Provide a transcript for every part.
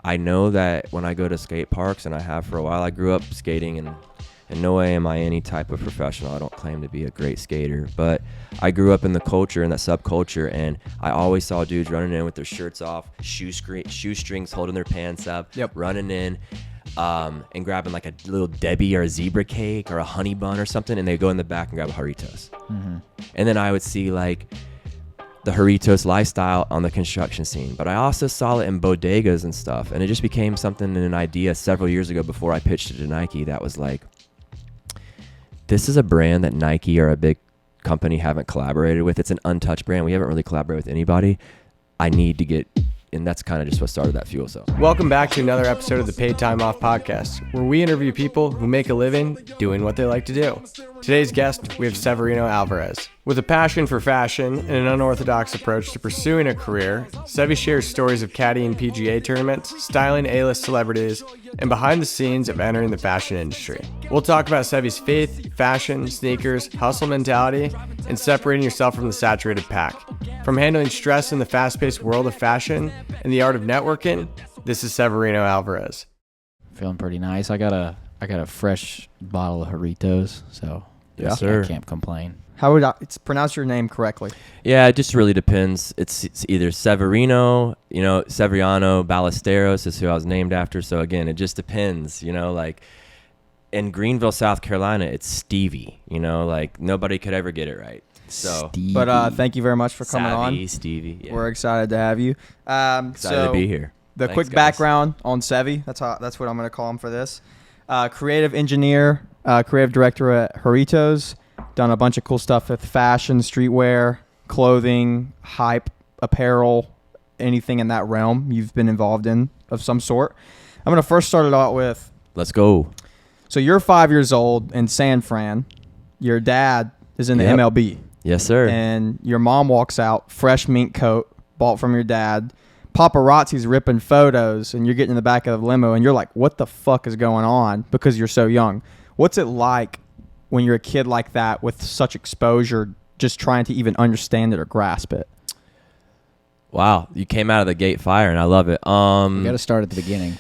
I know that when I go to skate parks, and I have for a while, I grew up skating, and in no way am I any type of professional. I don't claim to be a great skater, but I grew up in the culture, in that subculture, and I always saw dudes running in with their shirts off, shoestrings holding their pants up, running in, and grabbing like a little Debbie or a zebra cake or a honey bun or something, and they go in the back and grab a Haritos. And then I would see like the Haritos lifestyle on the construction scene, but I also saw it in bodegas and stuff, and it just became something, an idea several years ago before I pitched it to Nike that was like, this is a brand that Nike or a big company haven't collaborated with. It's an untouched brand. We haven't really collaborated with anybody. I need to get, and that's kind of just what started that fuel cell. Welcome back to another episode of the Paid Time Off podcast, where we interview people who make a living doing what they like to do. Today's guest, we have Severino Alvarez. With a passion for fashion and an unorthodox approach to pursuing a career, Seve shares stories of caddying PGA tournaments, styling A-list celebrities, and behind the scenes of entering the fashion industry. We'll talk about Seve's faith, fashion, sneakers, hustle mentality, and separating yourself from the saturated pack. From handling stress in the fast-paced world of fashion and the art of networking, this is Severino Alvarez. Feeling pretty nice. I got a fresh bottle of Haritos, so Yes, sir. I can't complain. How would I pronounce your name correctly? Yeah, it just really depends. It's either Severino, Severiano Ballesteros is who I was named after. So again, it just depends, like in Greenville, South Carolina, it's Stevie, like nobody could ever get it right. So, Stevie. But thank you very much for coming on. Stevie. Yeah. We're excited to have you. Excited to be here. The Thanks, quick guys. background on Seve, that's what I'm going to call him for this. Creative engineer, creative director at Haritos. Done a bunch of cool stuff with fashion, streetwear, clothing, hype, apparel, anything in that realm you've been involved in of some sort. I'm going to first start it out with, Let's go. so you're 5 years old in San Fran. Your dad is in the Yep. MLB. Yes, sir. And your mom walks out, fresh mink coat, bought from your dad. Paparazzi's ripping photos, and you're getting in the back of the limo, and you're like, what the fuck is going on? Because you're so young. What's it like when you're a kid like that with such exposure, just trying to even understand it or grasp it? Wow, you came out of the gate fire, and I love it. We got to start at the beginning.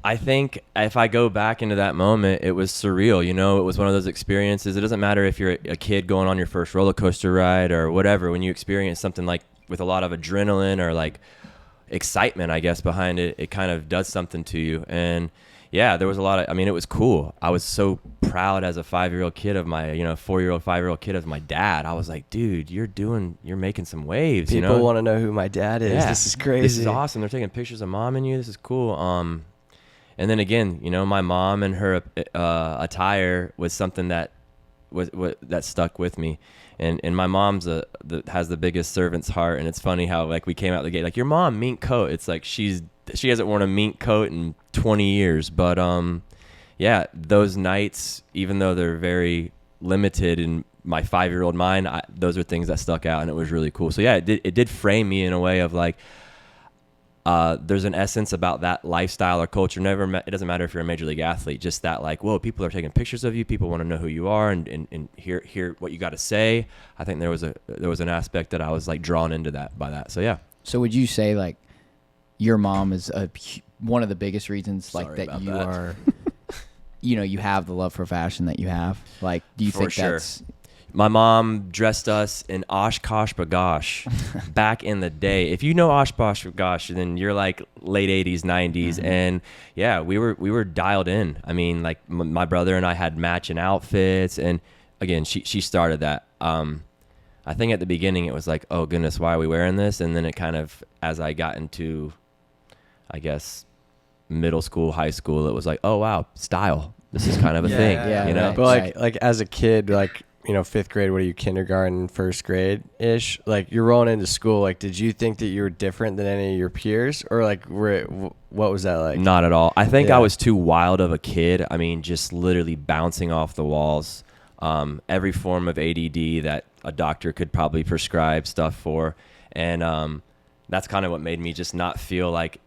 I think if I go back into that moment, it was surreal. It was one of those experiences. It doesn't matter if you're a kid going on your first roller coaster ride or whatever. When you experience something like with a lot of adrenaline or like excitement, I guess, behind it, it kind of does something to you. And yeah, there was a lot of, it was cool. I was so proud as a 5-year-old kid of my, 4-year-old, 5-year-old kid of my dad. I was like, dude, you're making some waves. People want to know who my dad is. Yeah. This is crazy. This is awesome. They're taking pictures of mom and you. This is cool. And then again, my mom and her attire was something that that stuck with me. And my mom's has the biggest servant's heart. And it's funny how like we came out the gate like your mom mink coat. It's like she hasn't worn a mink coat in 20 years. But yeah, those nights, even though they're very limited in my 5-year-old mind, those are things that stuck out, and it was really cool. So yeah, it did frame me in a way of like. There's an essence about that lifestyle or culture. It doesn't matter if you're a major league athlete, just that like, whoa, people are taking pictures of you. People want to know who you are and hear what you got to say. I think there was an aspect that I was like drawn into by that. So yeah. So would you say like your mom is one of the biggest reasons like Sorry that you about that. are, you have the love for fashion that you have? Like, do you For think sure. that's... My mom dressed us in Oshkosh Bagosh back in the day. If you know Oshkosh Bagosh, then you're like late 80s, 90s. Mm-hmm. And yeah, we were dialed in. Like my brother and I had matching outfits. And again, she started that. I think at the beginning it was like, oh goodness, why are we wearing this? And then it kind of, as I got into, I guess, middle school, high school, it was like, oh wow, style. This is kind of a thing, right. But like as a kid, like, 5th grade, what are you, kindergarten, 1st grade-ish? Like, you're rolling into school. Like, did you think that you were different than any of your peers? Or, like, what was that like? Not at all. I think Yeah. I was too wild of a kid. Just literally bouncing off the walls. Every form of ADD that a doctor could probably prescribe stuff for. And that's kind of what made me just not feel like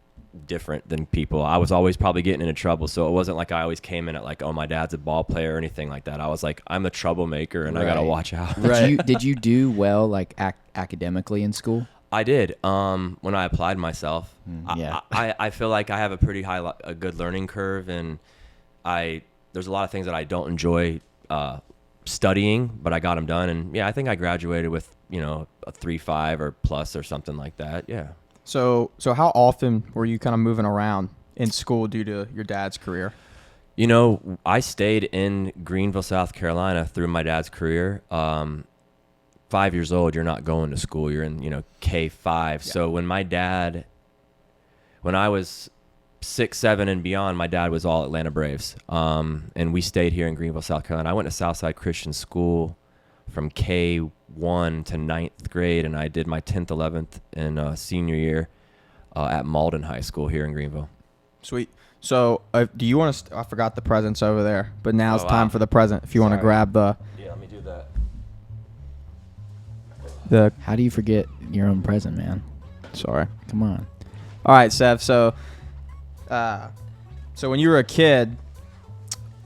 different than people. I was always probably getting into trouble, so it wasn't like I always came in at like, oh, my dad's a ball player or anything like that. I was like, I'm a troublemaker and I gotta watch out. Right. Did you do well like academically in school? I did. When I applied myself, yeah. I feel like I have a pretty a good learning curve, and there's a lot of things that I don't enjoy studying, but I got them done. And yeah, I think I graduated with, a 3.5 or plus or something like that. Yeah. So how often were you kind of moving around in school due to your dad's career? I stayed in Greenville, South Carolina through my dad's career. 5 years old, you're not going to school. You're in, K5. Yeah. So when I was 6, 7 and beyond, my dad was all Atlanta Braves. And we stayed here in Greenville, South Carolina. I went to Southside Christian School from K1 to 9th grade, and I did my 10th, 11th, and senior year at Malden High School here in Greenville. Sweet. So do you want to? I forgot the presents over there, but now it's time for the present. If you want to Sorry. grab the. Yeah, let me do that. How do you forget your own present, man? Sorry. Come on. All right, Sev. So when you were a kid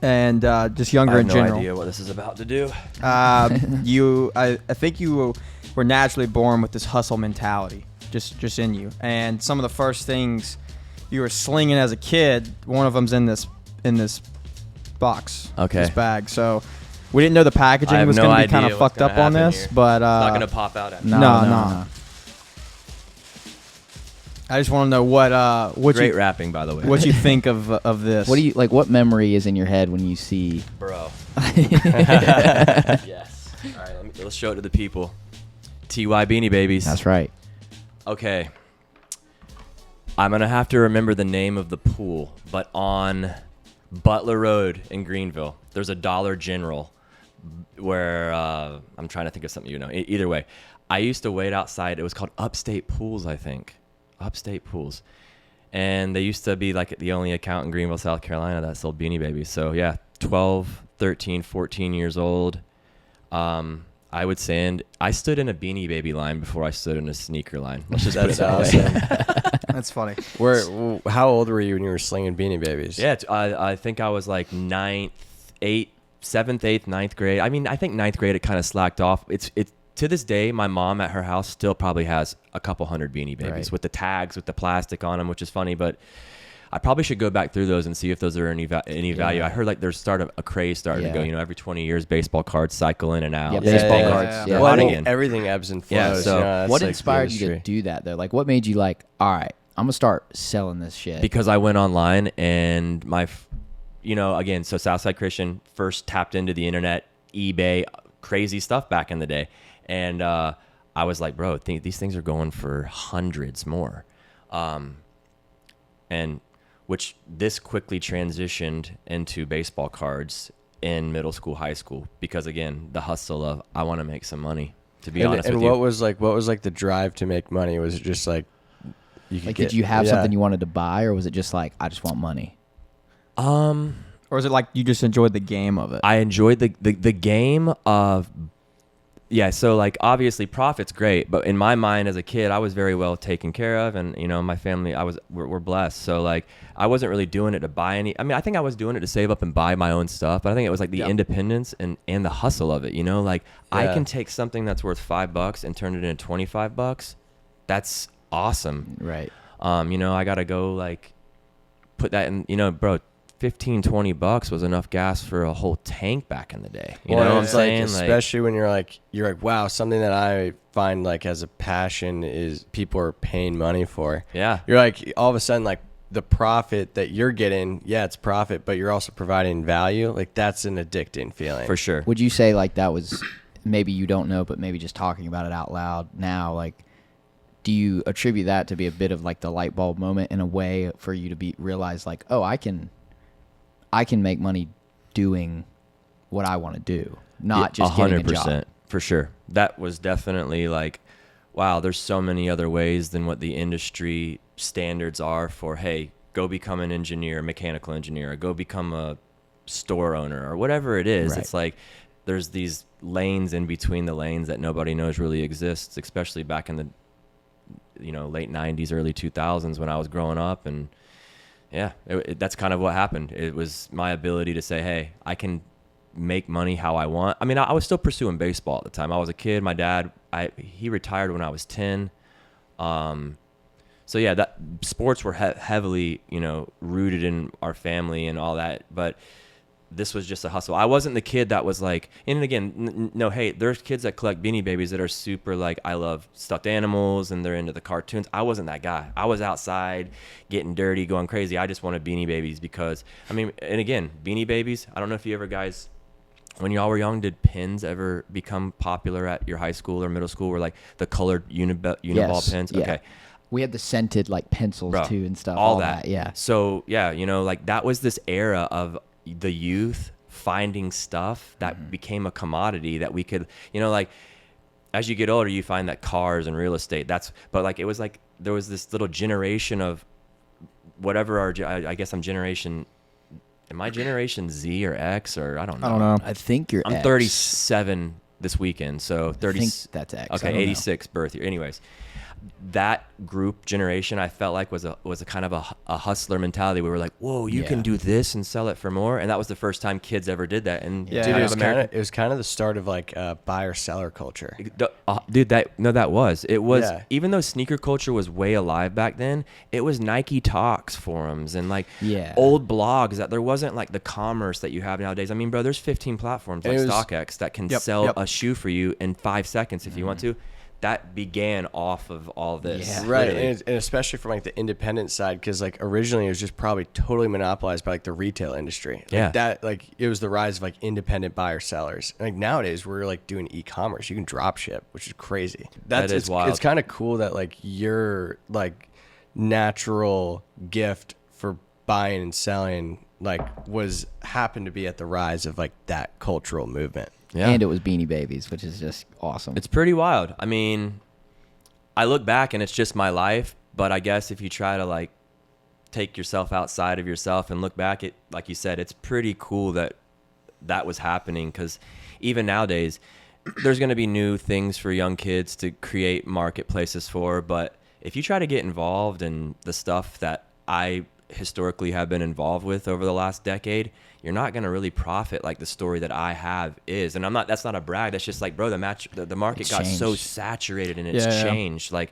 and just younger in general, I have no idea what this is about to do. I think you were naturally born with this hustle mentality, just in you. And some of the first things you were slinging as a kid, one of them's in this box, Okay. this bag. So we didn't know the packaging was going to be kind of fucked up on this, but it's not going to pop out at me. No. I just want to know what Great rapping, by the way. what you think of this. What do you like? What memory is in your head when you see? Bro. Yes. All right, let's show it to the people. TY Beanie Babies. That's right. Okay. I'm going to have to remember the name of the pool, but on Butler Road in Greenville, there's a Dollar General where I'm trying to think of something Either way, I used to wait outside. It was called Upstate Pools, I think. Upstate Pools. And they used to be like the only account in Greenville, South Carolina that sold Beanie Babies. So yeah, 12, 13, 14 years old. I would say, and I stood in a Beanie Baby line before I stood in a sneaker line. Let's just put it that way. That's funny. How old were you when you were slinging Beanie Babies? Yeah, I think I was like 7th, 8th, 9th grade. I mean, I think 9th grade it kind of slacked off. It's to this day, my mom at her house still probably has a couple hundred Beanie Babies Right. with the tags, with the plastic on them, which is funny, but I probably should go back through those and see if those are any value. I heard like there's a craze starting to go. Every 20 years, baseball cards cycle in and out. Yep. Baseball Yeah. cards. Yeah. Well, Again. everything ebbs and Yeah, flows. so that's What like the inspired you to industry. do that though? Like, what made you like? All right, I'm gonna start selling this shit. Because I went online and again, so Southside Christian first tapped into the internet, eBay, crazy stuff back in the day. And I was like, bro, these things are going for hundreds more. And which this quickly transitioned into baseball cards in middle school, high school, because again, the hustle of I want to make some money. To be honest with you. And what was like the drive to make money? Was it just like you could like, get, did you have something you wanted to buy, or was it just like I just want money? Or is it like you just enjoyed the game of it? I enjoyed the game of. Yeah, so like obviously profit's great, but in my mind as a kid, I was very well taken care of, and my family, we're blessed. So like I wasn't really doing it to buy any. I mean, I think I was doing it to save up and buy my own stuff, but I think it was like the independence and the hustle of it. Like I can take something that's worth $5 and turn it into $25. That's awesome, Right. I gotta go like put that in. Bro, $15-$20 was enough gas for a whole tank back in the day. You know what I'm saying? Especially when you're like, wow, something that I find like as a passion is people are paying money for. Yeah. You're like, all of a sudden, like the profit that you're getting, yeah, it's profit, but you're also providing value. Like that's an addicting feeling. For sure. Would you say like that was, maybe you don't know, but maybe just talking about it out loud now, like, do you attribute that to be a bit of like the light bulb moment in a way for you to realize like, oh, I can make money doing what I want to do, not just getting a job. For sure. That was definitely like, wow, there's so many other ways than what the industry standards are for, hey, go become an engineer, mechanical engineer, or go become a store owner or whatever it is. Right. It's like there's these lanes in between the lanes that nobody knows really exists, especially back in the late 90s, early 2000s when I was growing up. And yeah, that's kind of what happened. It was my ability to say, hey, I can make money how I want. I mean, I was still pursuing baseball at the time. I was a kid. My dad, he retired when I was 10. So yeah, that sports were heavily, rooted in our family and all that. But this was just a hustle. I wasn't the kid that was like, and again, no hate. There's kids that collect Beanie Babies that are super like, I love stuffed animals and they're into the cartoons. I wasn't that guy. I was outside getting dirty, going crazy. I just wanted Beanie Babies because, and again, Beanie Babies, I don't know if you ever guys, when y'all were young, did pins ever become popular at your high school or middle school, where like the colored uniball Yes, pins? yeah. Okay. We had the scented like pencils Bro, too and stuff. all that. Yeah. So yeah, like that was this era of the youth finding stuff that became a commodity that we could, like as you get older, you find that cars and real estate, but like, it was like, there was this little generation of whatever I guess am I generation Z or X or I don't know. I think you're I'm X. 37 this weekend. So 30. I think that's X. I Okay. don't know. 86 birth year. Anyways, that group generation I felt like was a kind of a hustler mentality. We were like, whoa, you can do this and sell it for more. And that was the first time kids ever did that. And Dude, it was kind of the start of like buyer seller culture. Dude, that was Yeah. even though sneaker culture was way alive back then, it was Nike Talks forums and like old blogs that there wasn't like the commerce that you have nowadays. I mean, bro, there's 15 platforms like StockX that can sell a shoe for you in 5 seconds if you want to. That began off of all this. Yeah. Right, and especially from like the independent side, because like originally it was just probably totally monopolized by like the retail industry. Like that, like it was the rise of like independent buyer sellers. And, like nowadays we're like doing e-commerce. You can drop ship, which is crazy. That is wild. It's kind of cool that like your like natural gift for buying and selling like happened to be at the rise of like that cultural movement. Yeah. And it was Beanie Babies, which is just awesome. It's pretty wild. I mean, I look back and it's just my life, but I guess if you try to like take yourself outside of yourself and look back, it, like you said, it's pretty cool that was happening, because even nowadays there's going to be new things for young kids to create marketplaces for, but if you try to get involved in the stuff that I historically have been involved with over the last decade, you're not going to really profit like the story that I have is. And that's not a brag. That's just like, bro, the market got so saturated and it's changed. Like,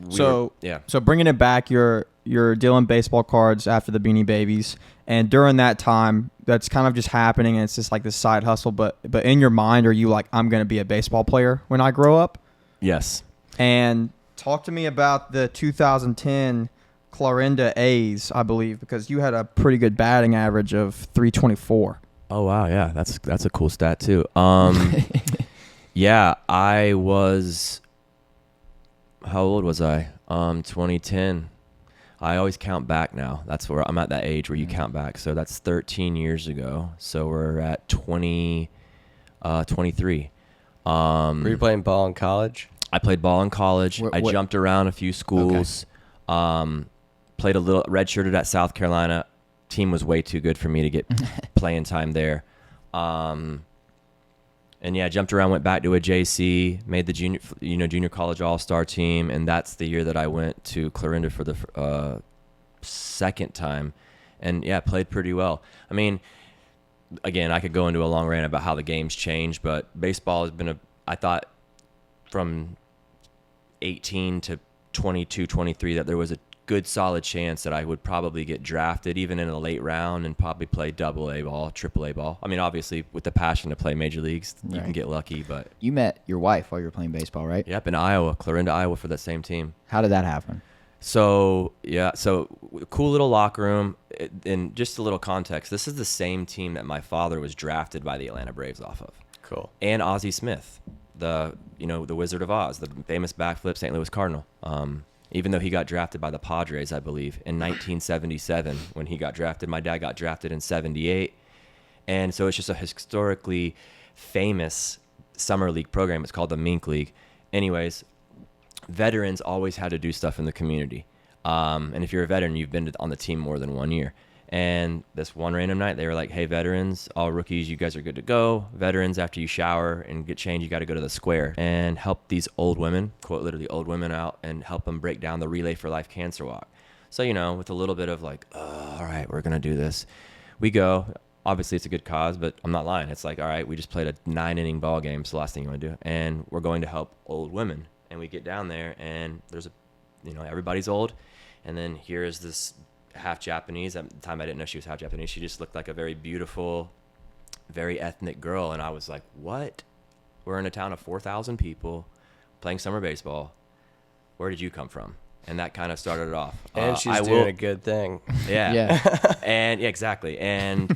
So bringing it back, you're dealing baseball cards after the Beanie Babies. And during that time, that's kind of just happening. And it's just like this side hustle. But in your mind, are you like, I'm going to be a baseball player when I grow up? Yes. And talk to me about the 2010 Clarinda A's, I believe, because you had a pretty good batting average of 324. Oh wow, yeah, that's a cool stat too. Yeah, I was. How old was I? 2010. I always count back now. That's where I'm at, that age where you count back. So that's 13 years ago. So we're at 23. Were you playing ball in college? I played ball in college. I jumped around a few schools. Okay. Played a little, redshirted at South Carolina. Team was way too good for me to get playing time there. And yeah, jumped around, went back to a JC, made the junior college all-star team. And that's the year that I went to Clarinda for the second time. And yeah, played pretty well. I mean, again, I could go into a long rant about how the game's changed, but baseball has been I thought from 18 to 22, 23, that there was a good solid chance that I would probably get drafted even in a late round and probably play AA ball, AAA ball. I mean, obviously with the passion to play major leagues, you can get lucky, but you met your wife while you were playing baseball, right? Yep, in Iowa, Clarinda, Iowa, for that same team. How did that happen? So cool little locker room. And just a little context, this is the same team that my father was drafted by the Atlanta Braves off of. Cool. And Ozzie Smith, the Wizard of Oz, the famous backflip St. Louis Cardinal. Even though he got drafted by the Padres, I believe, in 1977 when he got drafted. My dad got drafted in 78. And so it's just a historically famous summer league program. It's called the Mink League. Anyways, veterans always had to do stuff in the community. And if you're a veteran, you've been on the team more than 1 year. And this one random night, they were like, hey, veterans, all rookies, you guys are good to go. Veterans, after you shower and get changed, you got to go to the square and help these old women, quote, literally old women out, and help them break down the Relay for Life cancer walk. So, with a little bit of like, all right, we're going to do this. We go. Obviously, it's a good cause, but I'm not lying. It's like, all right, we just played a 9-inning ball game. It's the last thing you want to do. And we're going to help old women. And we get down there, and there's everybody's old. And then here is this half Japanese. At the time, I didn't know she was half Japanese. She just looked like a very beautiful, very ethnic girl. And I was like, what? We're in a town of 4,000 people playing summer baseball. Where did you come from? And that kind of started it off. And she's doing a good thing. Yeah. Yeah. And yeah, exactly. And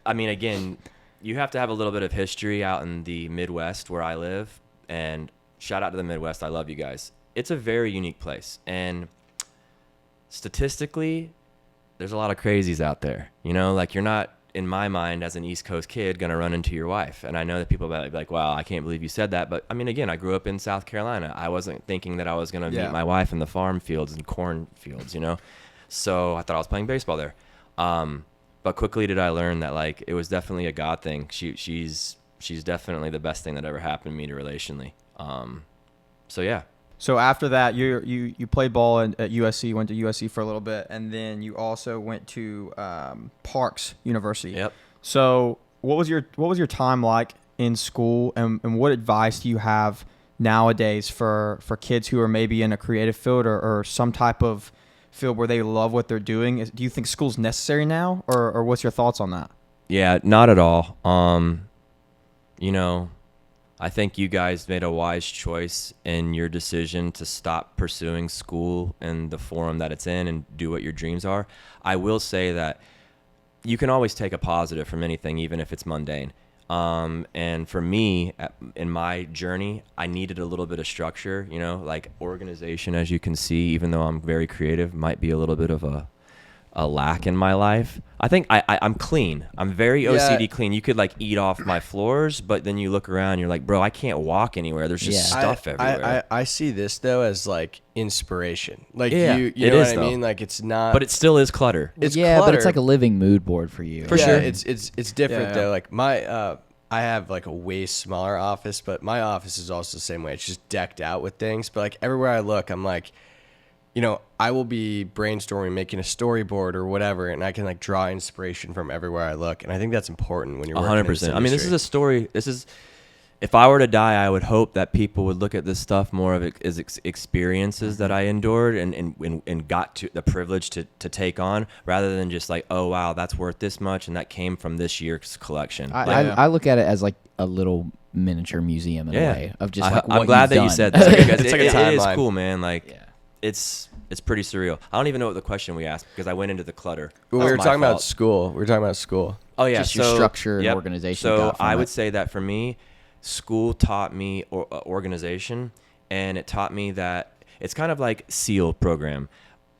I mean, again, you have to have a little bit of history out in the Midwest where I live. And shout out to the Midwest. I love you guys. It's a very unique place. And statistically, there's a lot of crazies out there. Like you're not, in my mind, as an East Coast kid, going to run into your wife. And I know that people will be like, wow, I can't believe you said that. But I mean, again, I grew up in South Carolina. I wasn't thinking that I was going to meet my wife in the farm fields and corn fields, So I thought I was playing baseball there. But quickly did I learn that like it was definitely a God thing. She's definitely the best thing that ever happened to me relationally. So yeah. So after that, you played ball at USC, went to USC for a little bit, and then you also went to Parks University. Yep. So what was your time like in school, and what advice do you have nowadays for kids who are maybe in a creative field or some type of field where they love what they're doing? Do you think school's necessary now, or what's your thoughts on that? Yeah, not at all. I think you guys made a wise choice in your decision to stop pursuing school and the forum that it's in and do what your dreams are. I will say that you can always take a positive from anything, even if it's mundane. And for me, in my journey, I needed a little bit of structure, like organization, as you can see, even though I'm very creative, might be a little bit of a lack in my life. I think I'm clean. I'm very OCD clean. You could like eat off my floors, but then you look around, you're like, bro, I can't walk anywhere. There's just stuff everywhere. I see this though as like inspiration. Like yeah, you know what I mean? Like it's not, but it still is clutter. It's yeah, clutter. but it's like a living mood board for you. For sure. It's different though. Like my I have like a way smaller office, but my office is also the same way. It's just decked out with things. But like everywhere I look, I'm like, I will be brainstorming, making a storyboard or whatever, and I can like draw inspiration from everywhere I look. And I think that's important when you're working 100%. I mean, this is a story. If I were to die, I would hope that people would look at this stuff more of it as experiences that I endured and got to the privilege to take on, rather than just like, oh wow, that's worth this much and that came from this year's collection. I look at it as like a little miniature museum in a way of just like what I'm glad you've that done. you said that because It's like a it is timeline. cool, man. Like it's pretty surreal. I don't even know what the question we asked because I went into the clutter. Well, we were talking about school. Oh yeah, Just your structure and organization you So got from I would it. say that for me, school taught me organization, and it taught me that it's kind of like SEAL program.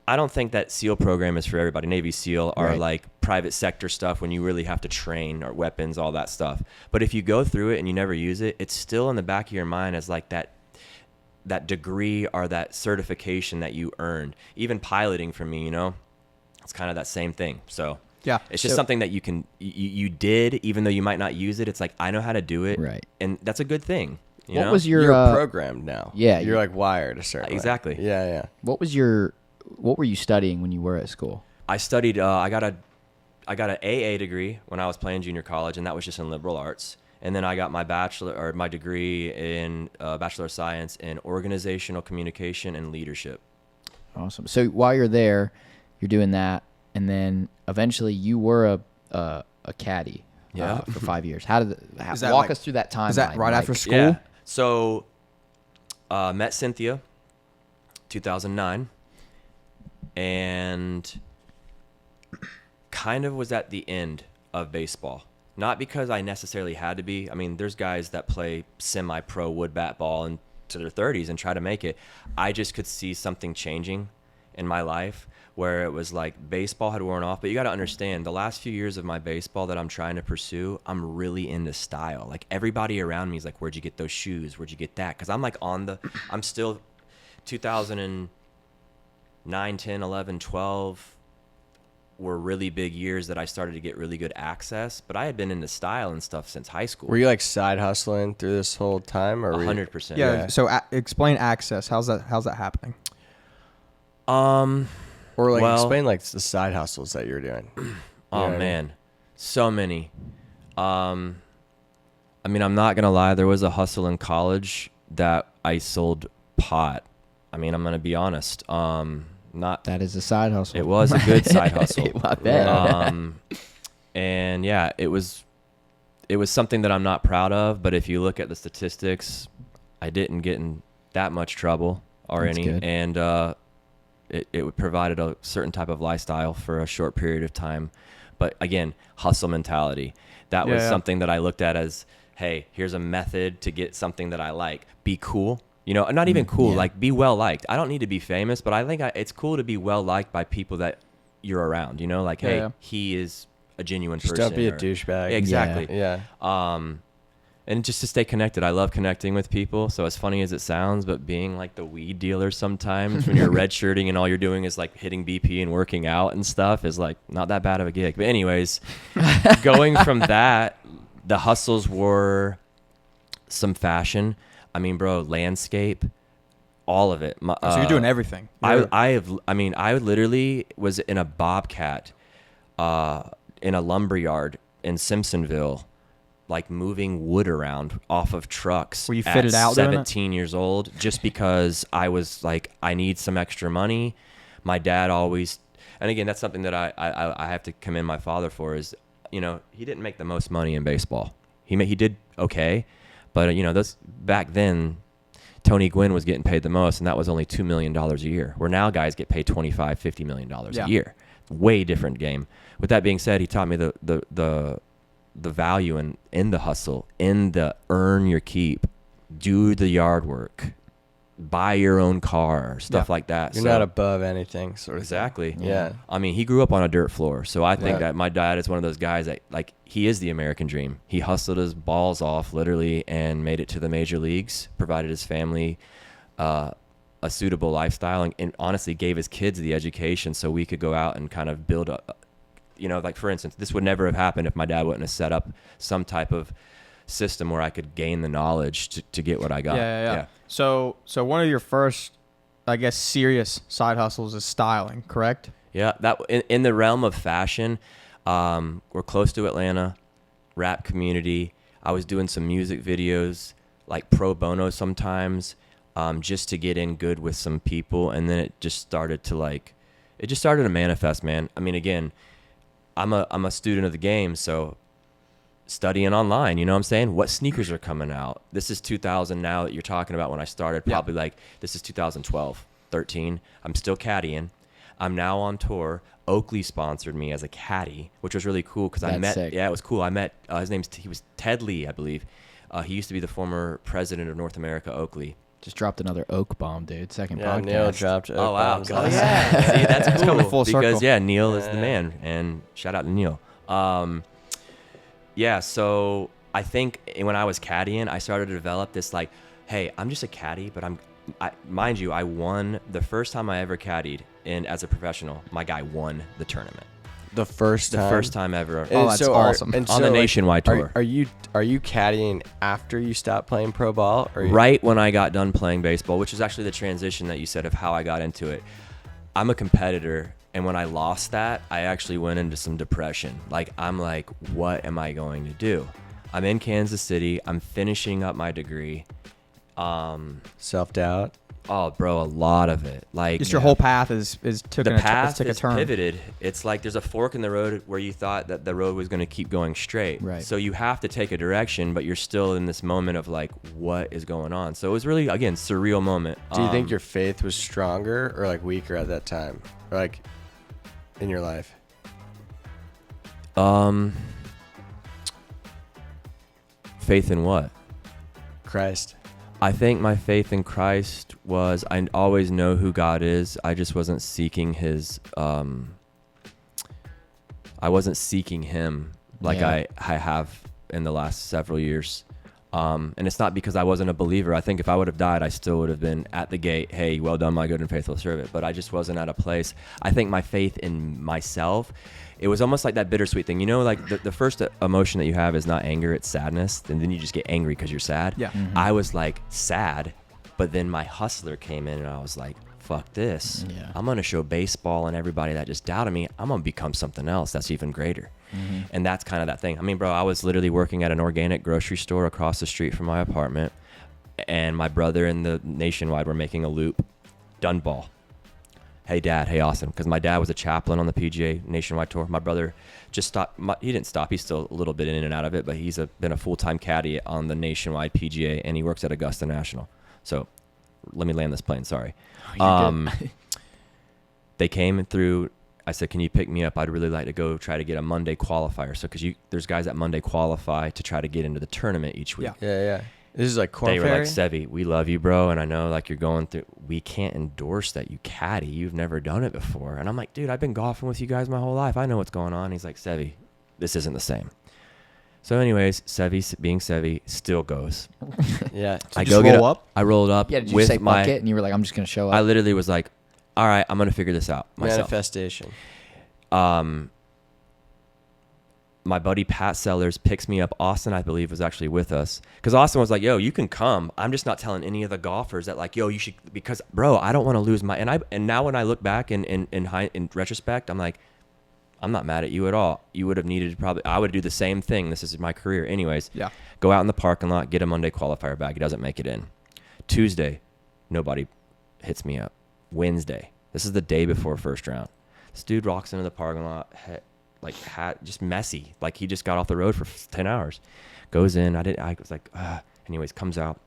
I don't think that SEAL program is for everybody. Navy SEAL are Right. like private sector stuff when you really have to train or weapons, all that stuff. But if you go through it and you never use it, it's still in the back of your mind as like that degree or that certification that you earned. Even piloting for me, it's kind of that same thing. So Yeah. it's just something that you did, even though you might not use it. It's like, I know how to do it. Right. And that's a good thing. What was your You're programmed now. yeah, You're like wired a certain way. Exactly. Yeah. what were you studying when you were at school? I studied, I got an AA degree when I was playing junior college, and that was just in liberal arts. And then I got my my degree in Bachelor of Science in Organizational Communication and Leadership. Awesome. So while you're there, you're doing that, and then eventually you were a caddy for 5 years. How did that walk like- us through that timeline? Is that right after school? Yeah. So met Cynthia, 2009, and kind of was at the end of baseball. Not because I necessarily had to be. I mean, there's guys that play semi-pro wood bat ball into their 30s and try to make it. I just could see something changing in my life where it was like baseball had worn off. But you got to understand, the last few years of my baseball that I'm trying to pursue, I'm really into style. Like everybody around me is like, where'd you get those shoes? Where'd you get that? Because I'm like I'm still 2009, 10, 11, 12 were really big years that I started to get really good access, but I had been into style and stuff since high school. Were you like side hustling through this whole time, or 100%? Yeah. So explain access. How's that happening? or like Well- explain like the side hustles that you're doing? Oh Yeah. man, so many. I mean, I'm not gonna lie. There was a hustle in college that I sold pot. I mean, I'm gonna be honest. Not That is a side hustle. It was a good side hustle. I bet. And yeah, it was something that I'm not proud of. But if you look at the statistics, I didn't get in that much trouble or That's any, good. and it provided a certain type of lifestyle for a short period of time. But again, hustle mentality. That was something that I looked at as, hey, here's a method to get something that I like. Be cool. You know, not even cool, like be well liked. I don't need to be famous, but I think it's cool to be well liked by people that you're around. You know, like, hey, he is a genuine person. Just don't be a douchebag. Exactly. Yeah. And just to stay connected. I love connecting with people. So as funny as it sounds, but being like the weed dealer sometimes when you're red shirting and all you're doing is like hitting BP and working out and stuff is like not that bad of a gig. But anyways, going from that, the hustles were some fashion. I mean, bro, landscape, all of it. So you're doing everything. I literally was in a Bobcat, in a lumber yard in Simpsonville, like moving wood around off of trucks. Were you fitted out doing it? 17 years old, just because I was like, I need some extra money. My dad always, and again, that's something that I have to commend my father for is, you know, he didn't make the most money in baseball. He did okay, but you know, those back then, Tony Gwynn was getting paid the most, and that was only $2 million a year. Where now guys get paid $25-50 million a year. Way different game. With that being said, he taught me the value in the hustle, in the earn your keep, do the yard work, buy your own car, stuff like that. You're not above anything, sort of. Exactly. Thing. Yeah. I mean, he grew up on a dirt floor, so I think that my dad is one of those guys that, like, he is the American dream. He hustled his balls off, literally, and made it to the major leagues, provided his family a suitable lifestyle, and honestly gave his kids the education so we could go out and kind of build a, you know, like, for instance, this would never have happened if my dad wouldn't have set up some type of system where I could gain the knowledge to get what I got. Yeah. So one of your first, I guess, serious side hustles is styling, correct? Yeah, that in the realm of fashion, we're close to Atlanta, rap community. I was doing some music videos, like pro bono sometimes, just to get in good with some people, and then it just started to manifest, man. I mean, again, I'm a student of the game, so studying online, you know what I'm saying? What sneakers are coming out? This is 2000 now that you're talking about when I started, probably like this is 2012, 13. I'm still caddying. I'm now on tour. Oakley sponsored me as a caddy, which was really cool because I met, sick. it was cool. I met, he was Ted Lee, I believe. He used to be the former president of North America Oakley. Just dropped another Oak bomb, dude. Second Yeah, podcast. Neil dropped Oak bombs Oh, last yeah. See, that's cool. It's coming full circle. Because, yeah, Neil is the man. And shout out to Neil. Yeah, so I think when I was caddying, I started to develop this, like, hey, I'm just a caddy, but mind you, I won the first time I ever caddied, and as a professional, my guy won the tournament. The first time ever. Oh, that's awesome. On the nationwide tour. Are you caddying after you stopped playing pro ball? Or Right when I got done playing baseball, which is actually the transition that you said of how I got into it. I'm a competitor, and when I lost that, I actually went into some depression. Like, I'm like, what am I going to do? I'm in Kansas City. I'm finishing up my degree. Self-doubt? Oh, bro, a lot of it. Like, Just your whole path took the path a is turn. pivoted. It's like there's a fork in the road where you thought that the road was going to keep going straight. Right. So you have to take a direction, but you're still in this moment of like, what is going on? So it was really, again, surreal moment. Do you think your faith was stronger or like weaker at that time? Or like in your life? Faith in what? Christ. I think my faith in Christ was, I always know who God is. I just wasn't seeking his, I wasn't seeking him like I have in the last several years. And it's not because I wasn't a believer. I think if I would have died, I still would have been at the gate. Hey, well done, my good and faithful servant. But I just wasn't at a place. I think my faith in myself, it was almost like that bittersweet thing. You know, like the first emotion that you have is not anger, it's sadness. And then you just get angry because you're sad. Yeah. Mm-hmm. I was like sad, but then my hustler came in and I was like, fuck this. Yeah. I'm going to show baseball and everybody that just doubted me, I'm going to become something else that's even greater. Mm-hmm. And that's kind of that thing. I mean, bro, I was literally working at an organic grocery store across the street from my apartment. And my brother and the Nationwide were making a loop. Done ball. Hey, Dad. Hey, Austin. Because my dad was a chaplain on the PGA Nationwide Tour. My brother just stopped. He didn't stop. He's still a little bit in and out of it, but he's been a full-time caddy on the Nationwide PGA, and he works at Augusta National. So let me land this plane. Sorry. They came through. I said, can you pick me up? I'd really like to go try to get a Monday qualifier. So because there's guys that Monday qualify to try to get into the tournament each week. Yeah. This is like Corn They were Ferry? like, Seve, we love you, bro. And I know like you're going through, we can't endorse that you caddy. You've never done it before. And I'm like, dude, I've been golfing with you guys my whole life. I know what's going on. He's like, Seve, this isn't the same. So anyways, Seve, being Seve, still goes. Yeah. I go roll up? I rolled up Yeah, did you with say my, fuck it? And you were like, I'm just going to show up. I literally was like, all right, I'm going to figure this out myself. Manifestation. My buddy Pat Sellers picks me up. Austin, I believe, was actually with us. Because Austin was like, yo, you can come. I'm just not telling any of the golfers that like, yo, you should, because bro, I don't want to lose my, and now when I look back in retrospect, I'm like, I'm not mad at you at all. You would have needed I would do the same thing. This is my career. Anyways, Yeah. Go out in the parking lot, get a Monday qualifier bag. He doesn't make it in. Tuesday, nobody hits me up. Wednesday, this is the day before first round. This dude walks into the parking lot, just messy. Like he just got off the road for 10 hours. Goes in. I was like, anyways, comes out.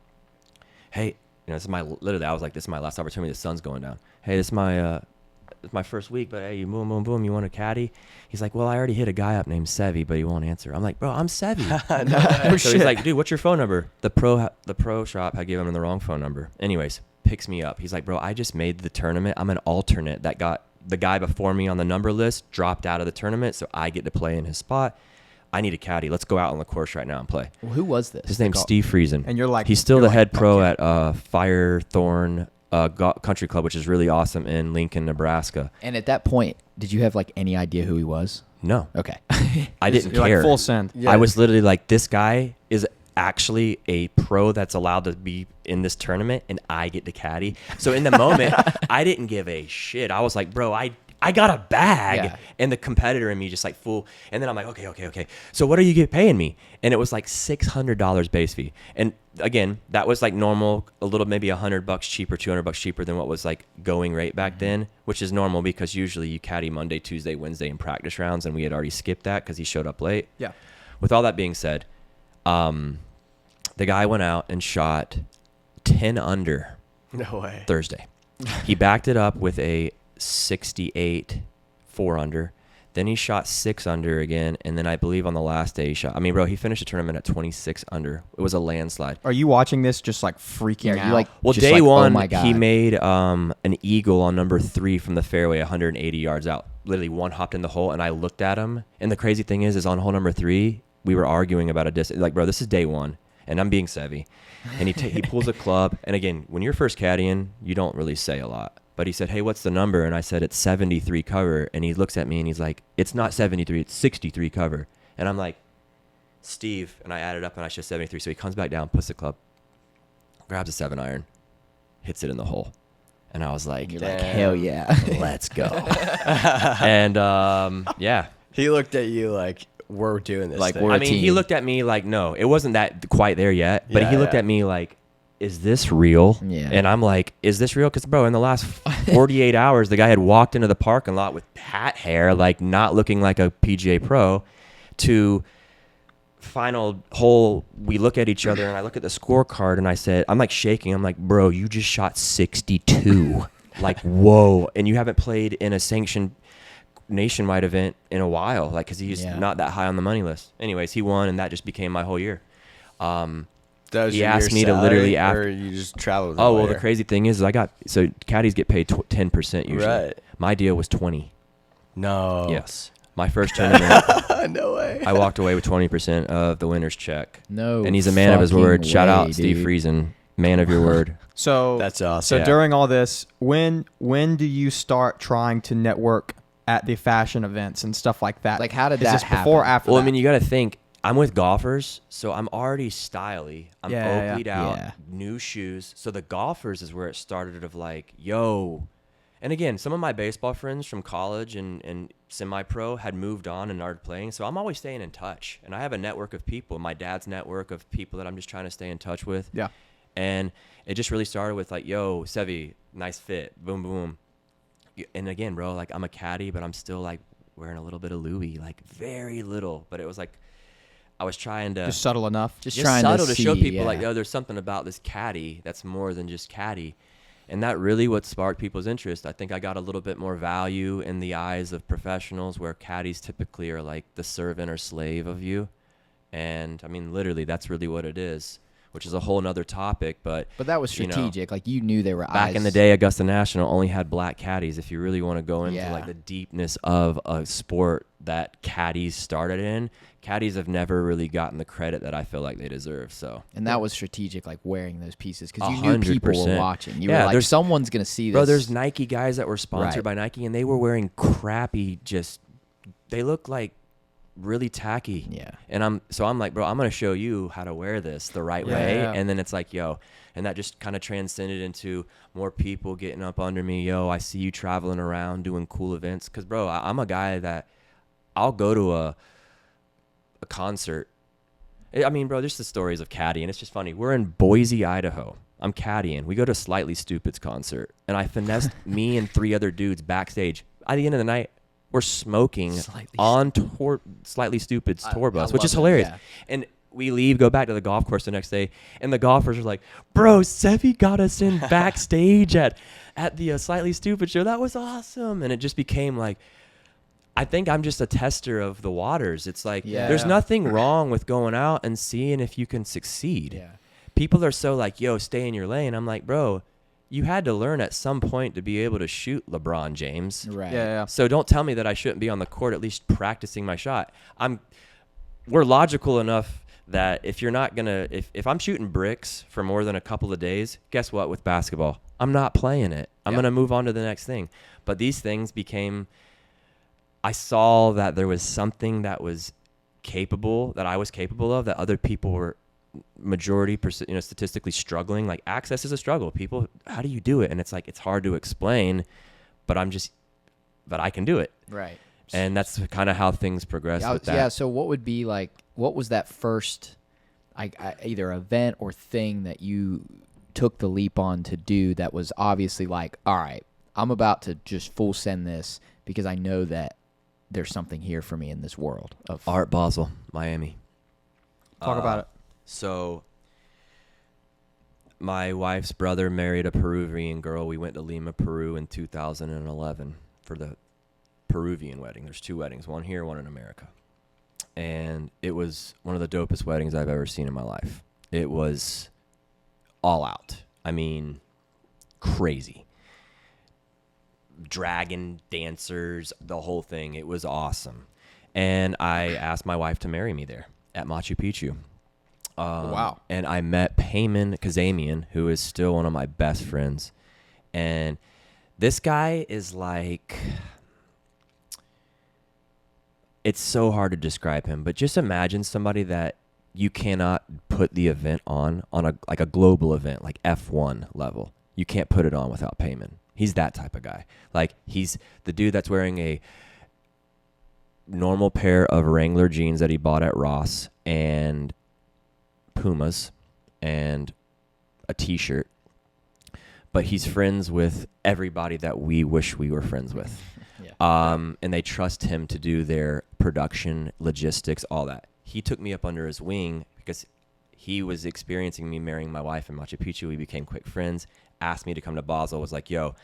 Hey, this is I was like, this is my last opportunity. The sun's going down. Hey, this is my first week, but hey, you boom, you want a caddy? He's like, well, I already hit a guy up named Seve, but he won't answer. I'm like, bro, I'm Seve. So he's like, dude, what's your phone number? The pro shop had given him the wrong phone number. Anyways, picks me up. He's like, bro, I just made the tournament. I'm an alternate that got the guy before me on the number list dropped out of the tournament, so I get to play in his spot. I need a caddy. Let's go out on the course right now and play. Well, who was this? His name's Steve Friesen. And you're like, he's still you're the like, head pro okay. at Firethorn Country Club, which is really awesome in Lincoln, Nebraska. And at that point, did you have like any idea who he was? No, Okay. I didn't You're care. like full send. Yeah. I was literally like, this guy is actually a pro that's allowed to be in this tournament, and I get to caddy. So in the moment, I didn't give a shit. I was like, bro, I got a bag. Yeah. And the competitor in me just like full. And then I'm like, okay. So what are you paying me? And it was like $600 base fee. And again, that was like normal, a little, maybe $100 cheaper, $200 cheaper than what was like going rate back then, which is normal because usually you caddy Monday, Tuesday, Wednesday in practice rounds. And we had already skipped that because he showed up late. Yeah. With all that being said, the guy went out and shot 10 under No way. Thursday. He backed it up with a 68 4 under. Then he shot 6 under again, and then I believe on the last day he shot. I mean, bro, he finished the tournament at 26 under. It was a landslide. Are you watching this just like freaking Yeah, out? you like Well, just day like, one, oh my God. he made an eagle on number 3 from the fairway, 180 yards out. Literally one hopped in the hole, and I looked at him. And the crazy thing is on hole number 3, we were arguing about a distance. Like, bro, this is day one, and I'm being Seve. And he pulls a club. And again, when you're first caddying, you don't really say a lot. But he said, hey, what's the number? And I said, it's 73 cover. And he looks at me and he's like, it's not 73, it's 63 cover. And I'm like, Steve. And I added up and I said 73. So he comes back down, puts the club, grabs a 7-iron, hits it in the hole. And I was like, You're like, hell yeah. let's go. And yeah. He looked at you like, we're doing this. Like, thing. we're I a mean, he team. looked at me like, no, it wasn't that quite there yet. But Yeah, he looked yeah. at me like, is this real? Yeah. And I'm like, is this real? Because, bro, in the last 48 hours, the guy had walked into the parking lot with hat hair, like not looking like a PGA pro, to final hole. We look at each other and I look at the scorecard and I said, I'm like shaking. I'm like, bro, you just shot 62. Like, whoa. And you haven't played in a sanctioned nationwide event in a while, like, because he's Yeah. not that high on the money list. Anyways, he won, and that just became my whole year. That was he your asked year's me to literally salary, after. or you just traveled. Oh well, the crazy thing is, so caddies get paid 10% usually. Right. My deal was 20. No. Yes, my first tournament, No way. I walked away with 20% of the winner's check. No. And he's a man of his fucking word. Shout way, out Steve dude. Friesen, man of your word. So That's awesome. So Yeah. during all this, when do you start trying to network at the fashion events and stuff like that? Like, how did Is that this before or happen? after? Well, I that? mean, you got to think. I'm with golfers, so I'm already styly. I'm Yeah, Oakley'd out, Yeah. new shoes. So the golfers is where it started of like, yo. And again, some of my baseball friends from college and semi-pro had moved on and started playing. So I'm always staying in touch. And I have a network of people, my dad's network of people that I'm just trying to stay in touch with. Yeah. And it just really started with like, yo, Seve, nice fit, boom, boom. And again, bro, like I'm a caddy, but I'm still like wearing a little bit of Louis, like very little. But it was like I was trying to Just subtle enough. Just just trying subtle to to show see, people yeah. like, yo, there's something about this caddy that's more than just caddy. And that really what sparked people's interest. I think I got a little bit more value in the eyes of professionals, where caddies typically are like the servant or slave of you. And I mean, literally, that's really what it is, which is a whole nother topic. But But that was you know, strategic. Like you knew there were back eyes. in the day, Augusta National only had black caddies. If you really want to go into Yeah. like the deepness of a sport that caddies started in, caddies have never really gotten the credit that I feel like they deserve. So, And that was strategic, like wearing those pieces, because you knew people were 100%. watching. You Yeah, were like, there's- someone's gonna see this. bro, there's Nike guys that were sponsored Right. by Nike, and they were wearing crappy, just they look like really tacky. Yeah. And I'm like, bro, I'm gonna show you how to wear this the right Yeah, way. yeah. And then it's like, yo, and that just kind of transcended into more people getting up under me. Yo, I see you traveling around doing cool events. Cause bro, I'm a guy that I'll go to a concert. I mean, bro, there's the stories of caddying. It's just funny. We're in Boise, Idaho. I'm caddying. We go to Slightly Stupid's concert, and I finessed me and 3 other dudes backstage. At the end of the night, we're smoking Slightly on Slightly Stupid's tour bus, which love is it, hilarious. yeah. And we leave, go back to the golf course the next day, and the golfers are like, bro, Seve got us in backstage at the Slightly Stupid show. That was awesome. And it just became like, I think I'm just a tester of the waters. It's like, Yeah. there's nothing wrong with going out and seeing if you can succeed. Yeah. People are so like, yo, stay in your lane. I'm like, bro, you had to learn at some point to be able to shoot LeBron James. Right. Yeah. So don't tell me that I shouldn't be on the court at least practicing my shot. We're logical enough that if you're not gonna, if I'm shooting bricks for more than a couple of days, guess what? With basketball, I'm not playing it. I'm Yeah. gonna move on to the next thing. But these things became, I saw that there was something that was capable, that I was capable of, that other people were statistically struggling. Like access is a struggle. People, how do you do it? And it's like, it's hard to explain, but I can do it. Right. And that's kind of how things progress Yeah, with that. yeah. So what would be like? What was that first, either event or thing that you took the leap on to do that was obviously like, all right, I'm about to just full send this because I know that there's something here for me in this world of Art Basel, Miami. Talk about it. So my wife's brother married a Peruvian girl. We went to Lima, Peru in 2011 for the Peruvian wedding. There's 2 weddings, one here, one in America. And it was one of the dopest weddings I've ever seen in my life. It was all out. I mean, crazy. Dragon dancers, the whole thing. It was awesome. And I asked my wife to marry me there at Machu Picchu. Wow. And I met Payman Kazamian, who is still one of my best friends. And this guy is like, it's so hard to describe him, but just imagine somebody that you cannot put the event on a global event, like F1 level. You can't put it on without Payman. He's that type of guy. Like, he's the dude that's wearing a normal pair of Wrangler jeans that he bought at Ross and Pumas and a t-shirt, but he's friends with everybody that we wish we were friends with. And they trust him to do their production, logistics, all that. He took me up under his wing because he was experiencing me marrying my wife in Machu Picchu. We became quick friends, asked me to come to Basel, was like, yo,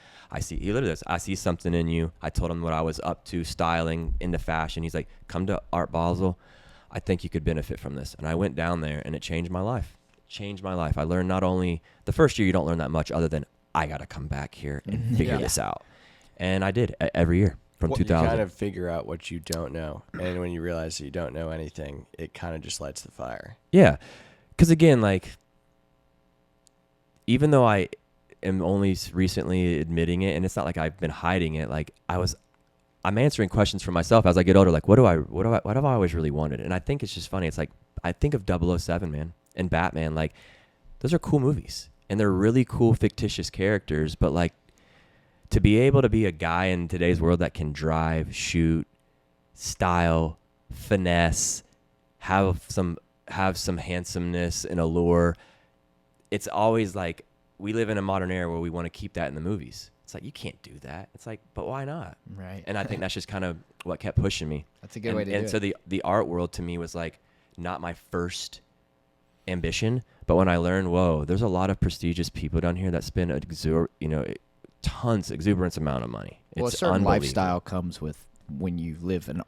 he literally says, I see something in you. I told him what I was up to, styling, into fashion. He's like, come to Art Basel. I think you could benefit from this. And I went down there, and it changed my life. I learned not only, the first year you don't learn that much other than I got to come back here and figure this out. And I did every year from 2000. You kind of figure out what you don't know. And when you realize that you don't know anything, it kind of just lights the fire. Yeah. Because again, like, even though I am only recently admitting it, and it's not like I've been hiding it, like I'm answering questions for myself as I get older. Like, what have I always really wanted? And I think it's just funny. It's like, I think of 007, man, and Batman. Like, those are cool movies, and they're really cool fictitious characters. But like, to be able to be a guy in today's world that can drive, shoot, style, finesse, have some handsomeness and allure, it's always like we live in a modern era where we want to keep that in the movies. It's like, you can't do that. It's like, but why not? Right. And I think that's just kind of what kept pushing me. That's a good way to do it. And so the art world to me was like not my first ambition, but when I learned, whoa, there's a lot of prestigious people down here that spend exuberance amount of money. Well, It's a certain unbelievable. lifestyle comes with when you live an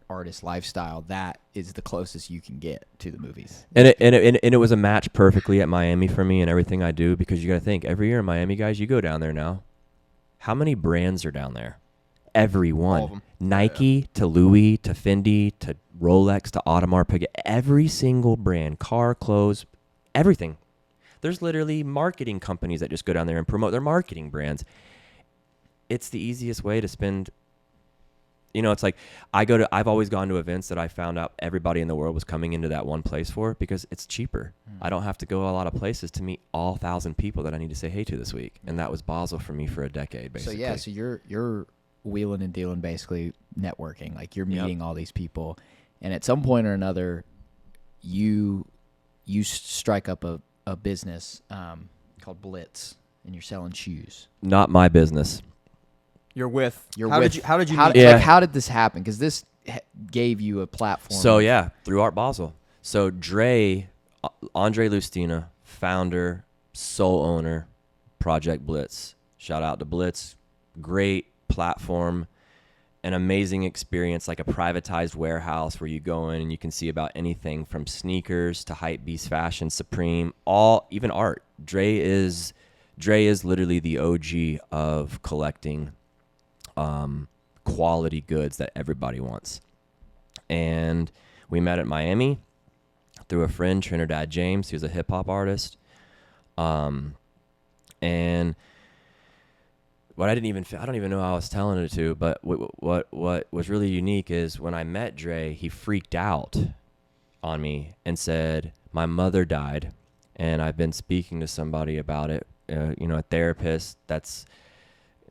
artist lifestyle. That is the closest you can get to the movies. And it was a match perfectly at Miami for me and everything I do, because you got to think, every year in Miami, guys, you go down there now. How many brands are down there? Every All of one. them. Nike to Louis to Fendi to Rolex to Audemars Piguet. Every single brand, car, clothes, everything. There's literally marketing companies that just go down there and promote their marketing brands. It's the easiest way to spend. It's like I've always gone to events that I found out everybody in the world was coming into that one place for, because it's cheaper. I don't have to go a lot of places to meet all 1,000 people that I need to say hey to this week. And that was Basel for me for a decade, basically. So you're wheeling and dealing, basically networking. Like you're meeting all these people, and at some point or another, you strike up a business called Blitz, and you're selling shoes. Not my business. You're with. You're how with- did you? How did you? How, meet? Yeah. like, how did this happen? Because this gave you a platform. So yeah, through Art Basel. So Andre Lustina, founder, sole owner, Project Blitz. Shout out to Blitz. Great platform, an amazing experience, like a privatized warehouse where you go in and you can see about anything from sneakers to hypebeast fashion, Supreme, even art. Dre is literally the OG of collecting quality goods that everybody wants. And we met at Miami through a friend, Trinidad James. He was a hip hop artist. And I don't even know how I was telling it to, but what was really unique is when I met Dre, he freaked out on me and said, my mother died, and I've been speaking to somebody about it, a therapist. That's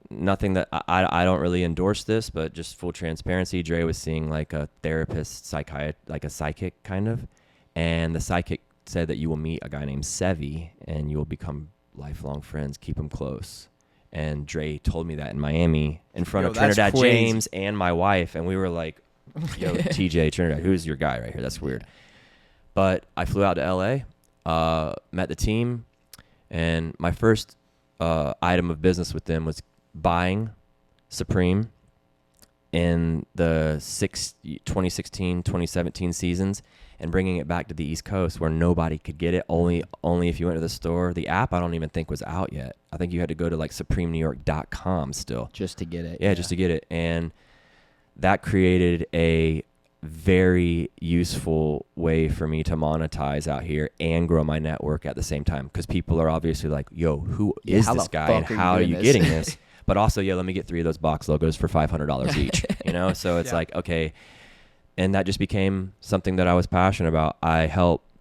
nothing that I don't really endorse this, but just full transparency, Dre was seeing like a therapist, like a psychic kind of, and the psychic said that you will meet a guy named Seve and you will become lifelong friends, keep him close. And Dre told me that in Miami in front of that's Trinidad crazy. James and my wife, and we were like, yo, TJ, Trinidad, who's your guy right here? That's weird. But I flew out to LA, met the team, and my first item of business with them was buying Supreme in the 2016, 2017 seasons and bringing it back to the East Coast where nobody could get it. Only if you went to the store. The app I don't even think was out yet. I think you had to go to like supremenewyork.com still. just to get it. Yeah, just to get it. And that created a very useful way for me to monetize out here and grow my network at the same time, because people are obviously like, yo, who is how this the guy and fuck are you how are doing you this? getting this? But also, let me get 3 of those box logos for $500 each, So it's Yeah. like, okay. And that just became something that I was passionate about.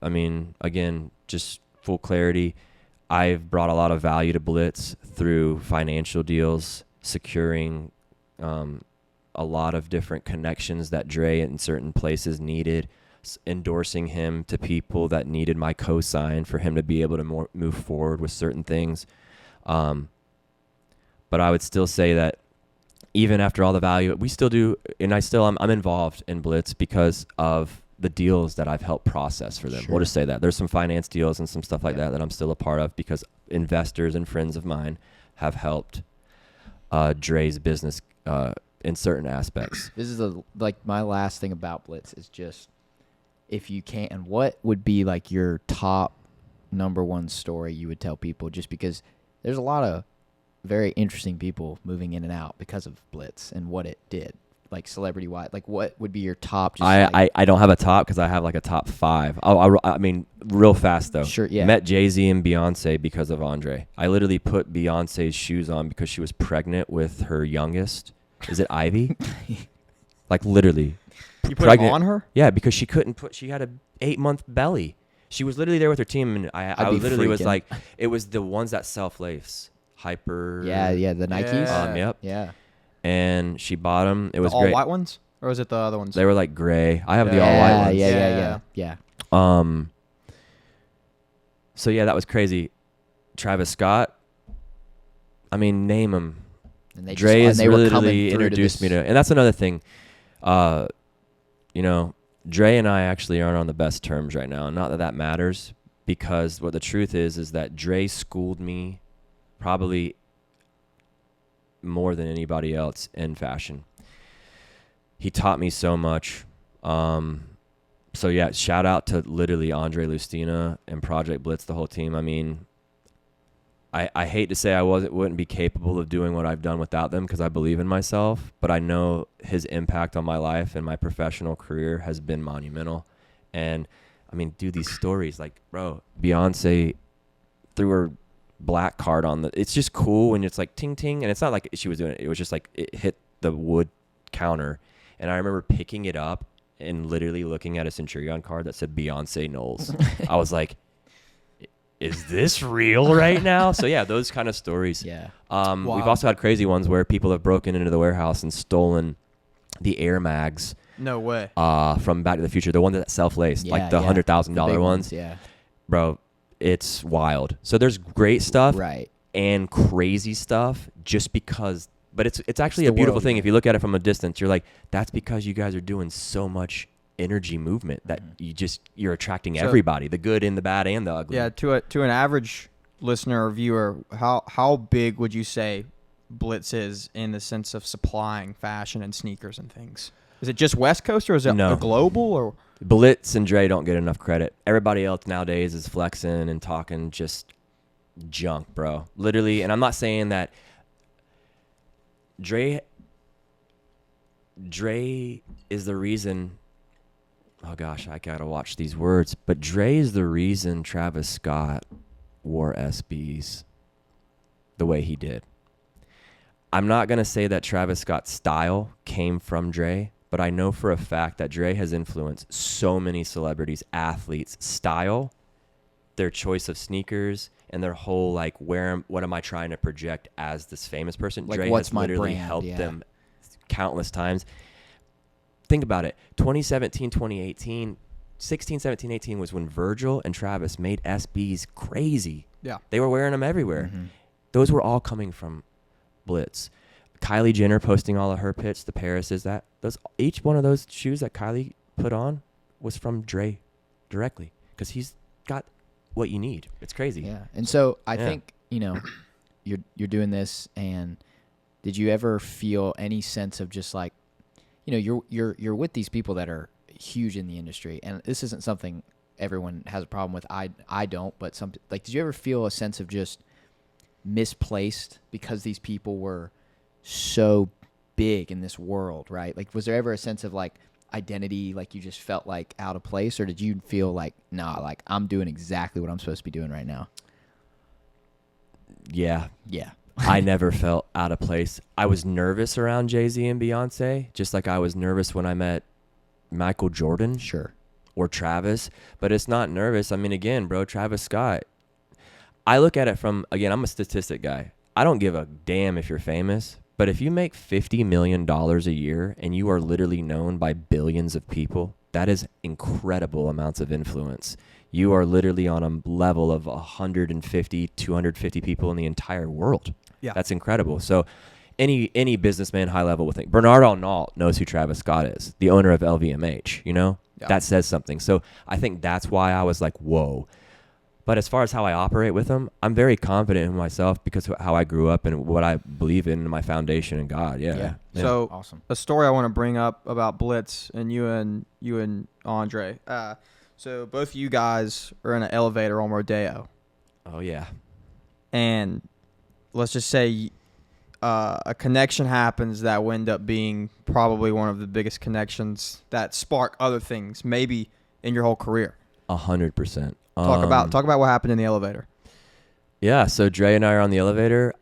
Again, just full clarity, I've brought a lot of value to Blitz through financial deals, securing a lot of different connections that Dre in certain places needed, endorsing him to people that needed my cosign for him to be able to move forward with certain things. But I would still say that even after all the value, we still do, and I'm involved in Blitz because of the deals that I've helped process for them. Sure. We'll just say that. There's some finance deals and some stuff like that I'm still a part of because investors and friends of mine have helped Dre's business in certain aspects. This is my last thing about Blitz is just, if you can, what would be like your top number one story you would tell people, just because there's a lot of very interesting people moving in and out because of Blitz and what it did, like celebrity wise. Like, what would be your top? I don't have a top because I have like a top 5. I mean, real fast though. Sure, yeah. Met Jay-Z and Beyonce because of Andre. I literally put Beyonce's shoes on because she was pregnant with her youngest. Is it Ivy? Like literally. You put pregnant. it on her? Yeah, because she had a 8-month belly. She was literally there with her team, and I be literally was freaking. like, it was the ones that self-lace. Hyper. Yeah, the Nikes. Yeah. Yep. Yeah. And she bought them. It was The all great. white ones, or was it the other ones? They were like gray. I have the Yeah. all white ones. Yeah. Yeah. Yeah. So yeah, that was crazy. Travis Scott, I mean, name him. And they Dre just, has and they were really coming through to introduced me this- to, and that's another thing. You know, Dre and I actually aren't on the best terms right now. Not that that matters, because what the truth is that Dre schooled me probably more than anybody else in fashion. He taught me so much. So yeah, shout out to literally Andre Lustina and Project Blitz, the whole team. I mean, I hate to say I wouldn't be capable of doing what I've done without them, because I believe in myself, but I know his impact on my life and my professional career has been monumental. And I mean, dude, these stories, like, bro, Beyonce threw her black card on it's just cool when it's like ting ting, and it's not like she was doing it. It was just like it hit the wood counter, and I remember picking it up and literally looking at a Centurion card that said Beyonce Knowles. I was like, is this real right now? So yeah, those kind of stories. Yeah. We've also had crazy ones where people have broken into the warehouse and stolen the Air Mags No way. from Back to the Future, the one that self-laced, Yeah, like the yeah. $100,000 The big ones. Yeah. Bro, it's wild. So there's great stuff Right. and crazy stuff just because, but it's actually It's a the beautiful world, thing. man. If you look at it from a distance, you're like, that's because you guys are doing so much energy movement that you're attracting So- everybody, the good and the bad and the ugly. Yeah, to an average listener or viewer, how big would you say Blitz is in the sense of supplying fashion and sneakers and things? Is it just West Coast, or is it No. a global? Or Blitz and Dre don't get enough credit. Everybody else nowadays is flexing and talking just junk, bro. Literally, and I'm not saying that Dre is the reason. Oh gosh, I gotta watch these words. But Dre is the reason Travis Scott wore SBs the way he did. I'm not gonna say that Travis Scott's style came from Dre, but I know for a fact that Dre has influenced so many celebrities, athletes' style, their choice of sneakers, and their whole like, what am I trying to project as this famous person? Like, Dre what's has my literally brand? helped Yeah. them countless times. Think about it. 2017, 2018, 16, 17, 18 was when Virgil and Travis made SBs crazy. yeah, They were wearing them everywhere. Mm-hmm. Those were all coming from Blitz. Kylie Jenner posting all of her pics, the Paris is that. Each one of those shoes that Kylie put on was from Dre directly, because he's got what you need. It's crazy. Yeah. And so I Yeah. think, you're doing this, and did you ever feel any sense of just like, you're with these people that are huge in the industry, and this isn't something everyone has a problem with. I don't, but did you ever feel a sense of just misplaced because these people were so big in this world, right? Like, was there ever a sense of like identity, like you just felt like out of place, or did you feel like, nah, like I'm doing exactly what I'm supposed to be doing right now? Yeah. Yeah. I never felt out of place. I was nervous around Jay-Z and Beyonce, just like I was nervous when I met Michael Jordan Sure. or Travis, but it's not nervous. I mean, again, bro, Travis Scott, I look at it from, again, I'm a statistic guy. I don't give a damn if you're famous, but if you make $50 million a year and you are literally known by billions of people, that is incredible amounts of influence. You are literally on a level of 150, 250 people in the entire world. Yeah. That's incredible. So any businessman high level will think. Bernard Arnault knows who Travis Scott is, the owner of LVMH, Yeah. That says something. So I think that's why I was like, whoa. But as far as how I operate with them, I'm very confident in myself because of how I grew up and what I believe in my foundation in God. Yeah. So Awesome. a story I want to bring up about Blitz and you and Andre. So both of you guys are in an elevator on Rodeo, Oh, yeah. and let's just say a connection happens that will end up being probably one of the biggest connections that spark other things, maybe in your whole career. 100%. Talk about what happened in the elevator. Yeah, so Dre and I are on the elevator.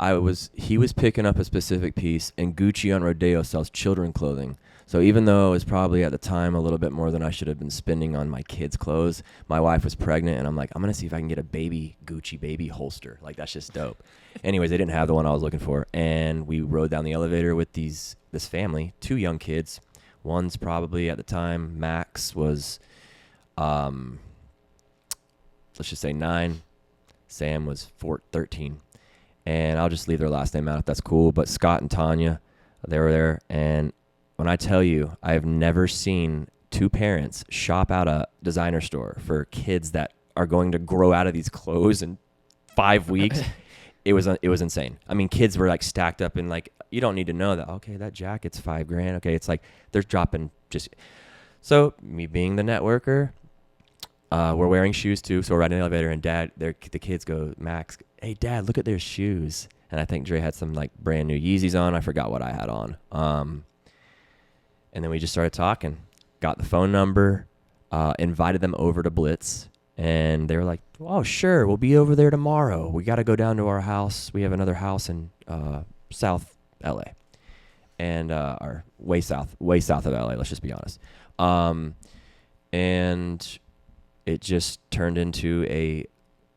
He was picking up a specific piece, and Gucci on Rodeo sells children clothing. So even though it was probably at the time a little bit more than I should have been spending on my kids' clothes, my wife was pregnant, and I'm like, I'm going to see if I can get a Gucci baby holster. Like, that's just dope. Anyways, they didn't have the one I was looking for, and we rode down the elevator with this family, 2 young kids. One's probably, at the time, Max was, let's just say 9. Sam was 13. And I'll just leave their last name out if that's cool. But Scott and Tanya, they were there. And when I tell you, I've never seen two parents shop out a designer store for kids that are going to grow out of these clothes in 5 weeks. It was insane. I mean, kids were like stacked up in like, you don't need to know that. Okay, that jacket's $5,000. Okay, it's like they're dropping just. So me being the networker, we're wearing shoes too. So we're riding the elevator, and the kids go, Max, hey Dad, look at their shoes. And I think Dre had some like brand new Yeezys on. I forgot what I had on. And then we just started talking. Got the phone number, invited them over to Blitz. And they were like, oh, sure, we'll be over there tomorrow. We got to go down to our house. We have another house in South LA. And or way south of LA, let's just be honest. And it just turned into a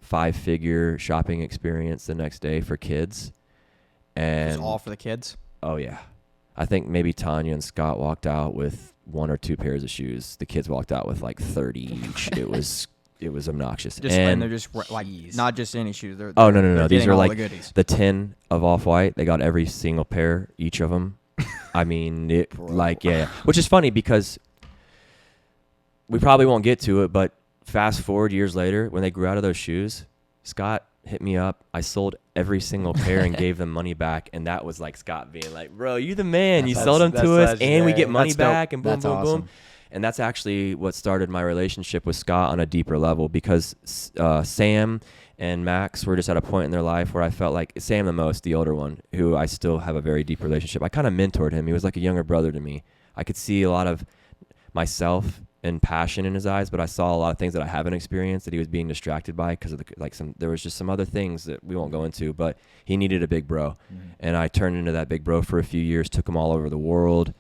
5-figure shopping experience the next day for kids. And It's all for the kids. Oh, yeah. I think maybe Tanya and Scott walked out with 1 or 2 pairs of shoes. The kids walked out with like 30 each. It was obnoxious. And they're just like not just any shoes. They're no. they're These getting are all like the goodies. the 10 of Off-White. They got every single pair, each of them. I mean, yeah. Which is funny because we probably won't get to it, but fast forward years later, when they grew out of those shoes, Scott hit me up. I sold every single pair and gave them money back, and that was like Scott being like, "Bro, you the man. You sold them to us, and we get money back, and boom, That's boom, awesome. boom." And that's actually what started my relationship with Scott on a deeper level, because Sam and Max were just at a point in their life where I felt like Sam the most, the older one, who I still have a very deep relationship. I kind of mentored him. He was like a younger brother to me. I could see a lot of myself and passion in his eyes, but I saw a lot of things that I haven't experienced that he was being distracted by because of there was just some other things that we won't go into, but he needed a big bro. And I turned into that big bro for a few years, took him all over the world.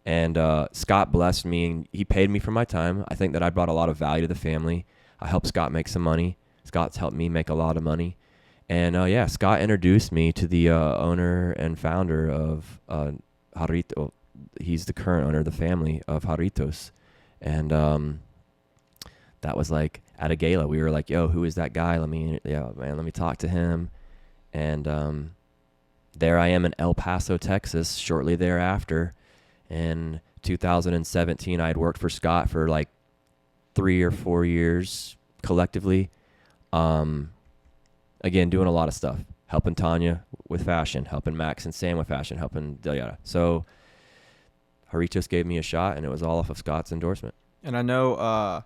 And Scott blessed me, and he paid me for my time. I think that I brought a lot of value to the family. I helped Scott make some money. Scott's helped me make a lot of money. And yeah, Scott introduced me to the owner and founder of Haritos. He's the current owner of the family of Haritos. And that was like at a gala. We were like, yo, who is that guy? Let me talk to him. And there I am in El Paso, Texas, shortly thereafter. In 2017, I had worked for Scott for like 3 or 4 years collectively. Again, doing a lot of stuff, helping Tanya with fashion, helping Max and Sam with fashion, helping yada. So Haritos gave me a shot, and it was all off of Scott's endorsement. And I know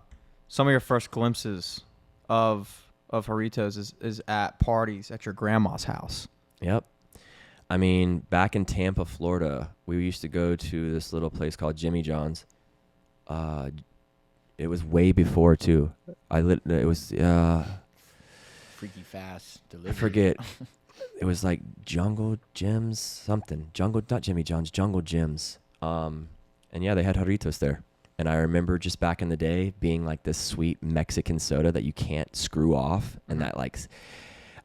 some of your first glimpses of Haritos is at parties at your grandma's house. Yep. I mean, back in Tampa, Florida, we used to go to this little place called Jimmy John's. It was way before too. It was Freaky fast delivery. I forget. It was like Jungle Gyms something. Not Jimmy John's, Jungle Gyms. And yeah, they had Haritos there. And I remember just back in the day being like this sweet Mexican soda that you can't screw off, and that like.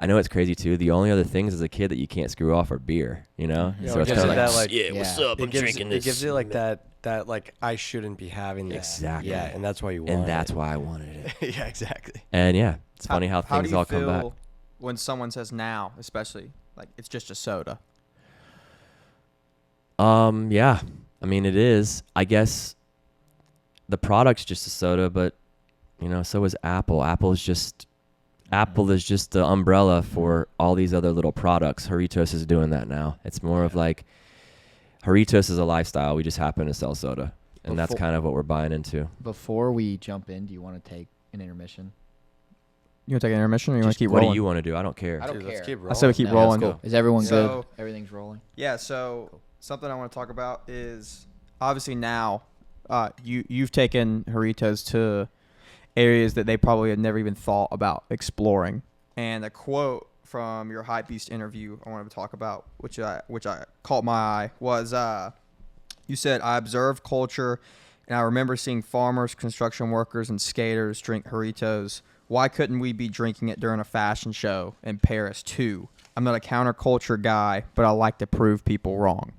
I know it's crazy too. The only other things as a kid that you can't screw off are beer, you know? Yeah, So it's it gives kind of you like, that, like- yeah, what's up? I'm drinking this. It gives you like that like I shouldn't be having that. Exactly. Yeah, and that's why you want And it. that's why I wanted it. Yeah, exactly. And yeah, it's funny how do things you all come back. feel when someone says now, especially like it's just a soda? Yeah. I mean, it is. I guess the product's just a soda, but you know, so is Apple. Apple is just the umbrella for all these other little products. Haritos is doing that now. It's more of like Haritos is a lifestyle. We just happen to sell soda, and that's kind of what we're buying into. Before we jump in, do you want to take an intermission? You want to take an intermission, or you want to keep What rolling? do you want to do? I don't care. I don't Dude, let's care. keep I rolling. said we keep No, rolling. that's cool. Is everyone So- good? Everything's rolling? Yeah. So something I want to talk about is obviously now you've taken Haritos to areas that they probably had never even thought about exploring. And a quote from your Hypebeast interview I wanted to talk about, which I caught my eye, was you said, "I observe culture, and I remember seeing farmers, construction workers, and skaters drink Haritos. Why couldn't we be drinking it during a fashion show in Paris too? I'm not a counterculture guy, but I like to prove people wrong."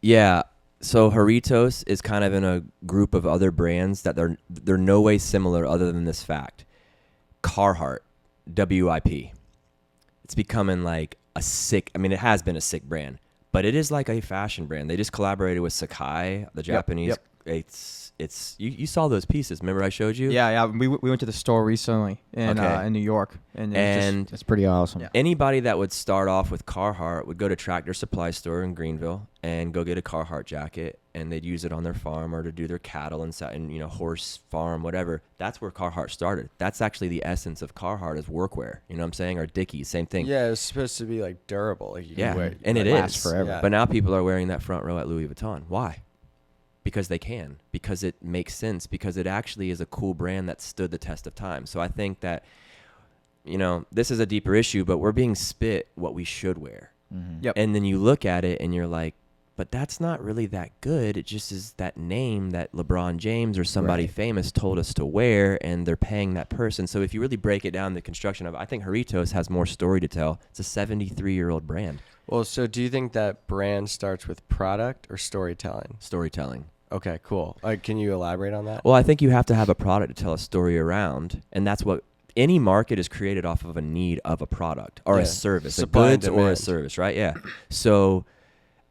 Yeah. So Haritos is kind of in a group of other brands that they're no way similar other than this fact. Carhartt, WIP. It's becoming like a sick. I mean, it has been a sick brand, but it is like a fashion brand. They just collaborated with Sakai, the Japanese. Yep. It's you saw those pieces. Remember I showed you? Yeah. We went to the store recently in New York, and It's pretty awesome. Yeah. Anybody that would start off with Carhartt would go to Tractor Supply store in Greenville and go get a Carhartt jacket, and they'd use it on their farm or to do their cattle and horse farm, whatever. That's where Carhartt started. That's actually the essence of Carhartt is workwear. You know what I'm saying? Or Dickies, same thing. Yeah, it's supposed to be like durable. Like you Yeah, can wear, and it lasts is forever. Yeah. But now people are wearing that front row at Louis Vuitton. Why? Because they can. Because it makes sense. Because it actually is a cool brand that stood the test of time. So I think that, this is a deeper issue, but we're being spit what we should wear. Mm-hmm. Yep. And then you look at it and you're like, but that's not really that good. It just is that name that LeBron James or somebody Right. famous told us to wear, and they're paying that person. So if you really break it down, the construction of, I think Haritos has more story to tell. It's a 73-year-old brand. Well, so do you think that brand starts with product or storytelling? Storytelling. Okay, cool. Can you elaborate on that? Well, I think you have to have a product to tell a story around, and that's what any market is created off of a need of a product or Yeah. a service, Supply a and goods or a demand. service, right? Yeah. So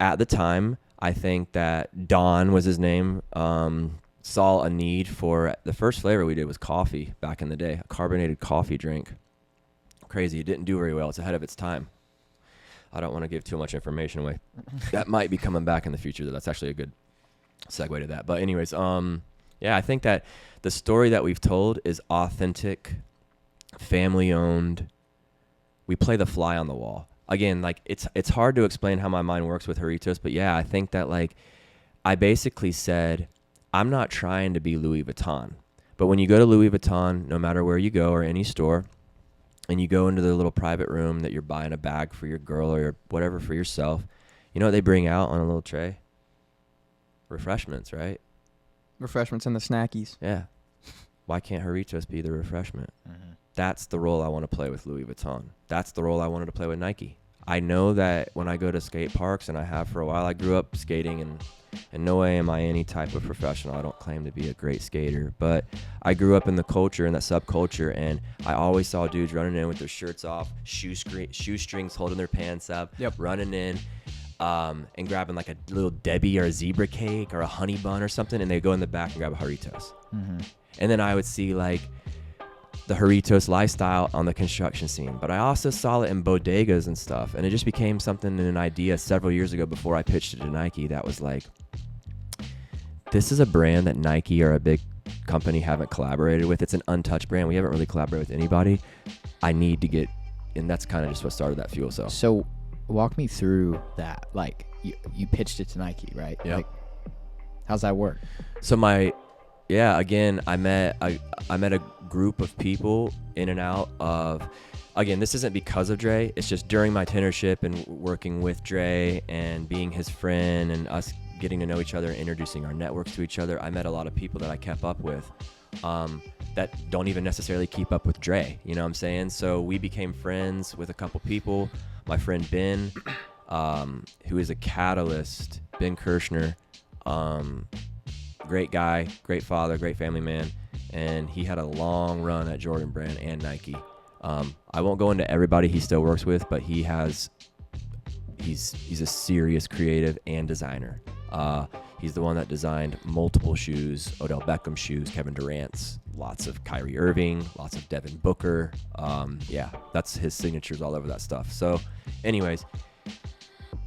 at the time, I think that Don was his name, saw a need for the first flavor we did was coffee back in the day, a carbonated coffee drink. Crazy. It didn't do very well. It's ahead of its time. I don't want to give too much information away. That might be coming back in the future, though. That's actually a good segue to that. But anyways, I think that the story that we've told is authentic, family owned. We play the fly on the wall. Again, like it's hard to explain how my mind works with Haritos, but yeah, I think that like I basically said, I'm not trying to be Louis Vuitton. But when you go to Louis Vuitton, no matter where you go or any store, and you go into the little private room that you're buying a bag for your girl or whatever for yourself, you know what they bring out on a little tray? Refreshments, right? refreshments and the snackies. Yeah. Why can't Haritos be the refreshment? Mm-hmm. That's the role I want to play with Louis Vuitton. That's the role I wanted to play with Nike. I know that when I go to skate parks, and I have for a while, I grew up skating, and in no way am I any type of professional. I don't claim to be a great skater, but I grew up in the culture, in that subculture, and I always saw dudes running in with their shirts off, shoestrings holding their pants up, running in, and grabbing like a little Debbie or a zebra cake or a honey bun or something, and they go in the back and grab a Haritos. Mm-hmm. And then I would see like the Haritos lifestyle on the construction scene, but I also saw it in bodegas and stuff, and it just became something, an idea several years ago before I pitched it to Nike that was like, this is a brand that Nike or a big company haven't collaborated with. It's an untouched brand. We haven't really collaborated with anybody. I need to get, and that's kind of just what started that fuel cell. So walk me through that. Like you pitched it to Nike, right? Yep. Like, how's that work? So again, I met a group of people in and out of, again, this isn't because of Dre. It's just during my tenureship and working with Dre and being his friend and us getting to know each other and introducing our networks to each other, I met a lot of people that I kept up with that don't even necessarily keep up with Dre. You know what I'm saying? So we became friends with a couple people. My friend Ben, who is a catalyst, Ben Kirshner, great guy, great father, great family man, and he had a long run at Jordan Brand and Nike. I won't go into everybody he still works with, but he's a serious creative and designer. He's the one that designed multiple shoes, Odell Beckham shoes, Kevin Durant's, lots of Kyrie Irving, lots of Devin Booker. That's his signatures all over that stuff. So anyways,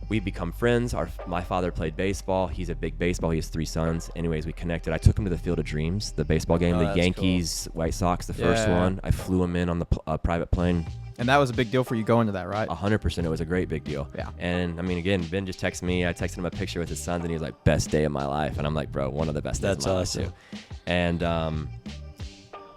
we become friends. My father played baseball. He's a big baseball. He has 3 sons. Anyways, we connected. I took him to the Field of Dreams, the baseball game, the Yankees, White Sox, the first one. I flew him in on the private plane. And that was a big deal for you going to that, right? 100%. It was a great big deal. Yeah. And I mean, again, Ben just texted me. I texted him a picture with his sons, and he was like, best day of my life. And I'm like, bro, one of the best days of my life too. And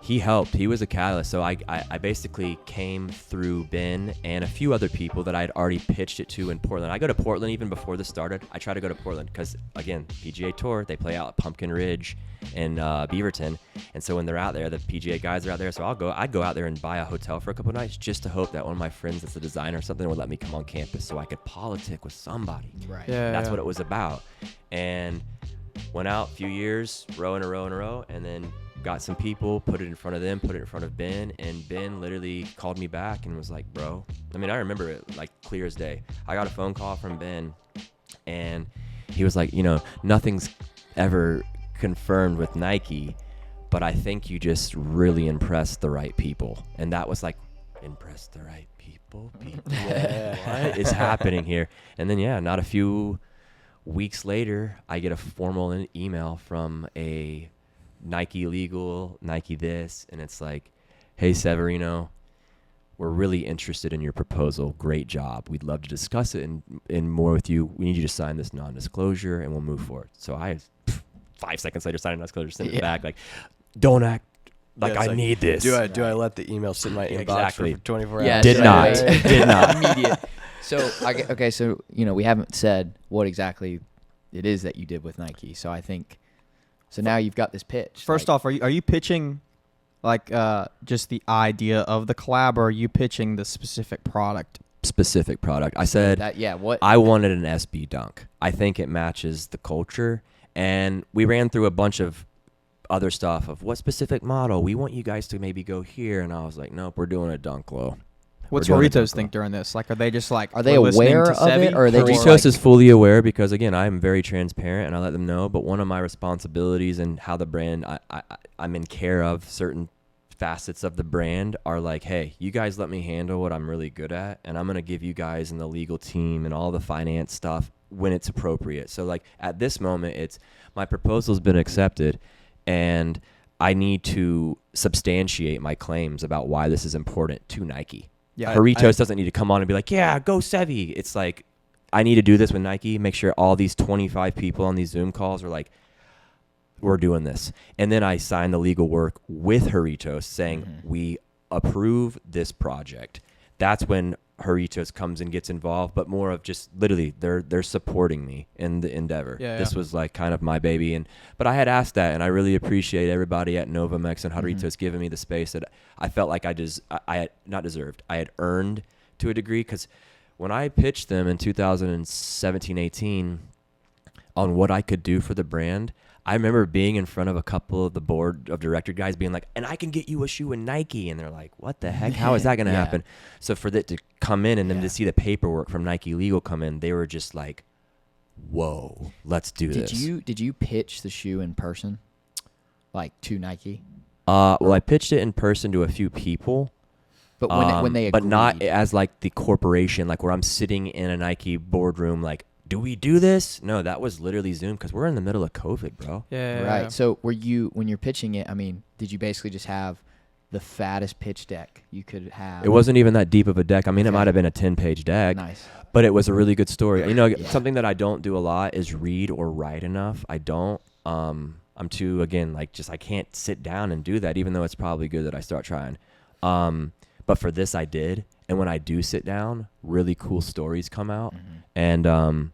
he helped. He was a catalyst. So I basically came through Ben and a few other people that I had already pitched it to in Portland. I go to Portland even before this started. I try to go to Portland because, again, PGA Tour, they play out at Pumpkin Ridge and Beaverton. And so when they're out there, the PGA guys are out there. So I'd go out there and buy a hotel for a couple of nights just to hope that one of my friends that's a designer or something would let me come on campus so I could politic with somebody. Right. That's what it was about. And went out a few years, row in a row, and then got some people, put it in front of them, put it in front of Ben, and Ben literally called me back and was like, bro, I mean, I remember it like clear as day. I got a phone call from Ben, and he was like, nothing's ever confirmed with Nike, but I think you just really impressed the right people. And that was like, impress the right people? Yeah. What is happening here? And then, not a few weeks later, I get a formal email from a Nike legal, Nike this, and it's like, hey, Severino, we're really interested in your proposal. Great job. We'd love to discuss it in more with you. We need you to sign this non-disclosure, and we'll move forward. So I, 5 seconds later, signed a non-disclosure, sent it back, like, don't act like I need this. Do I let the email sit in my inbox for 24 hours? Yeah, Did not. Did not. Immediate. So, we haven't said what exactly it is that you did with Nike. So I think, so now you've got this pitch. First off, are you pitching like just the idea of the collab, or are you pitching the specific product? Specific product. I said what I wanted an SB dunk. I think it matches the culture. And we ran through a bunch of other stuff of what specific model. We want you guys to maybe go here. And I was like, nope, we're doing a dunk low. What's Haritos think during this? Like, are they just like, are they aware of it, or are they just Haritos is fully aware because, again, I'm very transparent and I let them know. But one of my responsibilities and how the brand, I'm in care of certain facets of the brand are like, hey, you guys let me handle what I'm really good at, and I'm going to give you guys and the legal team and all the finance stuff when it's appropriate. So, like, at this moment, it's my proposal's been accepted, and I need to substantiate my claims about why this is important to Nike. Yeah, Haritos doesn't need to come on and be like, yeah, go Seve. It's like, I need to do this with Nike, make sure all these 25 people on these Zoom calls are like, we're doing this. And then I sign the legal work with Haritos saying, we approve this project. That's when Haritos comes and gets involved, but more of just literally they're supporting me in the endeavor. This was like kind of my baby. But I had asked that, and I really appreciate everybody at Novamex and Haritos giving me the space that I felt like I had not deserved. I had earned to a degree, because when I pitched them in 2017-18 on what I could do for the brand, I remember being in front of a couple of the board of director guys being like, and I can get you a shoe in Nike. And they're like, what the heck? How is that going to happen? So for that to come in and then to see the paperwork from Nike Legal come in, they were just like, whoa, let's do this. Did you pitch the shoe in person, like to Nike? Well, I pitched it in person to a few people. But when they agreed. But not as like the corporation, like where I'm sitting in a Nike boardroom like, do we do this? No, that was literally Zoom because we're in the middle of COVID, bro. Yeah. Right. So when you're pitching it, I mean, did you basically just have the fattest pitch deck you could have? It wasn't even that deep of a deck. I mean, it might have been a 10-page deck. Nice. But it was a really good story. Something that I don't do a lot is read or write enough. I don't. I'm too, again, like just I can't sit down and do that, even though it's probably good that I start trying. But for this, I did. And when I do sit down, really cool stories come out. And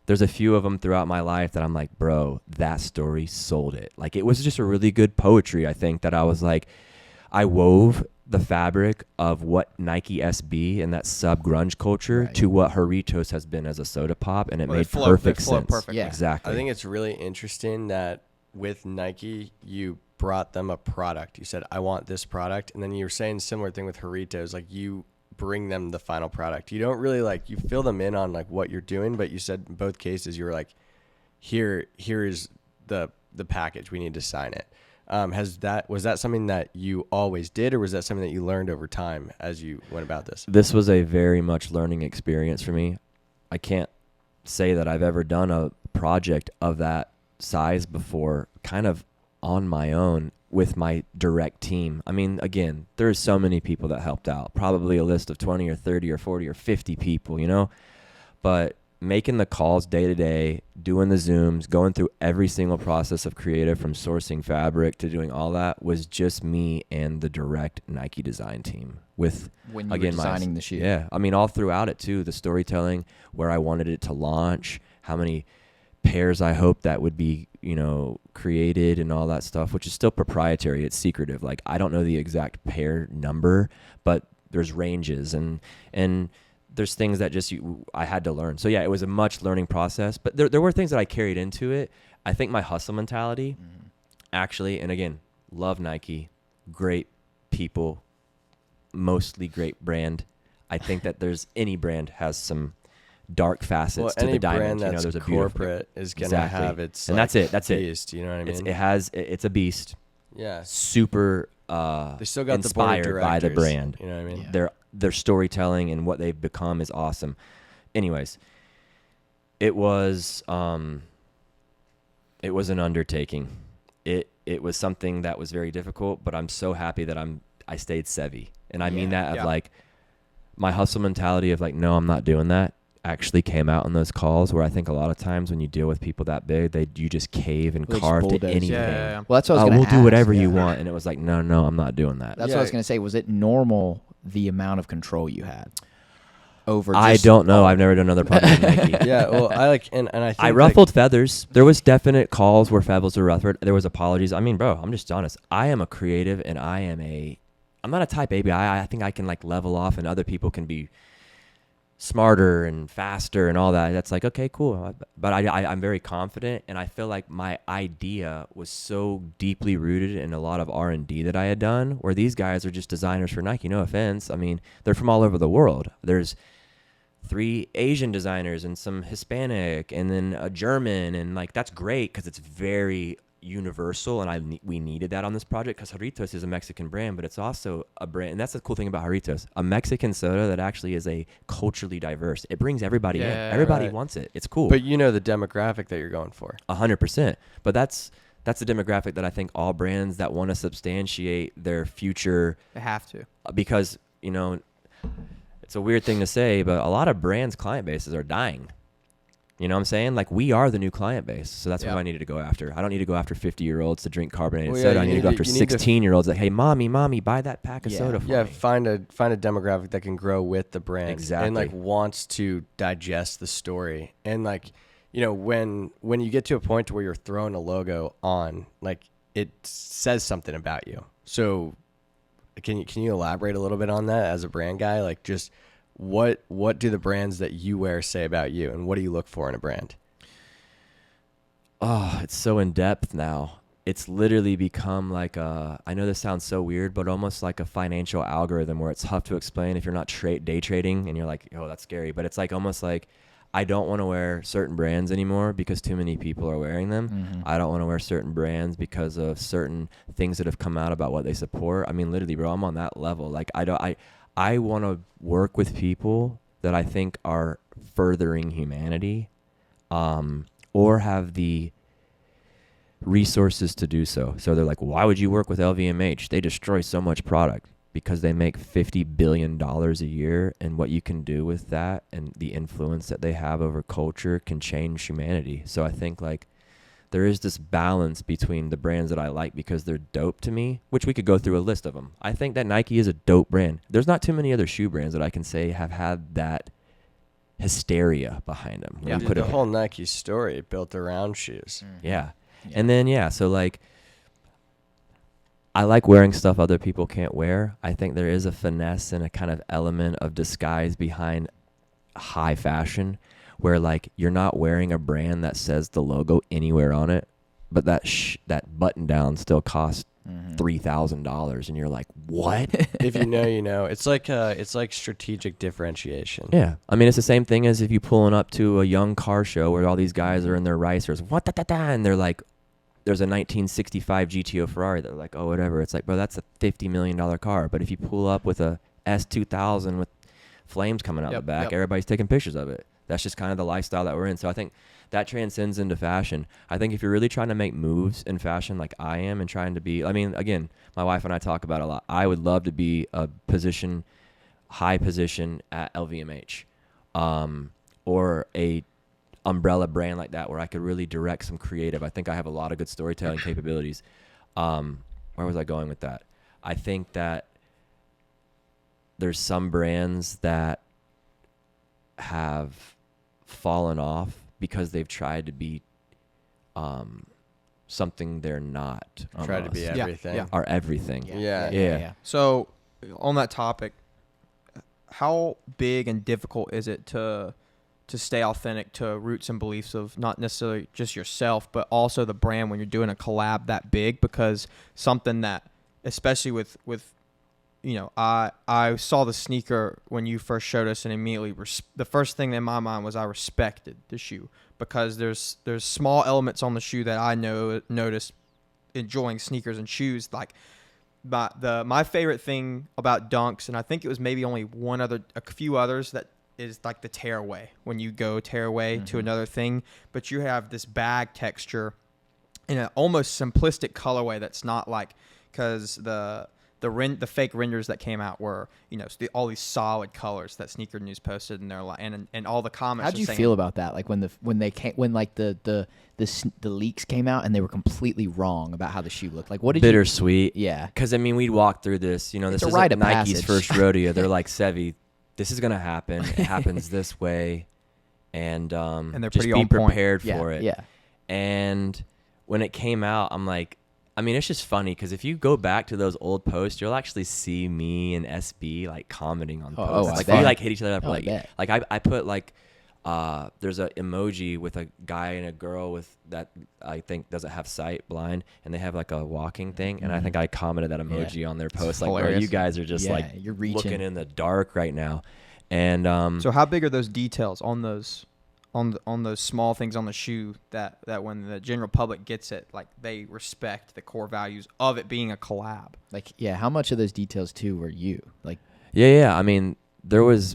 there's a few of them throughout my life that I'm like, bro, that story sold it. Like, it was just a really good poetry, I think, that I was like, I wove the fabric of what Nike SB and that sub-grunge culture to what Haritos has been as a soda pop, and it made perfect sense. Yeah. Exactly. I think it's really interesting that with Nike, you brought them a product. You said, I want this product. And then you were saying similar thing with Haritos, like you bring them the final product. You don't really you fill them in on like what you're doing, but you said in both cases you were like, here is the package, we need to sign it. Was that something that you always did, or was that something that you learned over time as you went about this? This was a very much learning experience for me. I can't say that I've ever done a project of that size before, kind of on my own with my direct team. I mean, again, there's so many people that helped out, probably a list of 20 or 30 or 40 or 50 people, but making the calls day to day, doing the Zooms, going through every single process of creative, from sourcing fabric to doing all that, was just me and the direct Nike design team with, when you were designing the shoe. Yeah. I mean, all throughout it too, the storytelling, where I wanted it to launch, how many pairs I hoped that would be, created and all that stuff, which is still proprietary. It's secretive. Like, I don't know the exact pair number, but there's ranges and there's things that just I had to learn. So yeah, it was a much learning process, but there were things that I carried into it. I think my hustle mentality actually, and again, love Nike, great people, mostly great brand. I think that there's any brand has some dark facets to any the diamond. brand You know, that's there's a beautiful, corporate is gonna Exactly. have its and like, that's it. That's it. beast, you know what I mean? It's a beast. Yeah. Super They still got inspired the board of by the directors, brand. You know what I mean? Yeah. Their storytelling and what they've become is awesome. Anyways, it was an undertaking. It was something that was very difficult, but I'm so happy that I stayed Seve. And I mean that of like my hustle mentality of like, no, I'm not doing that, actually came out in those calls where I think a lot of times when you deal with people that big, you just cave and They just carve to bulldoze. anything. Yeah. Well, that's what I was going to We'll do whatever you Yeah. want. And it was like, no, I'm not doing that. That's what I was going to say. Was it normal, the amount of control you had over I just don't know. all- I've never done another project with Nike. Yeah, well, I like, and I think I ruffled feathers. There was definite calls where feathers were ruffled. There was apologies. I mean, bro, I'm just honest. I am a creative, and I'm not a type A, but I think I can like level off, and other people can be smarter and faster and all that. That's like, okay, cool. But I'm very confident, and I feel like my idea was so deeply rooted in a lot of R&D that I had done, where these guys are just designers for Nike. No offense. I mean, they're from all over the world. There's 3 Asian designers and some Hispanic and then a German, and like that's great because it's very universal, and we needed that on this project because Haritos is a Mexican brand, but it's also a brand, and that's the cool thing about Haritos, a Mexican soda that actually is a culturally diverse. It brings everybody in. Everybody wants it. It's cool. But you know the demographic that you're going for. 100%. But that's the demographic that I think all brands that want to substantiate their future, They have to. because it's a weird thing to say, but a lot of brands' client bases are dying. You know what I'm saying? Like, we are the new client base. So that's what I needed to go after. I don't need to go after 50-year-olds to drink carbonated soda. I need to go after 16-year-olds like, hey, mommy, buy that pack of soda for me. Yeah, find a demographic that can grow with the brand. Exactly. And like wants to digest the story. And like, when you get to a point where you're throwing a logo on, like, it says something about you. So can you elaborate a little bit on that as a brand guy? Like, just what do the brands that you wear say about you, and what do you look for in a brand? Oh, it's so in depth now. It's literally become like I know this sounds so weird, but almost like a financial algorithm where it's tough to explain if you're not day trading and you're like, oh, that's scary. But it's like almost like, I don't want to wear certain brands anymore because too many people are wearing them. Mm-hmm. I don't want to wear certain brands because of certain things that have come out about what they support. I mean, literally, bro, I'm on that level. Like, I want to work with people that I think are furthering humanity, or have the resources to do so. So they're like, why would you work with LVMH? They destroy so much product. Because they make $50 billion a year, and what you can do with that and the influence that they have over culture can change humanity. So I think like there is this balance between the brands that I like because they're dope to me, which we could go through a list of them. I think that Nike is a dope brand. There's not too many other shoe brands that I can say have had that hysteria behind them. Yeah. The whole Nike story built around shoes. Yeah. And then, so like, I like wearing stuff other people can't wear. I think there is a finesse and a kind of element of disguise behind high fashion where like you're not wearing a brand that says the logo anywhere on it, but that button down still costs $3,000, and you're like, what? If you know, you know. It's like strategic differentiation. Yeah. I mean, it's the same thing as if you pulling up to a young car show where all these guys are in their racers, and they're like, there's a 1965 GTO Ferrari. They're like, oh, whatever. It's like, bro, that's a $50 million car. But if you pull up with a S2000 with flames coming out the back, everybody's taking pictures of it. That's just kind of the lifestyle that we're in. So I think that transcends into fashion. I think if you're really trying to make moves in fashion like I am and trying to be, I mean, again, my wife and I talk about it a lot. I would love to be a high position at LVMH, or a umbrella brand like that where I could really direct some creative. I think I have a lot of good storytelling capabilities. Where was I going with that? I think that there's some brands that have fallen off because they've tried to be something they're not. Try to be everything. Yeah. Are everything. Yeah. So, on that topic, how big and difficult is it to to stay authentic to roots and beliefs of not necessarily just yourself, but also the brand when you're doing a collab that big, because something that, especially with I saw the sneaker when you first showed us, and immediately the first thing in my mind was I respected the shoe, because there's small elements on the shoe that I noticed enjoying sneakers and shoes. Like my favorite thing about Dunks, and I think it was maybe only a few others, that is like the tearaway, when you go tearaway to another thing, but you have this bag texture in an almost simplistic colorway that's not like, because the fake renders that came out were, all these solid colors that Sneaker News posted, and they're like, and all the comments. How'd you feel about that? Like when the leaks came out and they were completely wrong about how the shoe looked. Like, what did bittersweet? Yeah, because I mean, we'd walk through this. This is rite of Nike's passage. first rodeo. They're like, Seve, this is gonna happen. It happens this way, and they're just pretty be on point. prepared yeah, for it. Yeah. And when it came out, I'm like, I mean, it's just funny because if you go back to those old posts, you'll actually see me and SB like commenting on posts. I Like bet. we like hit each other up. I Like bet. I put like there's an emoji with a guy and a girl with that I think doesn't have sight, blind, and they have like a walking thing, and I think I commented that emoji on their post, like, bro, hilarious. you guys are just like you're reaching. looking in the dark right now. And So how big are those details on those small things on the shoe that when the general public gets it, like they respect the core values of it being a collab? Like, yeah, how much of those details too were you? Like, yeah. I mean, there was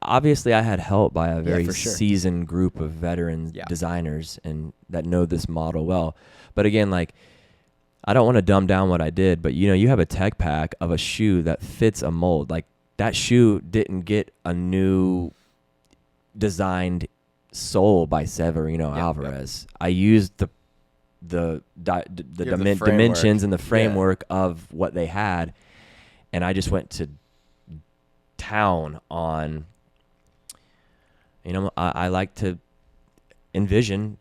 obviously I had help by a very for sure. seasoned group of veteran designers and that know this model well. But again, like, I don't want to dumb down what I did, but you have a tech pack of a shoe that fits a mold. Like, that shoe didn't get a new designed sole by Severino Alvarez. I used the dimensions and the framework of what they had, and I just went to town on. I like to envision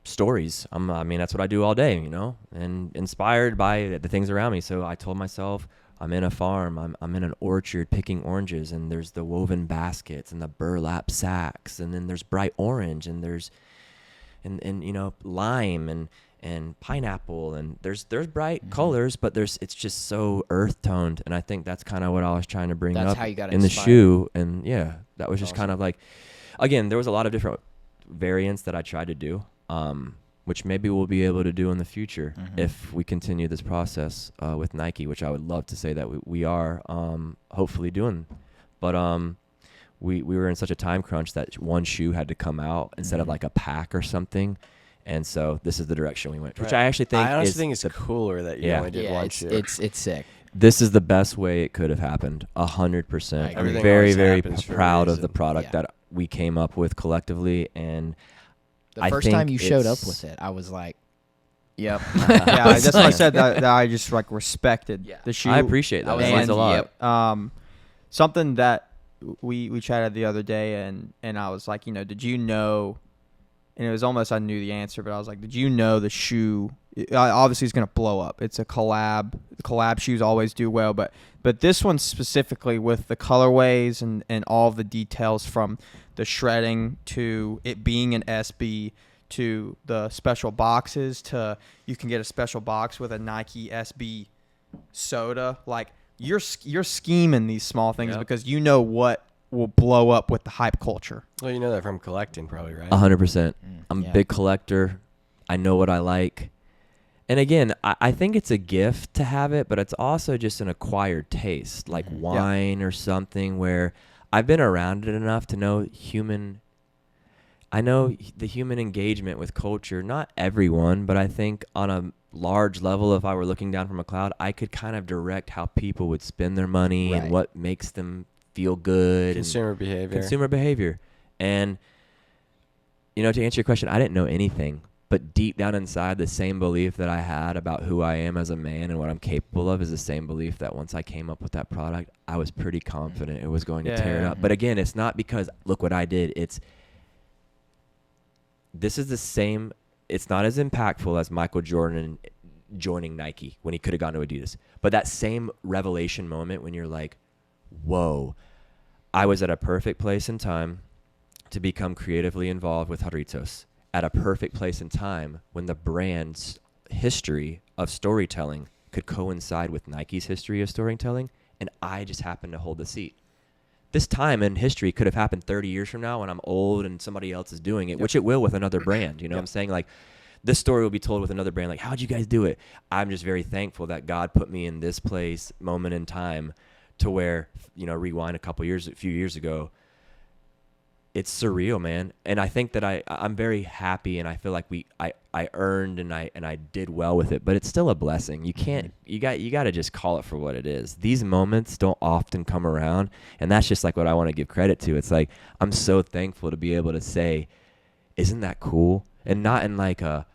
stories. I mean, that's what I do all day, and inspired by the things around me. So I told myself, I'm in a farm, I'm in an orchard picking oranges, and there's the woven baskets and the burlap sacks, and then there's bright orange, and there's lime and pineapple, and there's bright colors, but it's just so earth toned, and I think that's kind of what I was trying to bring That's up how you got in the inspired. shoe. And that was just kind of like, again, there was a lot of different variants that I tried to do, which maybe we'll be able to do in the future if we continue this process with Nike, which I would love to say that we are hopefully doing. But we were in such a time crunch that one shoe had to come out instead of like a pack or something. And so this is the direction we went, which I actually think I honestly think it's cooler that you only did one it's, shoe. it's sick. this is the best way it could have happened. 100%. I'm Everything very, always very happens for a proud of reason. the product Yeah. that we came up with collectively. And The I first think time you showed up it's- with it, I was like, yep. Yeah, that's why I said that I just like respected Yeah. the shoe. I appreciate that. was That means a like, lot. Something that we chatted the other day, and I was like, did you know? And it was almost I knew the answer, but I was like, did you know the shoe? Obviously, it's gonna blow up. It's a collab. The collab shoes always do well, but this one specifically with the colorways and all of the details from the shredding to it being an SB to the special boxes to you can get a special box with a Nike SB soda. Like you're scheming these small things Yep. because you know what will blow up with the hype culture. Well, you know that from collecting, probably, right? 100%. I'm yeah. a big collector. I know what I like. And again, I think it's a gift to have it, but it's also just an acquired taste, like wine or something, where I've been around it enough to know I know the human engagement with culture, not everyone, but I think on a large level, if I were looking down from a cloud, I could kind of direct how people would spend their money Right. and what makes them feel good. Consumer behavior. Consumer behavior. And, to answer your question, I didn't know anything. But deep down inside, the same belief that I had about who I am as a man and what I'm capable of is the same belief that once I came up with that product, I was pretty confident it was going to tear it Yeah. up. But again, it's not because, look what I did. This is the same. It's not as impactful as Michael Jordan joining Nike when he could have gone to Adidas. But that same revelation moment when you're like, whoa, I was at a perfect place and time to become creatively involved with Haritos, at a perfect place and time when the brand's history of storytelling could coincide with Nike's history of storytelling, and I just happened to hold the seat. This time in history could have happened 30 years from now when I'm old and somebody else is doing it, which it will with another brand. You know what I'm saying? Like, this story will be told with another brand. Like, how'd you guys do it? I'm just very thankful that God put me in this place, moment in time, to where, you know, rewind a few years ago, it's surreal, man. And I think that I'm very happy, and I feel like I earned and I did well with it, but it's still a blessing. You can't, you got to just call it for what it is. These moments don't often come around, and that's just like what I want to give credit to. It's like, I'm so thankful to be able to say, isn't that cool? And not in like a,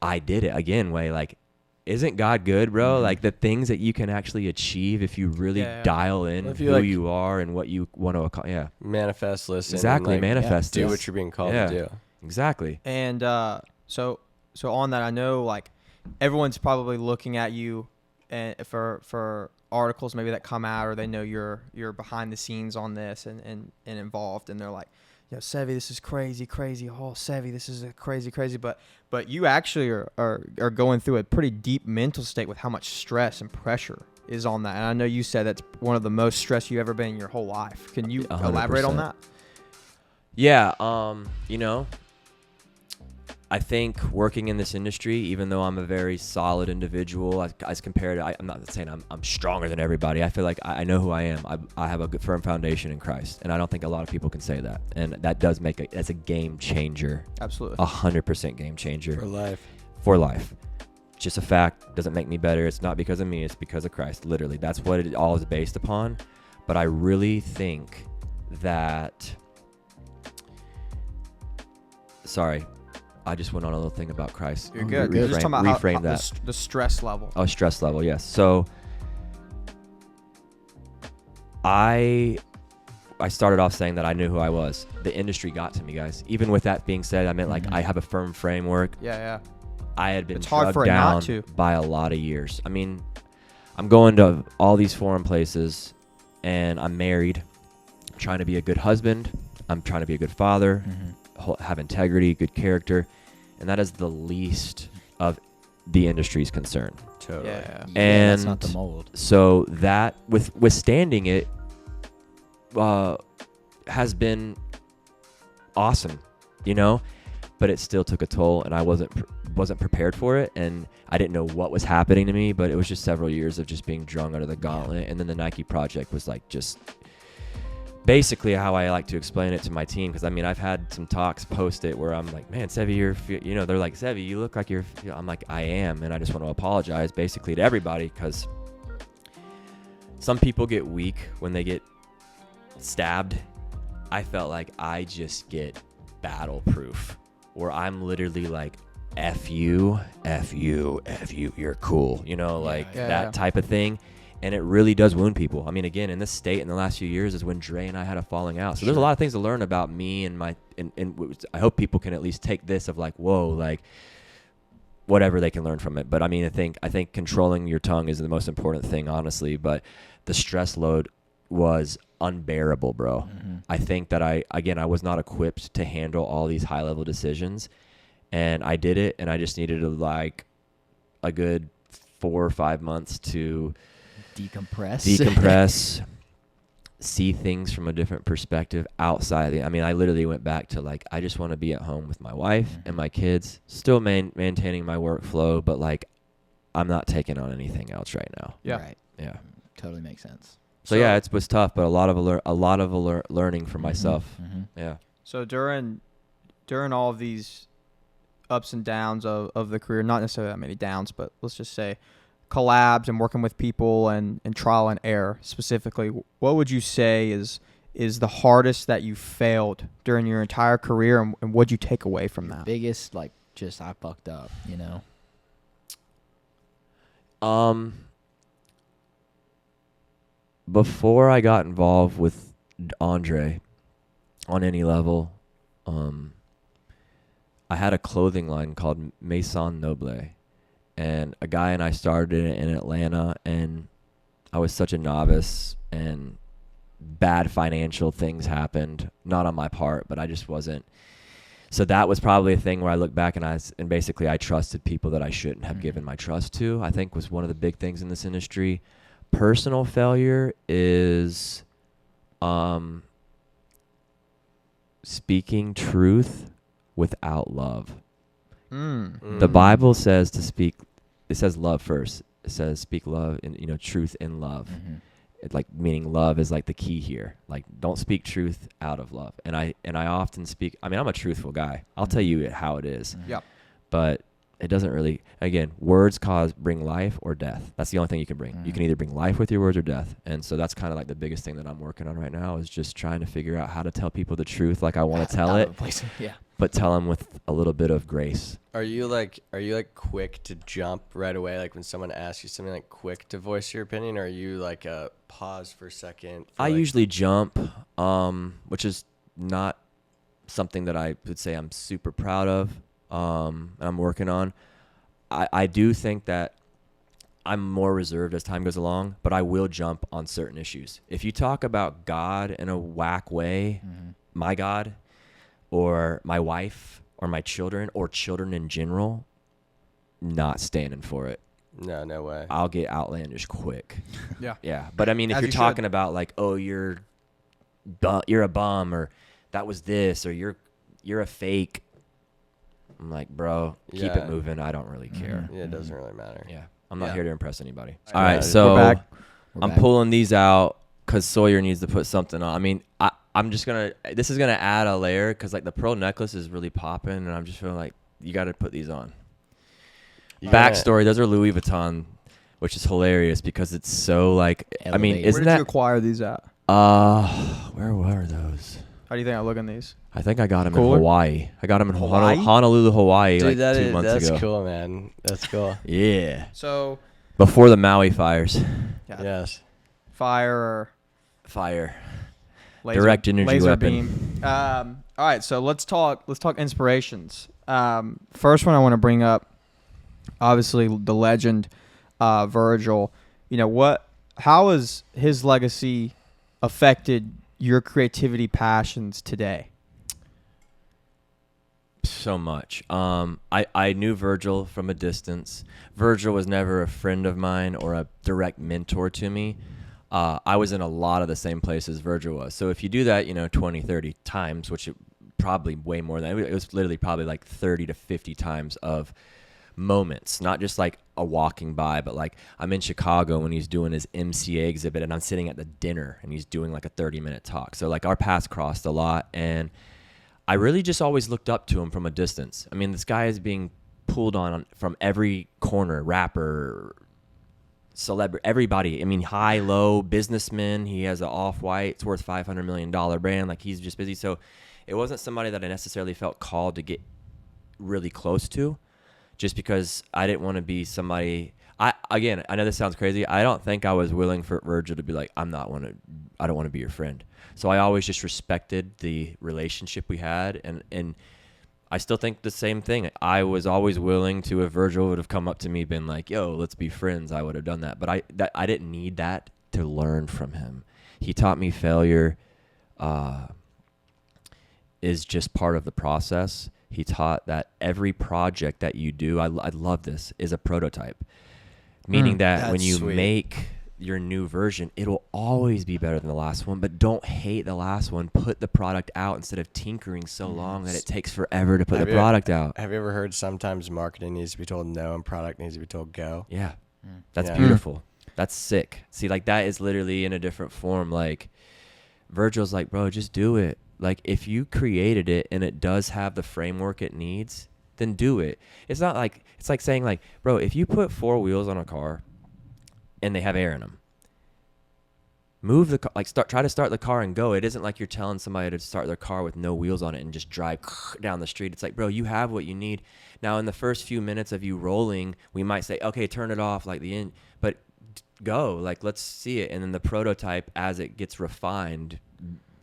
I did it again way, like, isn't God good, bro? Like, the things that you can actually achieve if you really dial in who you are and what you want to accomplish. Manifest, listen. Exactly, and, like, manifest. do what you're being called to do. Exactly. And so on that, I know like everyone's probably looking at you and for articles maybe that come out, or they know you're behind the scenes on this and involved, and they're like, yo, Seve, this is crazy. Oh, Seve, this is a crazy. But you actually are going through a pretty deep mental state with how much stress and pressure is on that. And I know you said that's one of the most stressed you've ever been in your whole life. Can you 100%. elaborate on that? Yeah. You know, I think working in this industry, even though I'm a very solid individual as compared to, I'm not saying I'm stronger than everybody. I feel like I know who I am. I have a good firm foundation in Christ, and I don't think a lot of people can say that. And that does that's a game changer. Absolutely. 100% game changer. For life. Just a fact. Doesn't make me better. It's not because of me. It's because of Christ. Literally. That's what it all is based upon. But I really think that, sorry, I just went on a little thing about Christ. You're good. You're just talking about reframe that. The stress level. Oh, stress level, yes. So I started off saying that I knew who I was. The industry got to me, guys. Even with that being said, I meant like I have a firm framework. Yeah. I had been It's hard for drugged it not down to. by a lot of years. I mean, I'm going to all these foreign places, and I'm married. I'm trying to be a good husband. I'm trying to be a good father, have integrity, good character. And that is the least of the industry's concern. Totally. Yeah. And that's not the mold. So that withstanding it has been awesome, you know, but it still took a toll, and I wasn't prepared for it, and I didn't know what was happening to me, but it was just several years of just being drung under the gauntlet. And then the Nike project was like just basically how I like to explain it to my team, because I mean, I've had some talks post it where I'm like, man, Seve, they're like, Seve, you look like I'm like, I am, and I just want to apologize basically to everybody, because some people get weak when they get stabbed. I felt like I just get battle proof, where I'm literally like, F you, you're cool, that type of thing. And it really does wound people. I mean, again, in this state in the last few years is when Dre and I had a falling out. So there's a lot of things to learn about me and I hope people can at least take this of like, whoa, like whatever they can learn from it. But I mean, I think controlling your tongue is the most important thing, honestly. But the stress load was unbearable, bro. I think that I was not equipped to handle all these high level decisions, and I did it, and I just needed like a good 4 or 5 months to decompress, see things from a different perspective outside. I literally went back to like, I just want to be at home with my wife and my kids, still maintaining my workflow, but like, I'm not taking on anything else right now. Yeah. Right. Yeah. Totally makes sense. So yeah, it was tough, but a lot of learning for myself. Yeah. So during all of these ups and downs of the career, not necessarily that many downs, but let's just say collabs and working with people and trial and error specifically, what would you say is the hardest that you failed during your entire career, and what'd you take away from that? Biggest, like, just I fucked up, Before I got involved with Andre on any level, I had a clothing line called Maison Noble. And a guy and I started it in Atlanta, and I was such a novice, and bad financial things happened, not on my part, but I just wasn't. So that was probably a thing where I look back and basically I trusted people that I shouldn't have given my trust to, I think was one of the big things in this industry. Personal failure is speaking truth without love. The Bible says to speak, it says love first. It says speak love and, you know, truth in love. It, like, meaning love is like the key here. Like, don't speak truth out of love. And I often speak, I mean, I'm a truthful guy. I'll tell you how it is. Yep. But it doesn't really, again, words bring life or death. That's the only thing you can bring. You can either bring life with your words or death. And so that's kind of like the biggest thing that I'm working on right now, is just trying to figure out how to tell people the truth like I want to tell it, Yeah. but tell them with a little bit of grace. Are you like quick to jump right away? Like when someone asks you something, like quick to voice your opinion? Or are you like a pause for a second? I usually jump, which is not something that I would say I'm super proud of. I'm working on. I do think that I'm more reserved as time goes along, but I will jump on certain issues. If you talk about God in a whack way, my God, or my wife, or my children, or children in general, not standing for it. No way. I'll get outlandish quick. Yeah. Yeah. But I mean, if As you're you talking should. about like, oh, you're a bum, or that was this, or you're a fake, I'm like, bro, keep Yeah. it moving. I don't really care. Yeah, it doesn't really matter. Yeah. I'm not Yeah. here to impress anybody. All All right, right. So we're back. I'm pulling these out because Sawyer needs to put something on. I mean, I'm just this is going to add a layer because like the pearl necklace is really popping, and I'm just feeling like you got to put these on. Backstory, those are Louis Vuitton, which is hilarious because it's so like, I mean, Elevated. isn't Where did you that, acquire these at? where were those? How do you think I look in these? I think I got them Cooler? in Hawaii. I got them in Hawaii? Honolulu, Hawaii, Dude, like 2 that's months ago. cool, man. That's cool. Yeah. So, Before the Maui fires. yeah, Yes. fire or Fire. laser, Direct energy laser weapon. beam. All right, so let's talk inspirations. First one I want to bring up, obviously the legend, Virgil. You know how has his legacy affected your creativity passions today? So much. I knew Virgil from a distance. Virgil was never a friend of mine or a direct mentor to me. I was in a lot of the same places Virgil was. So if you do that, 20, 30 times, which it probably way more than, it was literally probably like 30 to 50 times of moments, not just like a walking by, but like I'm in Chicago when he's doing his MCA exhibit and I'm sitting at the dinner and he's doing like a 30-minute talk. So like our paths crossed a lot, and I really just always looked up to him from a distance. I mean, this guy is being pulled on from every corner, rapper, celebrity, everybody. I mean, high, low, businessman. He has an Off-White. It's worth $500 million brand. Like, he's just busy. So it wasn't somebody that I necessarily felt called to get really close to, just because I didn't want to be somebody. I know this sounds crazy. I don't think I was willing for Virgil to be like, I don't want to be your friend. So I always just respected the relationship we had, and I still think the same thing. I was always willing to, if Virgil would have come up to me, been like, yo, let's be friends, I would have done that. But I didn't need that to learn from him. He taught me failure is just part of the process. He taught that every project that you do, I love this, is a prototype. Meaning that when you make your new version, it'll always be better than the last one, but don't hate the last one. Put the product out instead of tinkering so long that it takes forever to put the product out. Have you ever heard sometimes marketing needs to be told no and product needs to be told go? Yeah. That's Yeah. beautiful. That's sick. See, like, that is literally in a different form. Like, Virgil's like, bro, just do it. Like, if you created it and it does have the framework it needs, then do it. It's not like, it's like saying, like, bro, if you put 4 wheels on a car and they have air in them, move the car, like, try to start the car and go. It isn't like you're telling somebody to start their car with no wheels on it and just drive down the street. It's like, bro, you have what you need. Now, in the first few minutes of you rolling, we might say, okay, turn it off, like the end, but go, like, let's see it. And then the prototype, as it gets refined,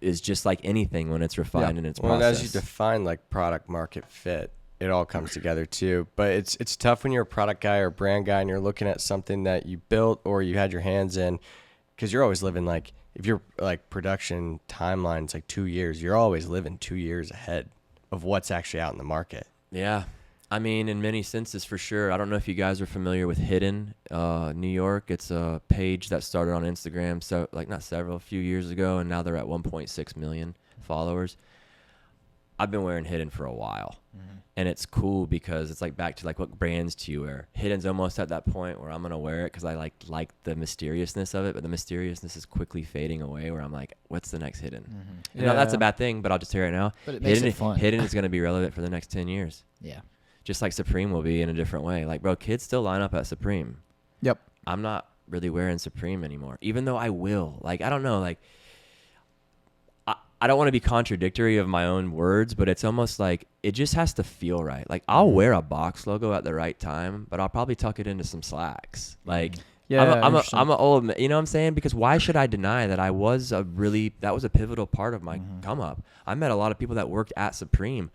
is just like anything when it's refined in its process. Well, as you define like product market fit, it all comes together too. But it's tough when you're a product guy or brand guy and you're looking at something that you built or you had your hands in, because you're always living like if your like production timeline's like 2 years, you're always living 2 years ahead of what's actually out in the market. Yeah. I mean, in many senses, for sure. I don't know if you guys are familiar with Hidden, New York. It's a page that started on Instagram, so like a few years ago, and now they're at 1.6 million followers. I've been wearing Hidden for a while, and it's cool because it's like back to like what brands do you wear. Hidden's almost at that point where I'm gonna wear it because I like the mysteriousness of it, but the mysteriousness is quickly fading away. Where I'm like, what's the next Hidden? And now that's a bad thing, but I'll just tell you right now, But it makes Hidden, it fun. Hidden is gonna be relevant for the next 10 years. Yeah. Just like Supreme will be in a different way. Like, bro, kids still line up at Supreme. Yep. I'm not really wearing Supreme anymore, even though I will. Like, I don't know. Like, I don't want to be contradictory of my own words, but it's almost like it just has to feel right. Like, I'll wear a box logo at the right time, but I'll probably tuck it into some slacks. Like, Yeah, I'm an old, you know what I'm saying? Because why should I deny that that was a pivotal part of my come up. I met a lot of people that worked at Supreme.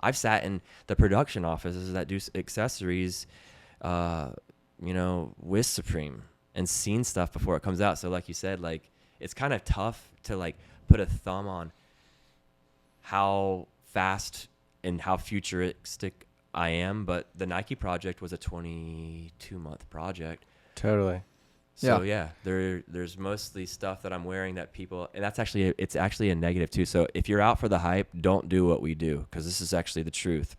I've sat in the production offices that do accessories, with Supreme and seen stuff before it comes out. So like you said, like it's kind of tough to like put a thumb on how fast and how futuristic I am. But the Nike project was a 22-month project. Totally. So yeah, there's mostly stuff that I'm wearing that people, and it's actually a negative too. So if you're out for the hype, don't do what we do, because this is actually the truth.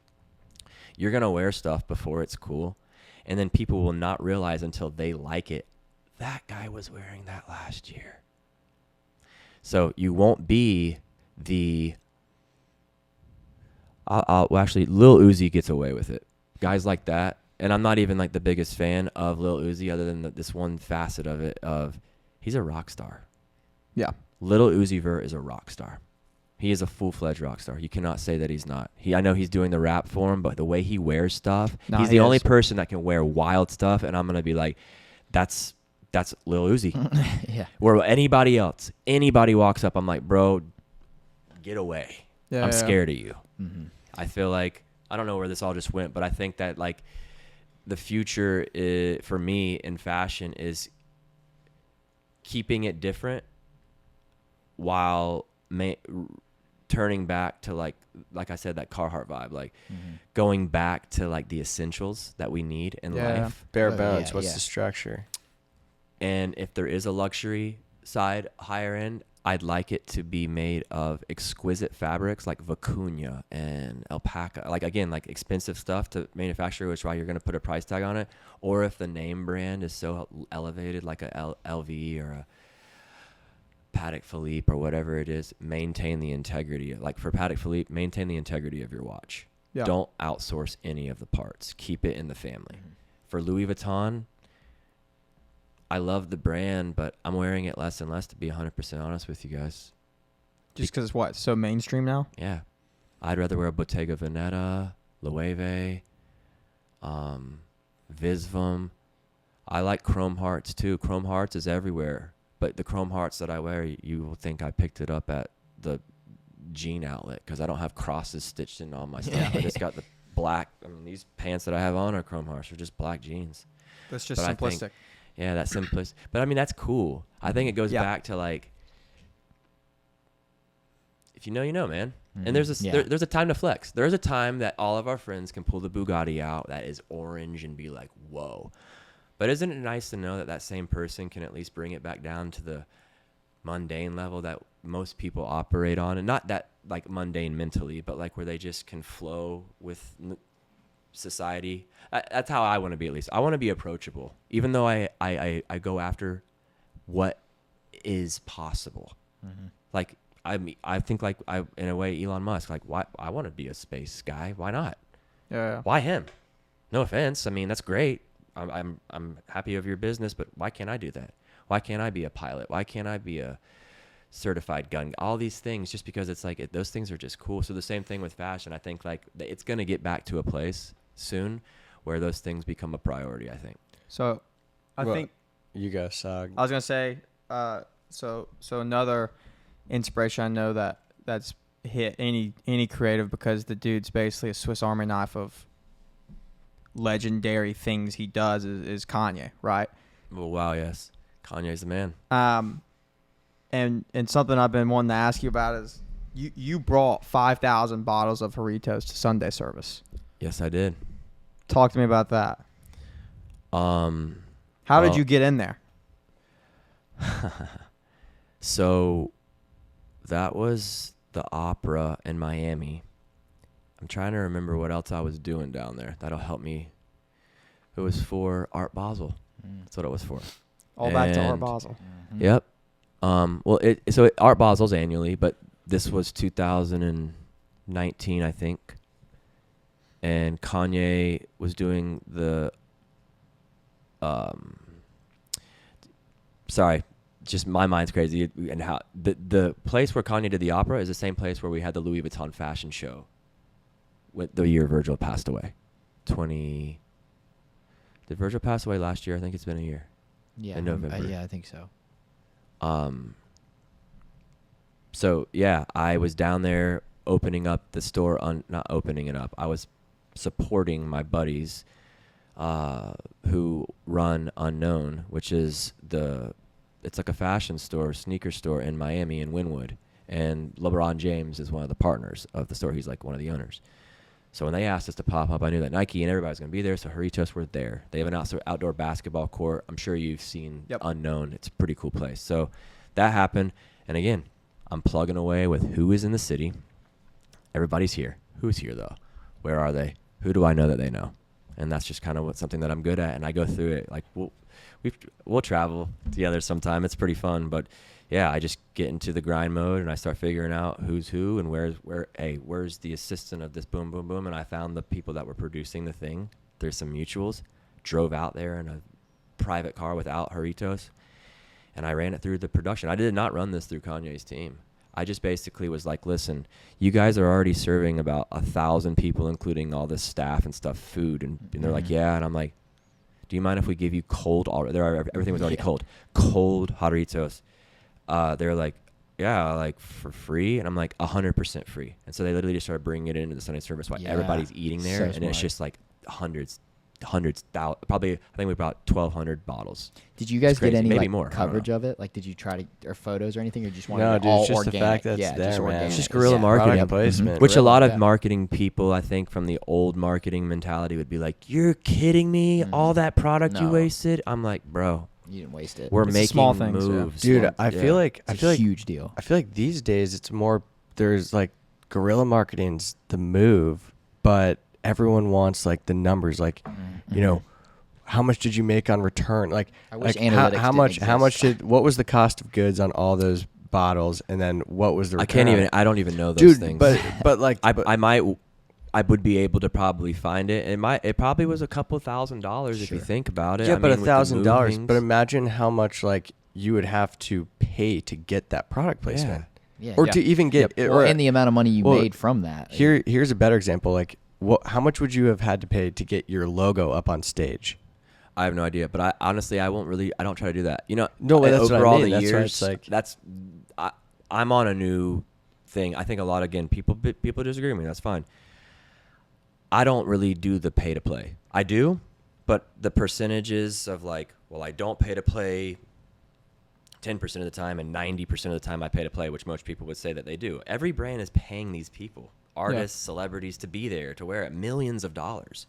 You're gonna wear stuff before it's cool, and then people will not realize until they like it. That guy was wearing that last year. So you won't be the. Actually, Lil Uzi gets away with it. Guys like that. And I'm not even like the biggest fan of Lil Uzi, other than this one facet of it. He's a rock star. Yeah. Little Uzi Vert is a rock star. He is a full-fledged rock star. You cannot say that he's not. I know he's doing the rap for him, but the way he wears stuff, he's the only person that can wear wild stuff. And I'm gonna be like, that's Lil Uzi. Yeah. Where anybody walks up, I'm like, bro, get away. I'm scared of you. Mm-hmm. I feel like I don't know where this all just went, but I think that like. The future for me in fashion is keeping it different while turning back to like I said, that Carhartt vibe, like going back to like the essentials that we need in life. Bare bones. What's the structure? And if there is a luxury side, higher end, I'd like it to be made of exquisite fabrics like vicuña and alpaca. Like, again, like expensive stuff to manufacture, which is why you're going to put a price tag on it. Or if the name brand is so elevated, like a LV or a Patek Philippe or whatever it is, maintain the integrity. Like for Patek Philippe, maintain the integrity of your watch. Yeah. Don't outsource any of the parts. Keep it in the family. For Louis Vuitton, I love the brand, but I'm wearing it less and less, to be 100% honest with you guys. Just because it's so mainstream now? Yeah. I'd rather wear a Bottega Veneta, Loewe, Visvum. I like chrome hearts too. Chrome hearts is everywhere. But the chrome hearts that I wear, you will think I picked it up at the jean outlet, because I don't have crosses stitched in all my stuff. I just got the black. I mean, these pants that I have on are chrome hearts. They're just black jeans. That's just simplistic. Yeah, that's simplistic. But I mean, that's cool. I think it goes back to like, if you know, you know, man. And there's a time to flex. There's a time that all of our friends can pull the Bugatti out that is orange and be like, whoa. But isn't it nice to know that that same person can at least bring it back down to the mundane level that most people operate on? And not that like mundane mentally, but like where they just can flow with society. That's how I want to be, at least. I want to be approachable, even though I go after what is possible. Like I think like in a way Elon Musk, like, why I want to be a space guy. Why not? Yeah. Why him? No offense. I mean, that's great. I'm happy of your business, but why can't I do that? Why can't I be a pilot? Why can't I be a certified gun? All these things, just because it's like those things are just cool. So the same thing with fashion. I think like it's going to get back to a place soon where those things become a priority, I think. So I think you go, Sog. I was going to say, so another inspiration I know that's hit any creative, because the dude's basically a Swiss Army knife of legendary things he does, is Kanye, right? Well, wow, yes. Kanye's the man. and something I've been wanting to ask you about is you brought 5,000 bottles of Haritos to Sunday service. Yes, I did. Talk to me about that. How did well- you get in there? So that was the opera in Miami. I'm trying to remember what else I was doing down there. That'll help me. It was for Art Basel. That's what it was for. All back to Art And- Basel. Yep. Well, Art Basel's annually, but this was 2019, I think. And Kanye was doing the. Sorry, just my mind's crazy. And how the place where Kanye did the opera is the same place where we had the Louis Vuitton fashion show. With the year Virgil passed away, Did Virgil pass away last year? I think it's been a year. Yeah. In November. Yeah, I think so. So yeah, I was down there opening up the store not opening it up. I was supporting my buddies who run Unknown, which is it's like a fashion store, sneaker store in Miami in Wynwood. And LeBron James is one of the partners of the store. He's like one of the owners. So when they asked us to pop up, I knew that Nike and everybody was going to be there. So Haritos were there. They have an outdoor basketball court. I'm sure you've seen Unknown. It's a pretty cool place. So that happened. And again, I'm plugging away with who is in the city. Everybody's here. Who's here, though? Where are they? Who do I know that they know? And that's just kind of something that I'm good at. And I go through it. Like, we'll travel together sometime. It's pretty fun. But, yeah, I just get into the grind mode, and I start figuring out who's who and where's the assistant of this boom, boom, boom. And I found the people that were producing the thing. There's some mutuals. Drove out there in a private car without Haritos, and I ran it through the production. I did not run this through Kanye's team. I just basically was like, listen, you guys are already serving about 1,000 people, including all this staff and stuff, food. And they're like, yeah. And I'm like, do you mind if we give you cold already? Everything was already cold Haritos. They're like, yeah, like for free. And I'm like, 100% free. And so they literally just started bringing it into the Sunday service while everybody's eating there. And smart. it's just like hundreds, thousands, probably, I think we brought 1,200 bottles. Did you guys get crazy. any Maybe like more. coverage of it? Like, did you try to, or photos or anything, or just wanted No, it dude, all it's just the organic? fact that it's yeah, there, just man. organic. It's just guerrilla Yeah. marketing. Product placement. Which a lot of Yeah. marketing people, I think, from the old marketing mentality would be like, you're kidding me? All that product you No. wasted? I'm like, bro, You didn't waste it. we're It's the making small things, yeah. moves. Dude, I Yeah. feel like It's a huge deal. I feel like these days it's more there's like guerrilla marketing's the move, but everyone wants like the numbers, like you know, how much did you make on return? Like, I wish like analytics how didn't much exist. what was the cost of goods on all those bottles, and then what was the return? I don't even know those Dude, things. but like I would be able to probably find it. It probably was a couple $1,000 if you think about it. yeah, I but mean, with the $1,000. movings. But imagine how much like you would have to pay to get that product placement, Yeah. or Yeah. to even get it, Well, or and the amount of money you well, made from that. here's a better example. Like, how much would you have had to pay to get your logo up on stage? I have no idea, but I honestly I don't try to do that. You know, No, that's what I over all mean. the That's why years, it's like- I'm on a new thing. I think a lot, again, people disagree with me. That's fine. I don't really do the pay to play. I do, but the percentages of like, well, I don't pay to play 10% of the time and 90% of the time I pay to play, which most people would say that they do. Every brand is paying these people, artists, celebrities, to be there, to wear it, millions of dollars.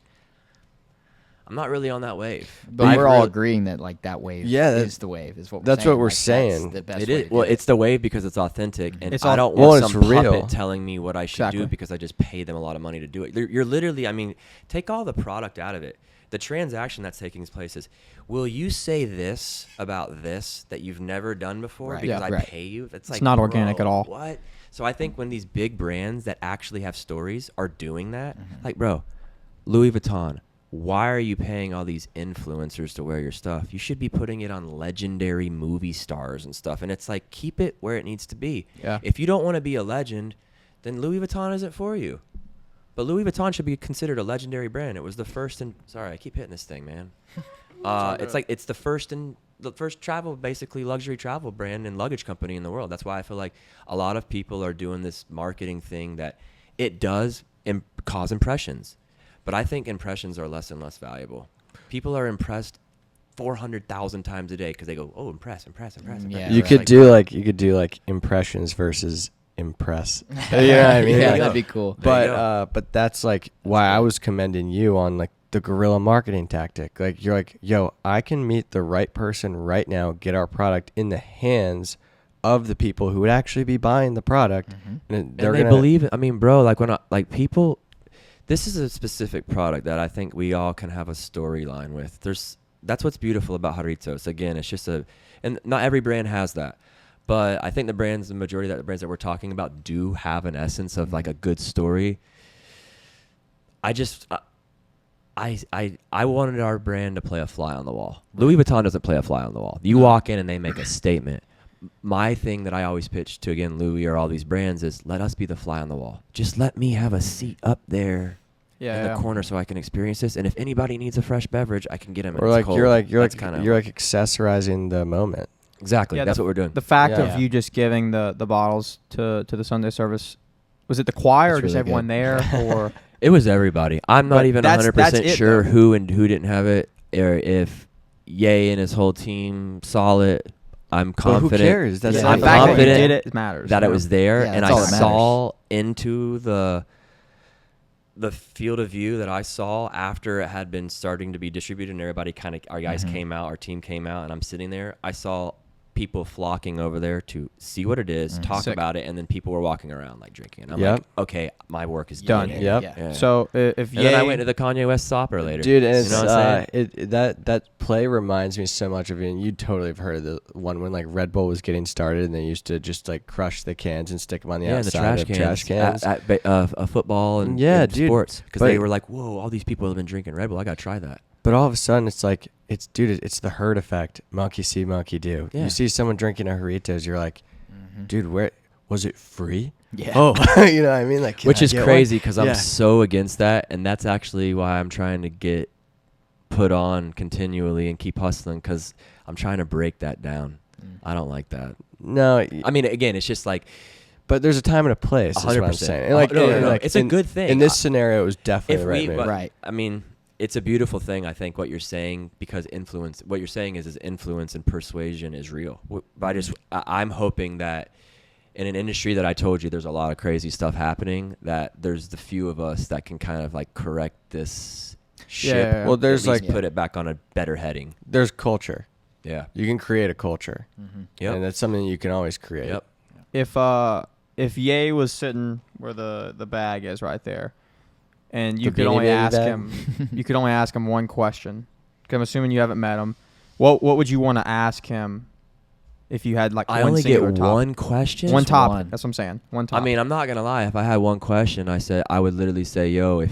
I'm not really on that wave. But we're all agreeing that like that wave is the wave. Is what we're that's saying. what we're Like, saying. That's the best It way is. to do Well, it. it's the wave because it's authentic, and It's I don't well, want it's some puppet real. telling me what I should Exactly. do because I just pay them a lot of money to do it. You're literally, I mean, take all the product out of it. The transaction that's taking place is, will you say this about this that you've never done before Right. because Yeah. I Right. pay you? It's like not organic at all. What? So I think when these big brands that actually have stories are doing that, like, bro, Louis Vuitton. Why are you paying all these influencers to wear your stuff? You should be putting it on legendary movie stars and stuff. And it's like, keep it where it needs to be. Yeah. If you don't want to be a legend, then Louis Vuitton isn't for you. But Louis Vuitton should be considered a legendary brand. It was the first sorry, I keep hitting this thing, man. It's like it's the first basically luxury travel brand and luggage company in the world. That's why I feel like a lot of people are doing this marketing thing that it does cause impressions. But I think impressions are less and less valuable. People are impressed 400,000 times a day because they go, oh, impress. Yeah, You right. could do like impressions versus impress. You know what I mean? Yeah, Like, that'd be cool. but that's like why I was commending you on like the guerrilla marketing tactic. Like you're like, yo, I can meet the right person right now, get our product in the hands of the people who would actually be buying the product, and they believe it. I mean, bro, like people, this is a specific product that I think we all can have a storyline with. That's what's beautiful about Haritos. Again, it's just and not every brand has that, but I think the majority of the brands that we're talking about do have an essence of like a good story. I wanted our brand to play a fly on the wall. Louis Vuitton doesn't play a fly on the wall. You walk in and they make a statement. My thing that I always pitch to, again, Louis or all these brands is let us be the fly on the wall. Just let me have a seat up there in the corner so I can experience this. And if anybody needs a fresh beverage, I can get them. Or like you're accessorizing the moment. Exactly. That's what we're doing. The fact of you just giving the bottles to the Sunday service, was it the choir or That's just really everyone good. there? Or It was everybody. I'm not But even that's 100% it, sure though. who didn't have it, or if Ye and his whole team saw it. I'm confident. But who cares? That's Yeah. the I'm fact that you confident did it matters. that you it know? was there, Yeah, and that's I all that matters. saw into the field of view that I saw after it had been starting to be distributed, and everybody our guys came out, our team came out, and I'm sitting there. I saw people flocking over there to see what it is, talk Sick. about it, and then people were walking around like drinking. And I'm Yep. like, okay, my work is Done. done. Yep. Yeah. So if And then I went to the Kanye West Stopper later. Dude, and it's you know what I'm saying? that play reminds me so much of it. And you totally have heard of the one when like Red Bull was getting started, and they used to just like crush the cans and stick them on the in the outside of trash cans. at football and Yeah, and dude. sports, because But- they were like, whoa, all these people have been drinking Red Bull. I gotta try that. But all of a sudden, it's like it's the herd effect. Monkey see, monkey do. Yeah. You see someone drinking a Haritos, you're like, dude, where was it free? Yeah. Oh, you know what I mean? Like, can Which I is get crazy one? because Yeah. I'm so against that, and that's actually why I'm trying to get put on continually and keep hustling, because I'm trying to break that down. I don't like that. No, I mean, again, it's just like but there's a time and a place. Is what I'm 100%. saying. And like, No, and like it's a good thing. In this scenario, it was definitely if the right we, move. but, Right. I mean, it's a beautiful thing. I think what you're saying, because what you're saying is influence and persuasion is real. I'm hoping that in an industry that I told you there's a lot of crazy stuff happening, that there's the few of us that can kind of like correct this ship. Yeah. Well, there's at least like put it back on a better heading. there's culture. Yeah. You can create a culture, Yep. and that's something you can always create. Yep. If Ye was sitting where the bag is right there, and you The could Beanie only Baby ask bag? him, you could only ask him one question. 'Cause I'm assuming you haven't met him. What would you want to ask him if you had like I one only get singular topic? one question. One topic. one. That's what I'm saying. One I topic. mean, I'm not gonna lie. If I had one question, I would literally say, "Yo,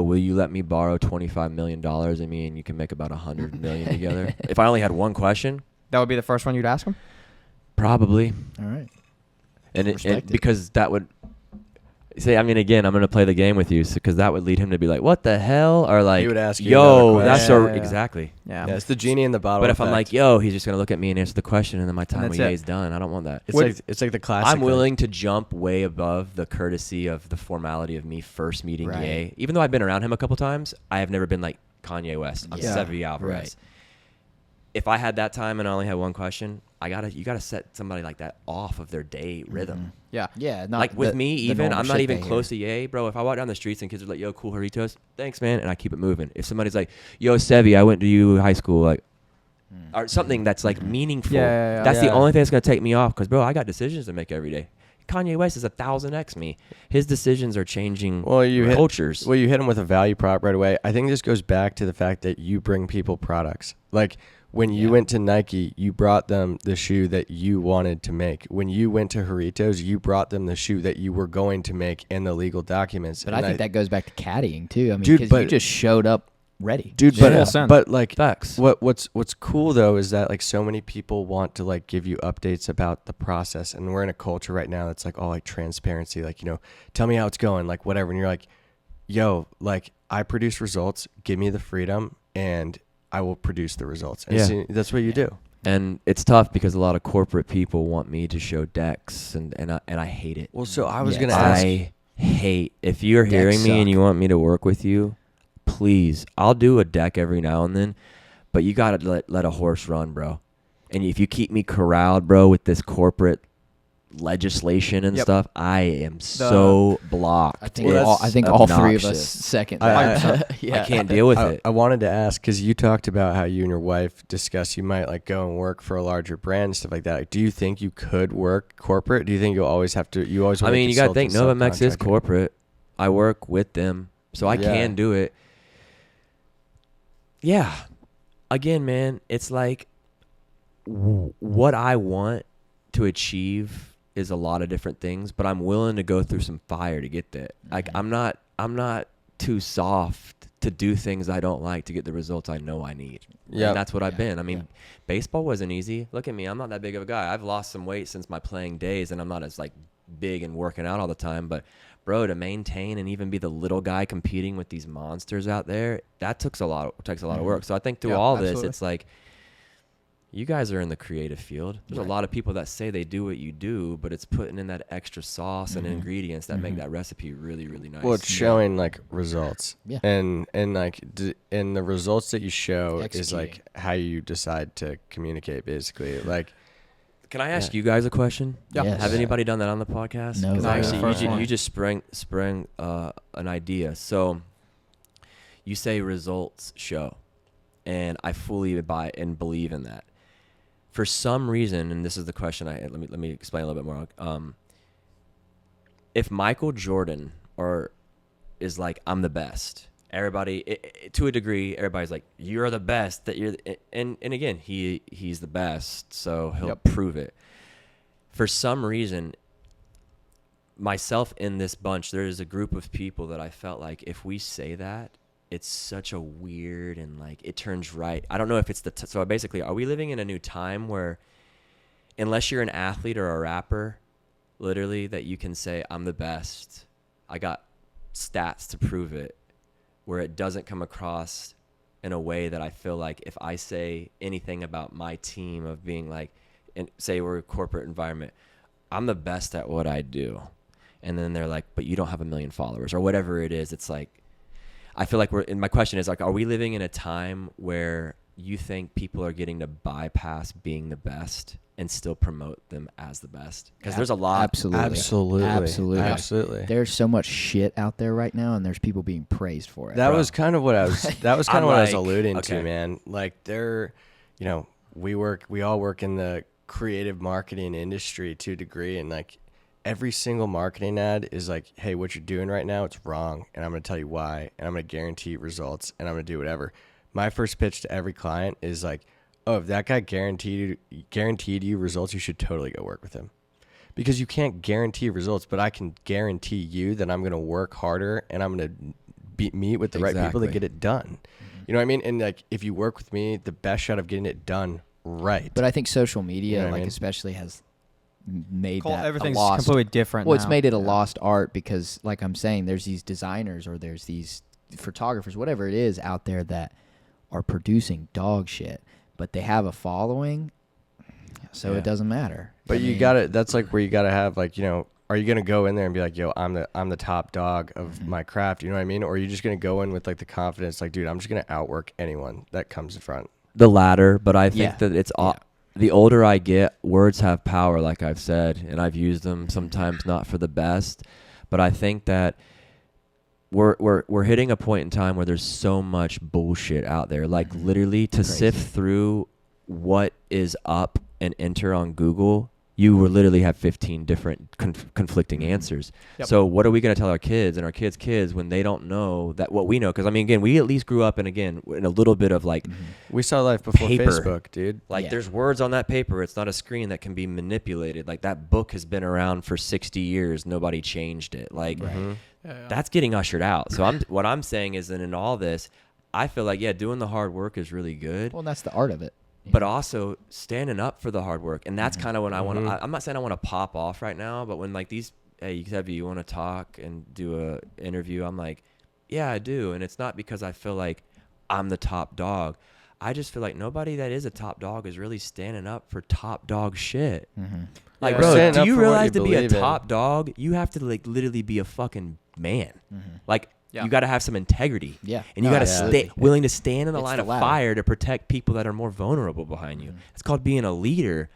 will you let me borrow $25 million of me, and you can make about $100 million together?" If I only had one question, that would be the first one you'd ask him. probably, All right. and Respect it. because that would say, I mean, again, I'm gonna play the game with you, because that would lead him to be like, "What the hell?" Or like, He would ask you "Yo, another that's question. Yeah. exactly." Yeah. Yeah, it's the genie in the bottle. But if I'm effect. like, "Yo," he's just gonna look at me and answer the question, and then my time that's with it. Ye's done. I don't want that. it's like the classic. I'm willing to jump way above the courtesy of the formality of me first meeting Right. Ye. Even though I've been around him a couple times, I have never been like Kanye West. I'm Yeah. Severino Alvarez. Right. If I had that time and I only had one question, you gotta set somebody like that off of their day rhythm. Yeah. Yeah. Not Like with the- me, the even normal I'm not shit even they close to Ye, bro. If I walk down the streets and kids are like, "Yo, cool Haritos, thanks, man," and I keep it moving. If somebody's like, "Yo, Seve, I went to you high school," like, or something that's like meaningful. Yeah. That's the Yeah. only thing that's gonna take me off, because bro, I got decisions to make every day. Kanye West is 1,000x me. His decisions are changing cultures. You hit him with a value prop right away. I think this goes back to the fact that you bring people products. Like when you went to Nike, you brought them the shoe that you wanted to make. When you went to Haritos, you brought them the shoe that you were going to make and the legal documents. But And I think that goes back to caddying too. I mean, Dude, because but- you just showed up ready. dude, Yeah. but like Facts. what's cool though is that like so many people want to like give you updates about the process, and we're in a culture right now that's like all like transparency, like, you know, tell me how it's going, like whatever, and you're like, yo, like I produce results, give me the freedom and I will produce the results. And Yeah. see, that's what you do. And it's tough because a lot of corporate people want me to show decks, and I hate it. Well, so I was Yeah, gonna ask. I hate, if you're hearing Decks me and suck. you want me to work with you, please, I'll do a deck every now and then, but you gotta let a horse run, bro. And if you keep me corralled, bro, with this corporate legislation and stuff, I am so blocked. I think all three of us obnoxious. second I- that. Yeah. I can't deal with it. I wanted to ask, because you talked about how you and your wife discussed you might like go and work for a larger brand and stuff like that. Like, do you think you could work corporate? Do you think you'll always have to? You always. I want mean, you got to think Novamax is subcontractor? corporate. I work with them, so I can do it. Yeah. Again, man, it's like what I want to achieve is a lot of different things, but I'm willing to go through some fire to get that. Like I'm not too soft to do things I don't like to get the results I know I need. Yeah, And that's what I've been. I mean, baseball wasn't easy. Look at me. I'm not that big of a guy. I've lost some weight since my playing days, and I'm not as like big and working out all the time, but bro, to maintain and even be the little guy competing with these monsters out there, that takes a lot of work. So I think through all this, it's like, you guys are in the creative field. There's a lot of people that say they do what you do, but it's putting in that extra sauce and ingredients that make that recipe really, really nice. Well, it's showing like results. Yeah. And like and the results that you show is like Executing. how you decide to communicate, basically. Like, can I ask you guys a question? Yeah. Yes. Have anybody done that on the podcast? No. 'Cause No, actually, first one. you just sprang an idea. So you say results show, and I fully buy and believe in that. For some reason, and this is the question let me explain a little bit more. If Michael Jordan is like, I'm the best, everybody to a degree, everybody's like, you're the best. And again, he's the best, so he'll prove it. For some reason, myself in this bunch, there is a group of people that I felt like if we say that, it's such a weird and like it turns right. I don't know if it's so basically, are we living in a new time where unless you're an athlete or a rapper, literally, that you can say, I'm the best, I got stats to prove it, where it doesn't come across in a way that I feel like if I say anything about my team of being like, and say we're a corporate environment, I'm the best at what I do. And then they're like, but you don't have 1 million followers or whatever it is. It's like, I feel like and my question is like, are we living in a time where you think people are getting to bypass being the best and still promote them as the best? Because there's a lot. Absolutely. There's so much shit out there right now, and there's people being praised for it. That Bro. was kind of what I was. That was kind of I'm what I was like, alluding okay. to, man. Like we all work in the creative marketing industry to a degree, and like every single marketing ad is like, hey, what you're doing right now, it's wrong, and I'm going to tell you why, and I'm going to guarantee results, and I'm going to do whatever. My first pitch to every client is like, oh, if that guy guaranteed you results, you should totally go work with him. Because you can't guarantee results, but I can guarantee you that I'm going to work harder and I'm going to meet with the right people to get it done. You know what I mean? And like, if you work with me, the best shot of getting it done right. But I think social media, You know what I like mean? especially, has made that everything's a lost. completely different. Well, now. it's made it a lost art because, like I'm saying, there's these designers or there's these photographers, whatever it is, out there that are producing dog shit, but they have a following, so it doesn't matter. But you got to, that's like where you got to have like, are you going to go in there and be like, yo, I'm the top dog of my craft, you know what I mean? Or are you just going to go in with like the confidence, like, dude, I'm just going to outwork anyone that comes in front? The latter, but I think that it's the older I get, words have power, like I've said, and I've used them sometimes not for the best, but I think that we're hitting a point in time where there's so much bullshit out there, like literally to sift through what is up and enter on Google, you will literally have 15 different conflicting answers. Yep. So what are we going to tell our kids and our kids when they don't know that what we know? Because I mean, again, we at least grew up in a little bit of like we saw life before paper. Facebook, dude. Like there's words on that paper. It's not a screen that can be manipulated. Like that book has been around for 60 years. Nobody changed it. Like that's getting ushered out. So what I'm saying is that in all this, I feel like, doing the hard work is really good. Well, that's the art of it. But also standing up for the hard work. And that's kind of when I want to, I'm not saying I want to pop off right now, but when like these, hey, Seve, you want to talk and do a interview? I'm like, yeah, I do. And it's not because I feel like I'm the top dog. I just feel like nobody that is a top dog is really standing up for top dog shit. Like, bro, do you realize to be a top dog, you have to like literally be a fucking man. Like, You got to have some integrity. Yeah. And you got to stay willing to stand in the It's line the of ladder. fire to protect people that are more vulnerable behind you. It's called being a leader.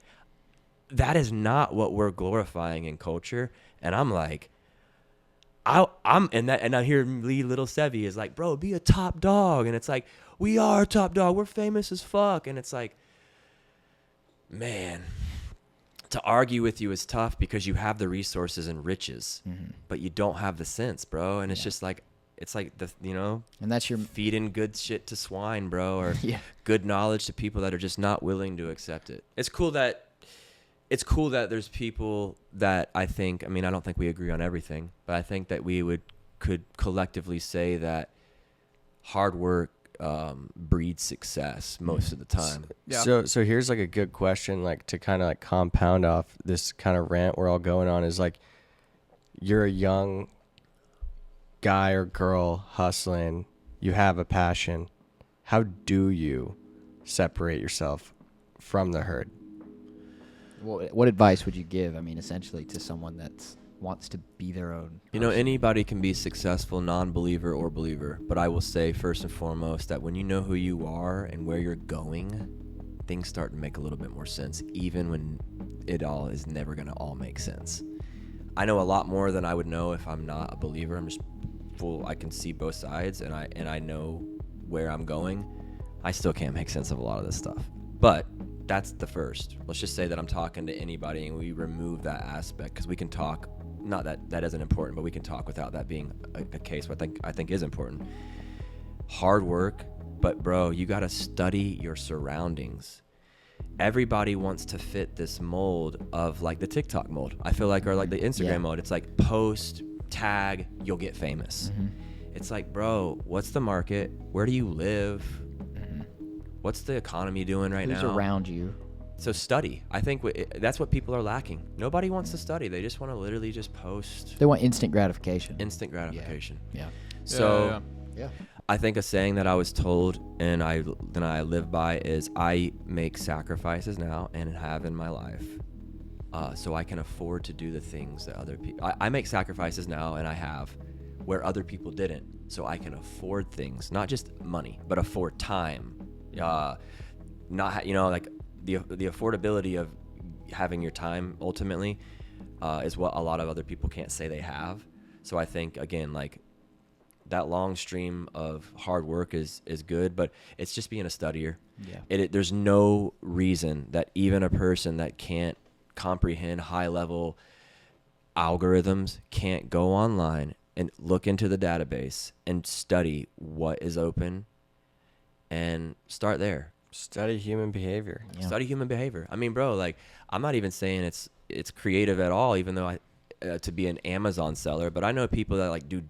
That is not what we're glorifying in culture. And I'm like, and I hear little Seve is like, bro, be a top dog. And it's like, we are a top dog. We're famous as fuck. And it's like, man, to argue with you is tough because you have the resources and riches, but you don't have the sense, bro. And it's just like, it's like and that's your feeding good shit to swine, bro, or good knowledge to people that are just not willing to accept it. It's cool that there's people that I don't think we agree on everything, but I think that we could collectively say that hard work breeds success most of the time. So here's like a good question, like to kind of like compound off this kind of rant we're all going on, is like, you're a young guy or girl hustling, you have a passion. How do you separate yourself from the herd? What advice would you give, essentially to someone that wants to be their own person? Anybody can be successful, non-believer or believer, but I will say first and foremost that when you know who you are and where you're going, things start to make a little bit more sense, even when it all is never going to all make sense. I know a lot more than I would know if I'm not a believer. I'm just I can see both sides, and I know where I'm going. I still can't make sense of a lot of this stuff, but that's the first. Let's just say that I'm talking to anybody and we remove that aspect, because we can talk, not that isn't important, but we can talk without that being a case, what I think is important. Hard work, but bro, you got to study your surroundings. Everybody wants to fit this mold of like the TikTok mold, I feel like, or like the Instagram mold. It's like post, tag, you'll get famous. It's like, bro, what's the market? Where do you live? What's the economy doing right now? Who's around you? So study. I think that's what people are lacking. Nobody wants to study. They just want to literally just post. They want instant gratification. Yeah. Yeah. So Yeah. I think a saying that I was told and I live by is, I make sacrifices now and have in my life, so I can afford to do the things that other people. I make sacrifices now and I have where other people didn't, so I can afford things, not just money, but afford time. Not like the affordability of having your time ultimately is what a lot of other people can't say they have. So I think, again, like, that long stream of hard work is good, but it's just being a studier. There's no reason that even a person that can't comprehend high level algorithms can't go online and look into the database and study what is open and start there. Study human behavior. Study human behavior. I mean, bro, like, I'm not even saying it's creative at all, even though to be an Amazon seller, but I know people that like do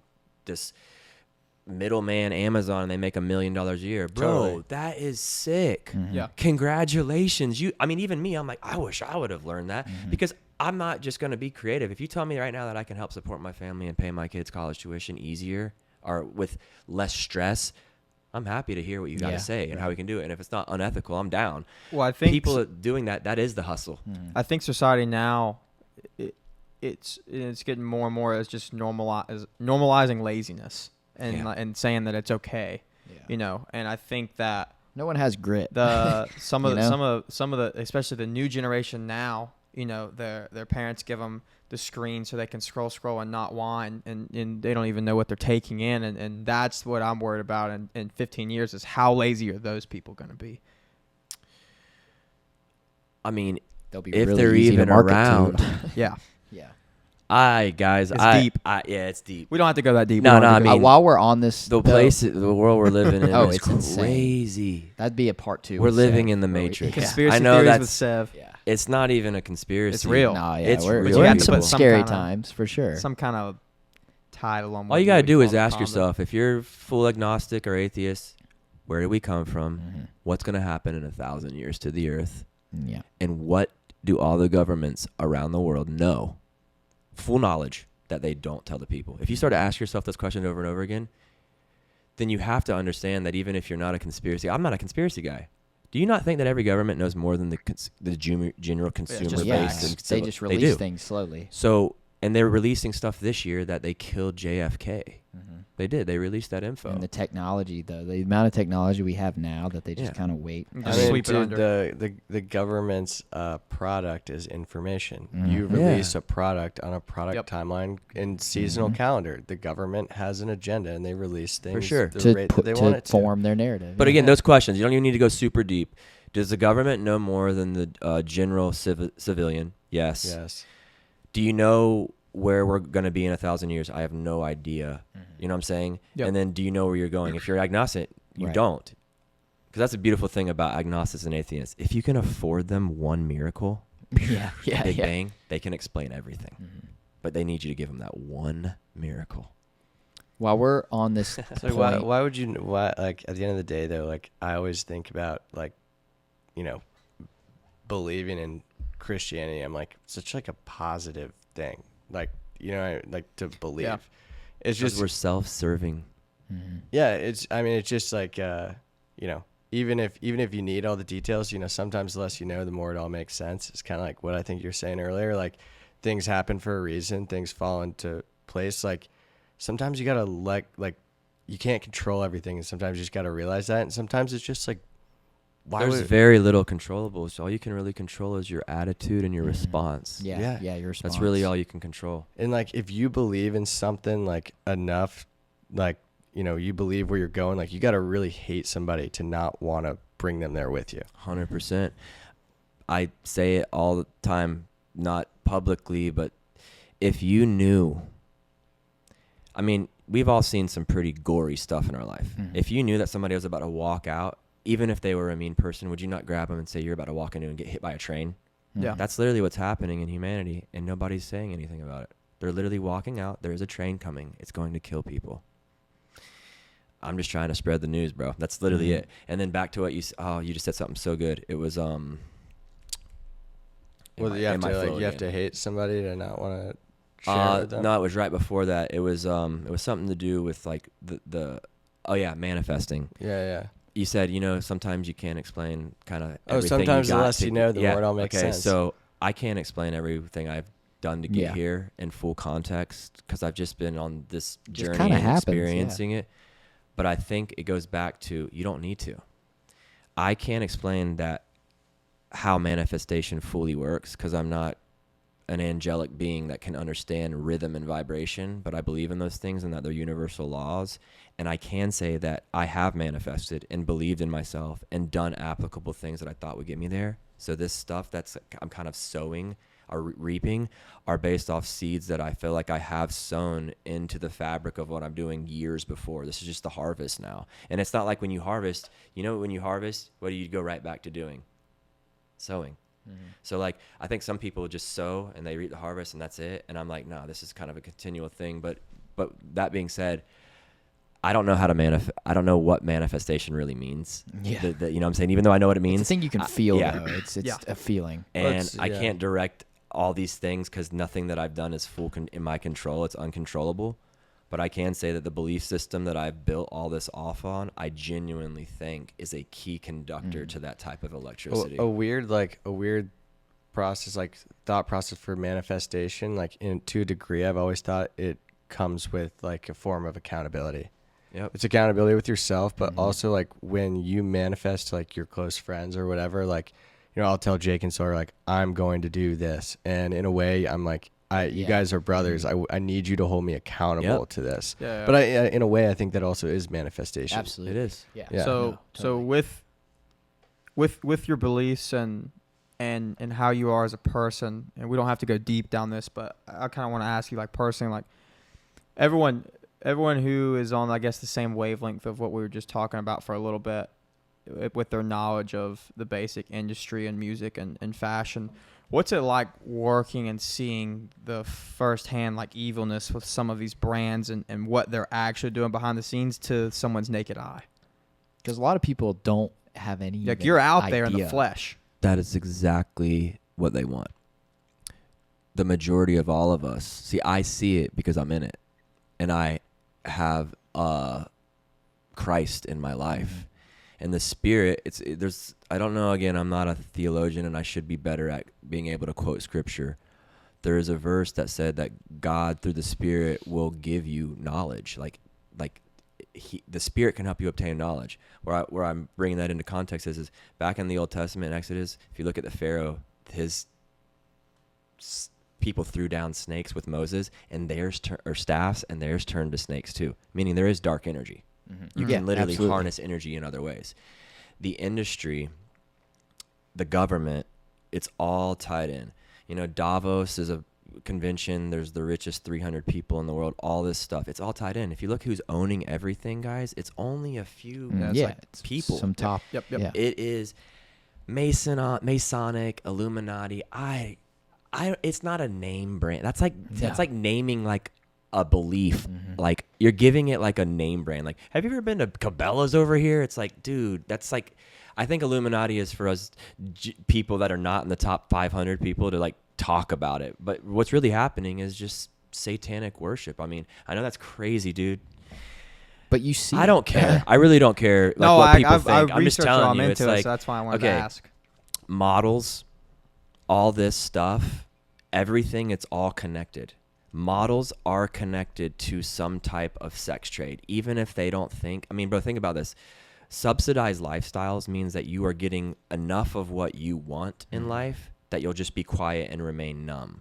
this middleman Amazon and they make $1 million a year. Bro, Totally. that is sick. Yeah. Congratulations. Even me, I'm like, I wish I would have learned that, because I'm not just going to be creative. If you tell me right now that I can help support my family and pay my kids' college tuition easier or with less stress, I'm happy to hear what you got to say and how we can do it. And if it's not unethical, I'm down. Well, I think people doing that is the hustle. I think society now, it's getting more and more as just normalizing laziness and saying that it's okay, And I think that No one has grit. Some of the especially the new generation now, their parents give them the screen so they can scroll and not whine, and they don't even know what they're taking in, and that's what I'm worried about in 15 years is how lazy are those people going to be. I mean, They'll be if really they're easy to even market to. around. Yeah. Guys, It's deep. It's deep. We don't have to go that deep. No, We don't have to I go- mean, while we're on this, The world we're living in Oh, is it's insane. crazy. that'd be a part 2. We're with living Seve, in the where we- Matrix. conspiracy I know theories that's- with Sev. Yeah. It's not even a conspiracy. It's real. Nah, yeah, It's we're, real we're in people. some Put some scary kinda- times for sure. Some kind of tied along. All you gotta do is ask yourself, if you're full agnostic or atheist, where did we come from? What's gonna happen in 1,000 years to the earth? Yeah. And what do all the governments around the world know? Full knowledge that they don't tell the people. If you start to ask yourself this question over and over again, then you have to understand that even if you're not a conspiracy, I'm not a conspiracy guy. Do you not think that every government knows more than the general consumer Yeah, base? they just release things slowly. So, and they're releasing stuff this year that they killed JFK. They did. They released that info. And the technology, though, the amount of technology we have now that they just kind of wait. Just I mean, sweep it dude, under. the government's product is information. Mhm. You release a product on a product Yep. timeline and seasonal calendar. The government has an agenda, and they release things sure. the To, rate that they to want it to. form their narrative. But yeah. again, those questions, you don't even need to go super deep. Does the government know more than the general civilian? Yes. Yes. Do you know where we're going to be in 1,000 years? I have no idea. You know what I'm saying? Yep. And then do you know where you're going? If you're agnostic, you Right. don't. Because that's a beautiful thing about agnostics and atheists. If you can afford them one miracle, yeah, yeah, Big yeah. Bang, they can explain everything. But they need you to give them that one miracle. While we're on this So point, why would you like at the end of the day though, like I always think about like, you know, believing in Christianity. I'm like such like a positive thing. Like, you know, I like to believe. Yeah. It's Because just we're self-serving. yeah, it's just like you know, even if you need all the details, you know, sometimes the less you know, the more it all makes sense. It's kind of like what I think you're saying earlier, like things happen for a reason, things fall into place. Like sometimes you got to like you can't control everything, and sometimes you just got to realize that, and sometimes it's just like There's very little controllable. So all you can really control is your attitude and your response. yeah, Yeah. your response. That's really all you can control. And like if you believe in something like enough, like, you know, you believe where you're going, like you got to really hate somebody to not want to bring them there with you. 100%. I say it all the time, not publicly, but if you knew, I mean, we've all seen some pretty gory stuff in our life. If you knew that somebody was about to walk out, even if they were a mean person, would you not grab them and say, you're about to walk into and get hit by a train? Yeah. That's literally what's happening in humanity, and nobody's saying anything about it. They're literally walking out. There's a train coming. It's going to kill people. I'm just trying to spread the news, bro. That's literally it. And then back to what you just said something so good. It was Well, you have to hate somebody to not want to share with them. No, it was right before that. It was something to do with like the manifesting. Yeah. You said, you know, sometimes you can't explain kind of Oh, sometimes the less you know, the more it all makes sense. So I can't explain everything I've done to get Yeah. here in full context because I've just been on this Just journey kinda and happens, experiencing it. But I think it goes back to you don't need to. I can't explain that how manifestation fully works because I'm not an angelic being that can understand rhythm and vibration, but I believe in those things and that they're universal laws. And I can say that I have manifested and believed in myself and done applicable things that I thought would get me there. So this stuff that's I'm kind of sowing or reaping are based off seeds that I feel like I have sown into the fabric of what I'm doing years before. This is just the harvest now. And it's not like when you harvest, you know, when you harvest, what do you go right back to doing? Sowing. So like I think some people just sow and they reap the harvest and that's it. And I'm like, no, this is kind of a continual thing. But that being said, I don't know how to I don't know what manifestation really means. Yeah. You know what I'm saying? Even though I know what it means. It's a thing you can feel, yeah. though. It's Yeah. a feeling. And I can't direct all these things because nothing that I've done is in my control. It's uncontrollable. But I can say that the belief system that I've built all this off on, I genuinely think is a key conductor to that type of electricity. A weird process, like thought process for manifestation, like to a degree, I've always thought it comes with like a form of accountability. Yep. It's accountability with yourself, but also like when you manifest to like your close friends or whatever, like, you know, I'll tell Jake and Sawyer, like, I'm going to do this. And in a way, I'm like, you guys are brothers. I need you to hold me accountable to this. Yeah. But in a way, I think that also is manifestation. Absolutely. It is. Yeah. Yeah. So with your beliefs and how you are as a person, and we don't have to go deep down this, but I kind of want to ask you, like, personally, like everyone who is on, I guess, the same wavelength of what we were just talking about for a little bit, with their knowledge of the basic industry and music and fashion, what's it like working and seeing the firsthand like evilness with some of these brands and what they're actually doing behind the scenes to someone's naked eye? Because a lot of people don't have any. Like, you're out there in the idea. flesh. That is exactly what they want. The majority of all of us, see, I see it because I'm in it. And I have Christ in my life. And the Spirit, I don't know, again, I'm not a theologian and I should be better at being able to quote scripture. There is a verse that said that God through the Spirit will give you knowledge. Like like the Spirit can help you obtain knowledge. Where I'm bringing that into context is back in the Old Testament, Exodus, if you look at the Pharaoh, his people threw down snakes with Moses, and theirs or staffs, and theirs turned to snakes too. Meaning there is dark energy. You can literally harness energy in other ways. The industry, the government, it's all tied in. You know, Davos is a convention. There's the richest 300 people in the world. All this stuff, it's all tied in. If you look who's owning everything, guys, it's only a few it's people. Some top. Yep. Yeah. It is Masonic, Illuminati. It's not a name brand. That's like naming like a belief. Like you're giving it like a name brand. Like, have you ever been to Cabela's over here? It's like, dude, that's like, I think Illuminati is for us people that are not in the top 500 people to like talk about it. But what's really happening is just satanic worship. I mean, I know that's crazy, dude. But you see, I don't care. I really don't care. Like, No, what people I've think. I'm just researched telling I'm you. into It's it, like, so that's why I wanted to ask. models, all this stuff, everything, it's all connected. Models are connected to some type of sex trade, even if they don't think. I mean, bro, think about this. Subsidized lifestyles means that you are getting enough of what you want in life that you'll just be quiet and remain numb.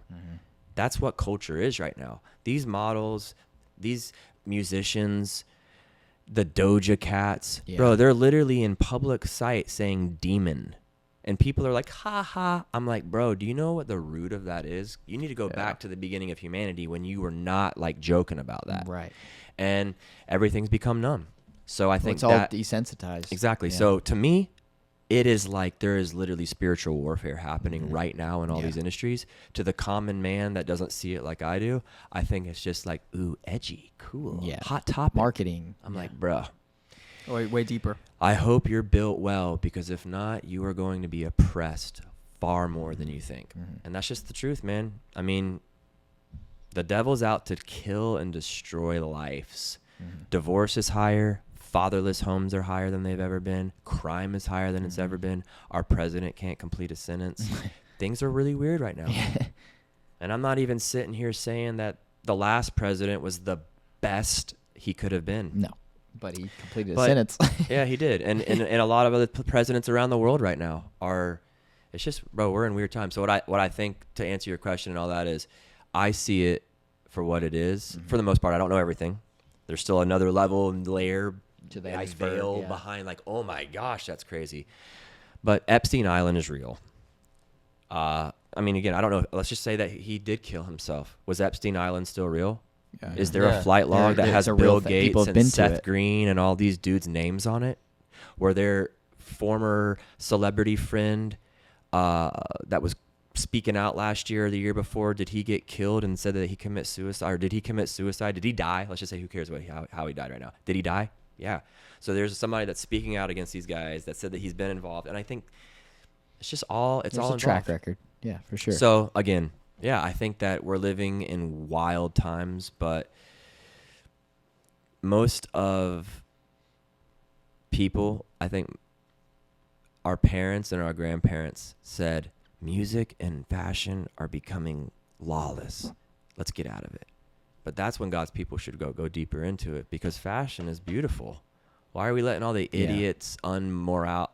That's what culture is right now. These models, these musicians, the Doja Cats, bro, they're literally in public sight saying demon. And people are like, ha ha. I'm like, bro, do you know what the root of that is? You need to go back to the beginning of humanity when you were not like joking about that. Right. And everything's become numb. So I think it's all that desensitized. Exactly. Yeah. So to me, it is like there is literally spiritual warfare happening right now in all these industries. To the common man that doesn't see it like I do, I think it's just like, ooh, edgy, cool, hot topic. Marketing. I'm like, bro. Way deeper. I hope you're built well, because if not, you are going to be oppressed far more than you think. And that's just the truth, man. I mean, the devil's out to kill and destroy lives. Divorce is higher. Fatherless homes are higher than they've ever been. Crime is higher than it's ever been. Our president can't complete a sentence. Things are really weird right now. And I'm not even sitting here saying that the last president was the best he could have been. No. But he completed a sentence. Yeah, he did. And a lot of other presidents around the world right now are, it's just, bro, we're in weird times. So what I think, to answer your question and all that, is I see it for what it is. For the most part, I don't know everything. There's still another level and layer To the and iceberg, veil behind, like, oh my gosh, that's crazy. But Epstein Island is real. I mean, again, I don't know. Let's just say that he did kill himself. Was Epstein Island still real? Is there a flight log that has Bill Gates and Seth Green and all these dudes' names on it? Were their former celebrity friend that was speaking out last year or the year before, did he get killed and said that he commit suicide? Or did he commit suicide? Did he die? Let's just say, who cares how he died right now? Did he die? Yeah. So there's somebody that's speaking out against these guys that said that he's been involved. And I think it's just all, it's There's all a involved. track record. Yeah, for sure. So again, yeah, I think that we're living in wild times, but most of people, I think our parents and our grandparents said, music and fashion are becoming lawless. Let's get out of it. But that's when God's people should go deeper into it, because fashion is beautiful. Why are we letting all the idiots, immoral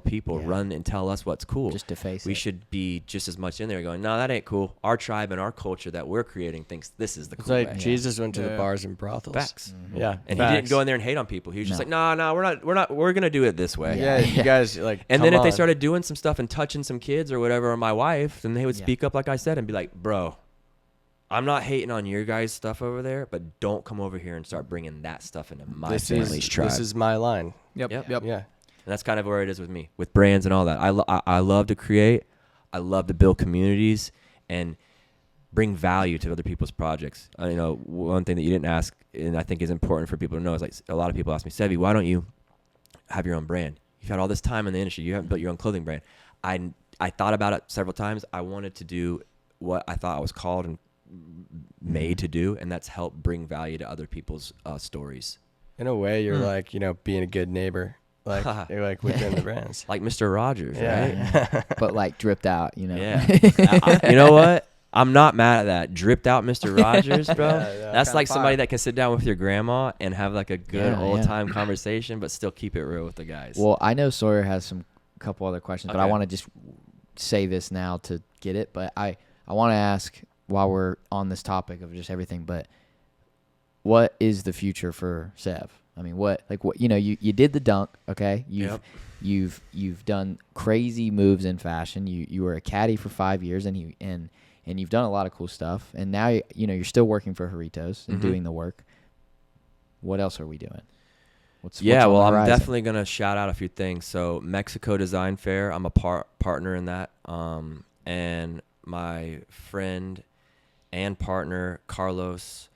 people run and tell us what's cool? Just deface We it. should be just as much in there going, no, that ain't cool. Our tribe and our culture that we're creating thinks this is the It's cool like way. Jesus went to the bars and brothels. Facts. Yeah, And he didn't go in there and hate on people. He was just like, no, we're going to do it this way. Yeah, you guys like. And come then if they on. started doing some stuff and touching some kids or whatever, or my wife, then they would speak up like I said and be like, bro, I'm not hating on your guys' stuff over there, but don't come over here and start bringing that stuff into my family's tribe. This is my line. Yep. Yep. Yeah. And that's kind of where it is with me, with brands and all that. I love to create. I love to build communities and bring value to other people's projects. One thing that you didn't ask, and I think is important for people to know, is like a lot of people ask me, Seve, why don't you have your own brand? You've had all this time in the industry. You haven't built your own clothing brand. I thought about it several times. I wanted to do what I thought I was called and made to do, and that's help bring value to other people's stories. In a way, you're like, being a good neighbor. Like you're like within the brands. Like Mr. Rogers, right? But like dripped out, Yeah. You know what? I'm not mad at that. Dripped out Mr. Rogers, bro. That's Kinda like somebody fire. that can sit down with your grandma and have like a good Yeah, old yeah. time conversation, but still keep it real with the guys. Well, I know Sawyer has a couple other questions, but I Okay. want to just say this now to get it. But I want to ask while we're on this topic of just everything, but what is the future for Sev? I mean, what you did the dunk, okay? You've done crazy moves in fashion. You were a caddy for 5 years, and you've done a lot of cool stuff. And now you're still working for Haritos and doing the work. What else are we doing? What's on the I'm horizon? definitely gonna shout out a few things. So Mexico Design Fair, I'm a partner in that, and my friend and partner Carlos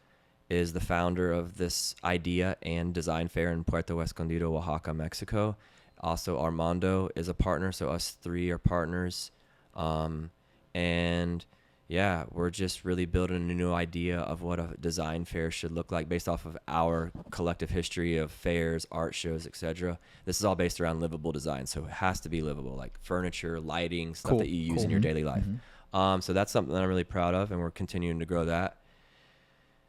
is the founder of this idea and design fair in Puerto Escondido, Oaxaca, Mexico. Also, Armando is a partner, so us three are partners. And yeah, we're just really building a new idea of what a design fair should look like based off of our collective history of fairs, art shows, etc. This is all based around livable design, so it has to be livable, like furniture, lighting, stuff Cool, that you use cool. in your daily life. So that's something that I'm really proud of, and we're continuing to grow that.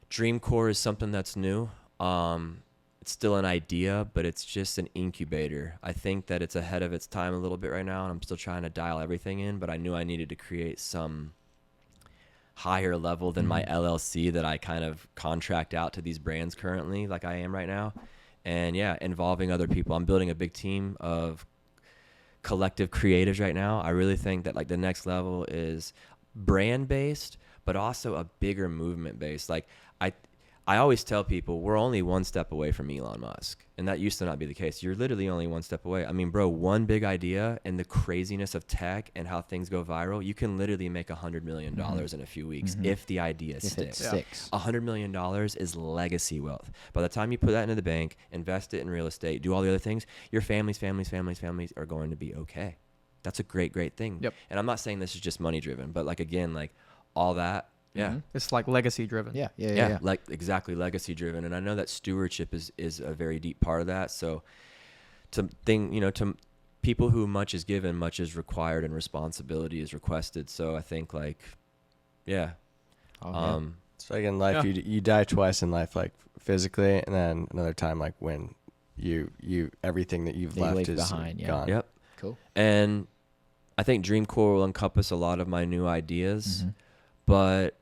Dreamcore is something that's new. It's still an idea, but it's just an incubator. I think that it's ahead of its time a little bit right now, and I'm still trying to dial everything in, but I knew I needed to create some higher level than my LLC that I kind of contract out to these brands currently, like I am right now. And yeah, involving other people. I'm building a big team of collective creatives right now. I really think that like the next level is brand based, but also a bigger movement based. Like I always tell people we're only one step away from Elon Musk, and that used to not be the case. You're literally only one step away. I mean, bro, one big idea and the craziness of tech and how things go viral, you can literally make $100 million in a few weeks if the idea If it sticks. sticks. $100 million is legacy wealth. By the time you put that into the bank, invest it in real estate, do all the other things, your families are going to be okay. That's a great thing. Yep. And I'm not saying this is just money driven, but like again, like all that, yeah. It's like legacy driven. Yeah. Like exactly legacy driven. And I know that stewardship is a very deep part of that. So to people who much is given, much is required, and responsibility is requested. So I think like, yeah. It's like in life, you die twice in life, like physically, and then another time like when you everything that you've That you left leave is behind, yeah. gone. Yep. Cool. And I think Dreamcore will encompass a lot of my new ideas, but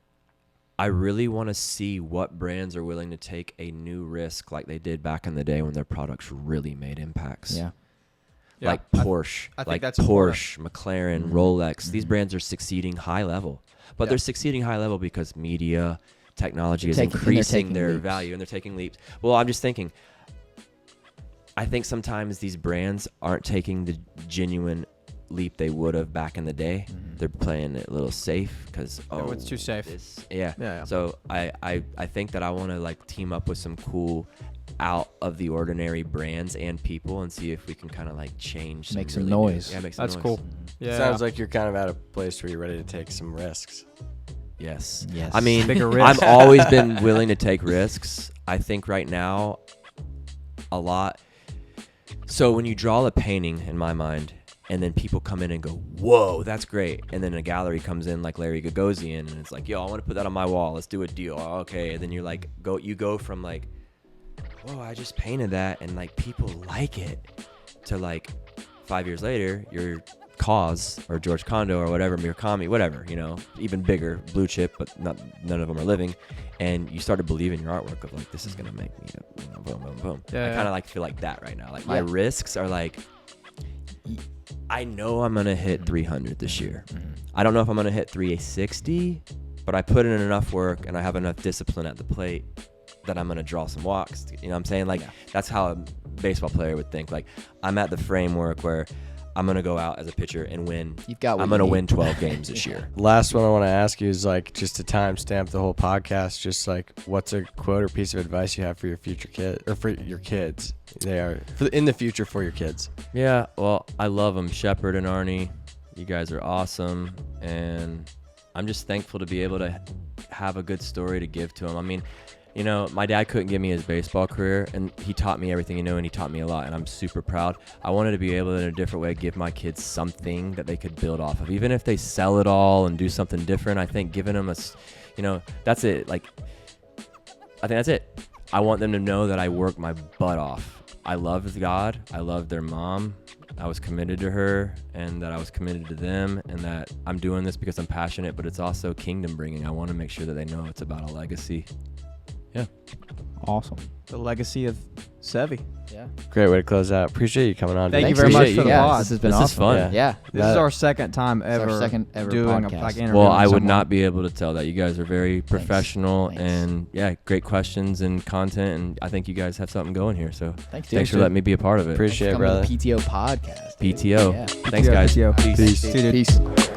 I really want to see what brands are willing to take a new risk like they did back in the day when their products really made impacts. Yeah. Like Porsche, I think like that's important. Porsche, McLaren, Rolex. These brands are succeeding high level, but they're succeeding high level because media, technology is increasing taking their leaps. value, and they're taking leaps. Well, I'm just thinking, I think sometimes these brands aren't taking the genuine leap they would have back in the day. They're playing it a little safe because it's too safe. Yeah. So I think that I want to like team up with some cool out of the ordinary brands and people and see if we can kind of like change Make some really noise. Make some That's noise. cool. Yeah. Sounds like you're kind of at a place where you're ready to take some risks. Yes. Yes. I mean, Bigger risks. I've always been willing to take risks. I think right now a lot. So when you draw a painting in my mind, and then people come in and go, whoa, that's great. And then a gallery comes in like Larry Gagosian, and it's like, yo, I want to put that on my wall. Let's do a deal. Oh, okay. And then you're like, you go from like, whoa, I just painted that, and like people like it, to like 5 years later, your Cause or George Condo or whatever, Murakami, whatever, even bigger, blue chip, but none of them are living. And you start to believe in your artwork of like, this is going to make me, boom, boom, boom. I kind of like feel like that right now. Like my risks are like, I know I'm going to hit 300 this year. I don't know if I'm going to hit 360, but I put in enough work and I have enough discipline at the plate that I'm going to draw some walks. You know what I'm saying? Like, that's how a baseball player would think. Like, I'm at the framework where I'm going to go out as a pitcher and win. I'm going to win 12 games this year. Last one I want to ask you is like just to timestamp the whole podcast. Just like, what's a quote or piece of advice you have for your future kid or for your kids? They are in the future for your kids. Yeah, well, I love them, Shepard and Arnie. You guys are awesome, and I'm just thankful to be able to have a good story to give to them. I mean, you know, my dad couldn't give me his baseball career, and he taught me everything he knew, and he taught me a lot, and I'm super proud. I wanted to be able to, in a different way, give my kids something that they could build off of. Even if they sell it all and do something different, I think giving them that's it. Like, I think that's it. I want them to know that I worked my butt off. I loved God. I loved their mom. I was committed to her, and that I was committed to them, and that I'm doing this because I'm passionate, but it's also kingdom bringing. I want to make sure that they know it's about a legacy. Yeah. Awesome. The legacy of Seve. Yeah. Great way to close out. Appreciate you coming on. Thank dude. you very much Appreciate for the you. pod. This has been This is awesome. fun. Yeah. This is our second time ever, our second ever doing podcast. interview. Well, I would someone. not be able to tell that. You guys are very professional Thanks. and great questions and content, and I think you guys have something going here. So Thanks, dude. thanks for letting me be a part of it. Appreciate it, Coming to brother. the PTO podcast. dude. PTO. Yeah. Thanks, guys. PTO. Peace. See you, dude. Peace.